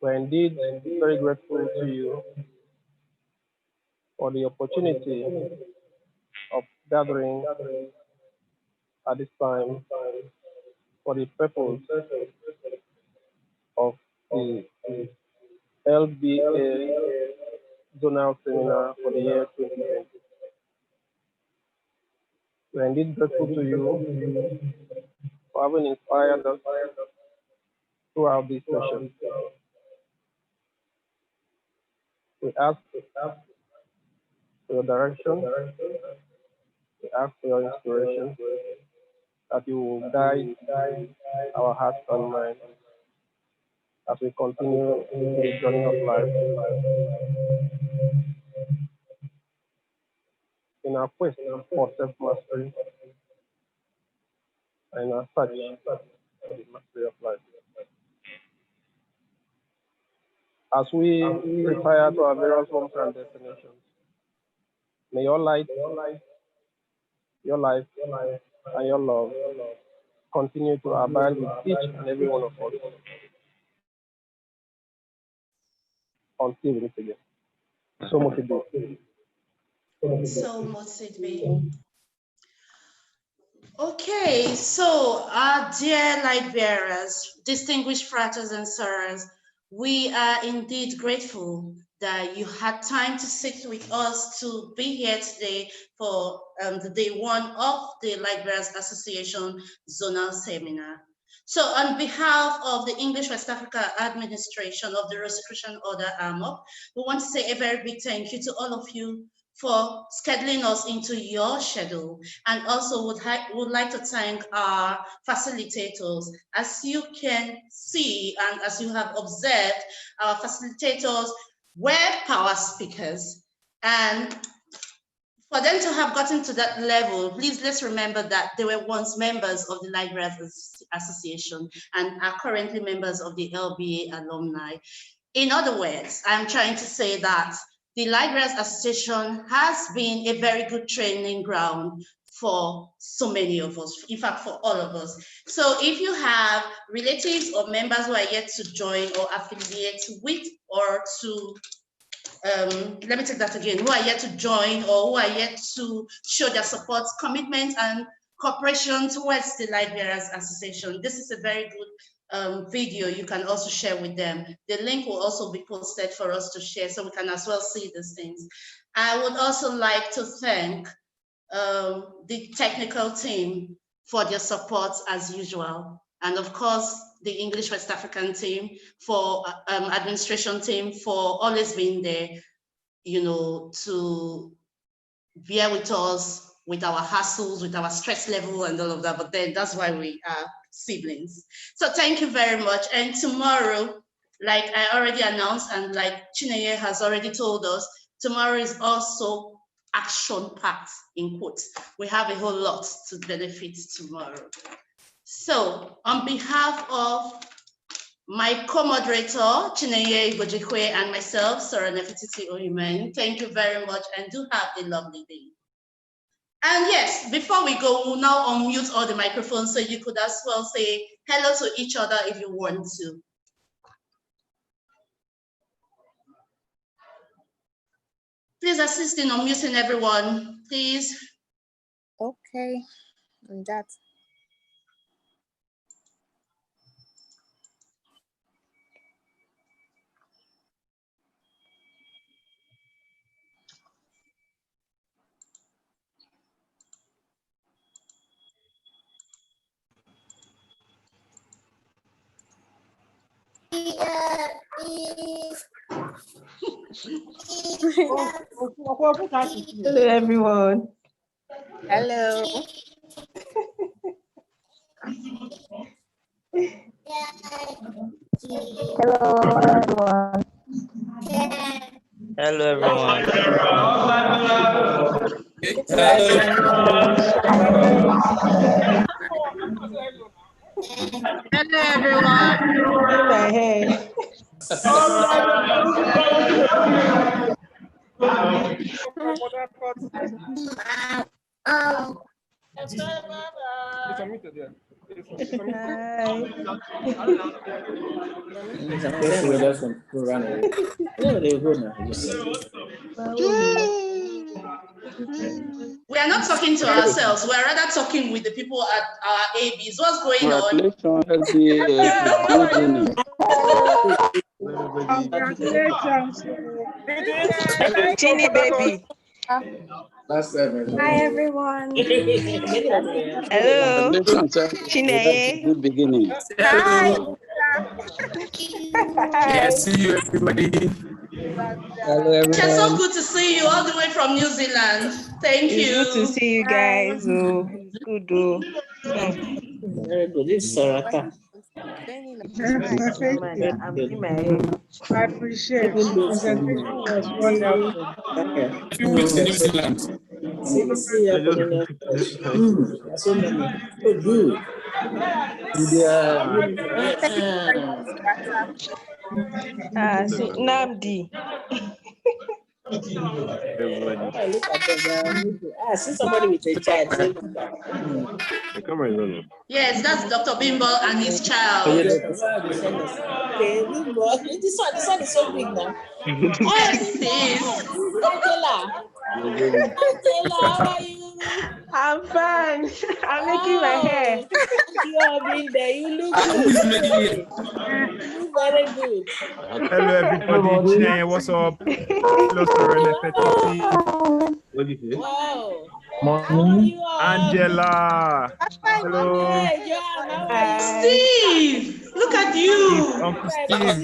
we're indeed very grateful to you for the opportunity of gathering at this time for the purpose of the LBA Zonal Seminar for the year 2020. We're indeed grateful to you for having inspired us throughout this session. We ask for your direction, we ask for your inspiration, that you will guide our hearts and minds as we continue the journey of life in our quest for self-mastery and in our search for the mastery of life. As we retire to our various homes and destinations, may your light, your life, and your love continue to abide with each and every one of us until we meet again. So much to do. So motivated. Okay, so our dear light bearers, distinguished fratres and sorors, we are indeed grateful that you had time to sit with us to be here today for the day 1 of the Light Bearers Association Zonal Seminar. So on behalf of the English West Africa Administration of the Rosicrucian Order AMOC, we want to say a very big thank you to all of you for scheduling us into your schedule, and also would like to thank our facilitators. As you can see and as you have observed, our facilitators were power speakers, and for them to have gotten to that level, please let's remember that they were once members of the Light Bearers Association and are currently members of the LBA alumni. In other words, I'm trying to say that the Light Bearers Association has been a very good training ground for so many of us, in fact, for all of us. So if you have relatives or members who are yet to join or affiliate with or to let me take that again, who are yet to join or who are yet to show their support, commitment, and cooperation towards the Light Bearers Association. This is a very good video you can also share with them. The link will also be posted for us to share so we can as well see these things. I would also like to thank the technical team for their support as usual. and of course, the English West African team, for administration team, for always being there, you know, to bear with us with our hassles, with our stress level and all of that. But then that's why we are siblings. So thank you very much. And tomorrow, like I already announced, and like Chineye has already told us, tomorrow is also action-packed, in quotes. We have a whole lot to benefit tomorrow. So on behalf of my co-moderator, Chineye Ibojikwe, and myself, Sarah Nefertiti Ohimen, thank you very much and do have a lovely day. And yes, before we go, we'll now unmute all the microphones so you could as well say hello to each other if you want to. Please assist in unmuting everyone, please. Okay, and that. Hello, everyone. Hello. Hello, everyone. Hello, everyone. My hair. We are not talking to ourselves, we're rather talking with the people at our ABs. What's going on? Congratulations. Chini baby. Hi everyone. Hello. Chine. Good beginning. Hi. Yes, see you everybody. Hello It's so everyone. good to see you all the way from New Zealand. Thank you. It's good to see you guys. Oh, it's good. Oh. Very good. This is Saraka. I'm in my head. I appreciate it. Presentation was wonderful. Okay. A few weeks in New Zealand. See you. So many. So good. See, Namdi. Everybody. Oh, look at them. I see somebody with a child. The camera is on. Yes, that's Dr. Bimbo and his child. Okay, Bimbo. This one is so big now. Yes, it is. Angela. Angela, how are you? I'm fine. I'm making my hair. You are being there. You look Who is making it? You look very good. Hello, everybody. Chineye, what's up? Hello, Sarah Nefertiti. What did you say? Wow. Mommy. Angela. Hello. Hey, John, how are you? Steve, look at you. Uncle Steve.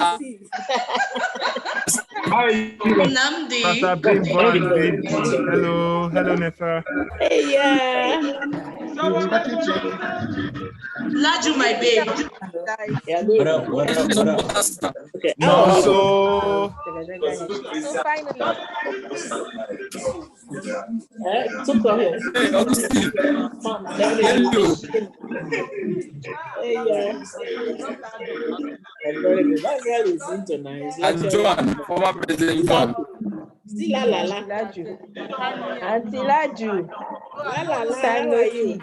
Namdi. Pastor Bimbo and baby. Hello. Hello, Nefa. Hey, yeah. Laju, my babe. What up? Okay. No, so. So finally. Hey, Uncle Steve. Hello. Hey, yeah. Very good. That girl is into nice. And Joan, former president John. Still la la la. Auntie Laju. La la la. How are you?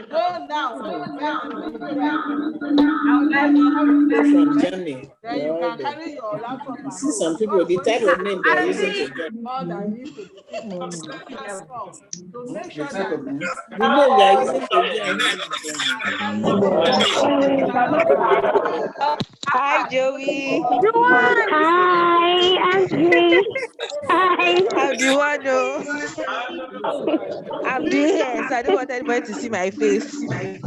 Go now. From Germany. Then you can carry your laptop. See some people, the type of name they are using to get. More than you to speak money. So make sure that The name they are using to get. Hi, Joey. Hi, Auntie. Hi. How do you want to? I'm doing hair, so I don't want anybody to see my face. But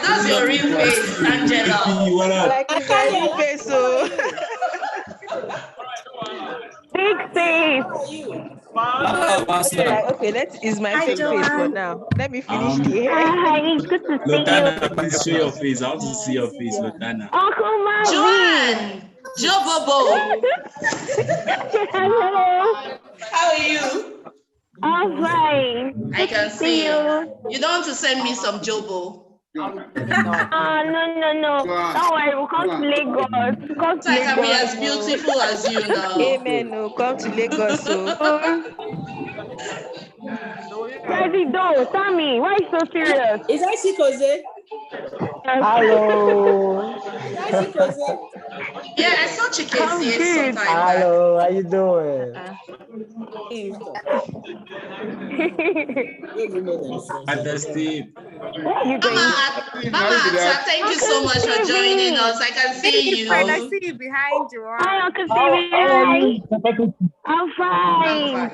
that's your real face, Angela. Like it's my real face, so. Big face. Okay, that is my fake face for now. Let me finish the hair. Hi, it's good to see Lotana, you. please show your face. I want to see your face, Lotana. Uncle Marvin. Joanne, Joe Bobo. Hello. How are you? I'm fine. I can see you. You don't want to send me some Jobo? No. Don't worry, we'll come to Lagos. Come to I can be Lagos. as beautiful as you now. Amen. No, come to Lagos. So. Daddy, don't. Sammy, why are you so serious? Is that Chikoze? Hello. Is that Chikoze? Yeah, I saw Chikesi sometime back. Hello, how you doing? Fantastic. Mama Atta, thank you so much for joining us. I can see you. Friend, I see you behind you. Hi, Uncle Stevie. Hi. I'm fine.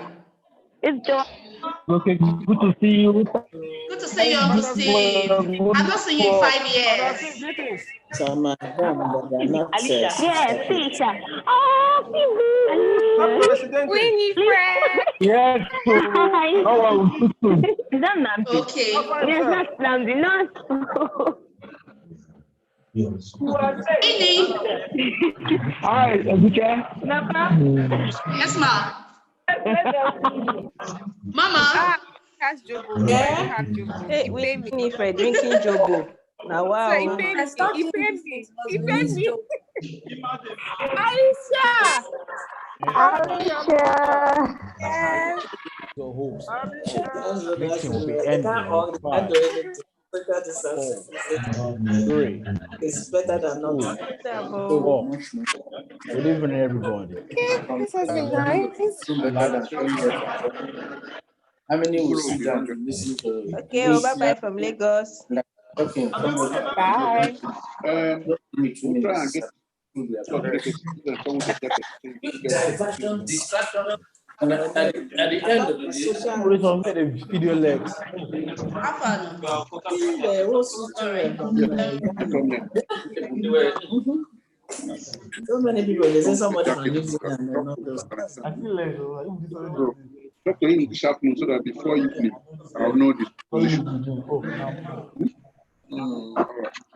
It's Joe. Okay, good to see you. Good to see you, Uncle Steve. I've not seen you in 5 years. Yes, Fisha. Oh, Winifred. Yes. Hi. Oh, Is that Namdi? Okay. Yes, that's Namdi. No. Ini. Hi, Ebuka. Yes, ma. Mama. Has Jobo. Yeah. Hey, Winifred drinking Jobo. Now, wow. So he paid me. Aisha. Yes. Meeting will be ending in 5, 4, 3. It's better than nothing. 4. Good evening, everybody. This has been nice. How many will sit down and listen to Okay, well, bye-bye from Lagos. Okay. Bye. Distraction. And at the end of the day, Somebody's on the video legs. So many people, they say somebody can live there and they're not those. Talk to him this afternoon so that before evening, I'll know this position. Oh, All right.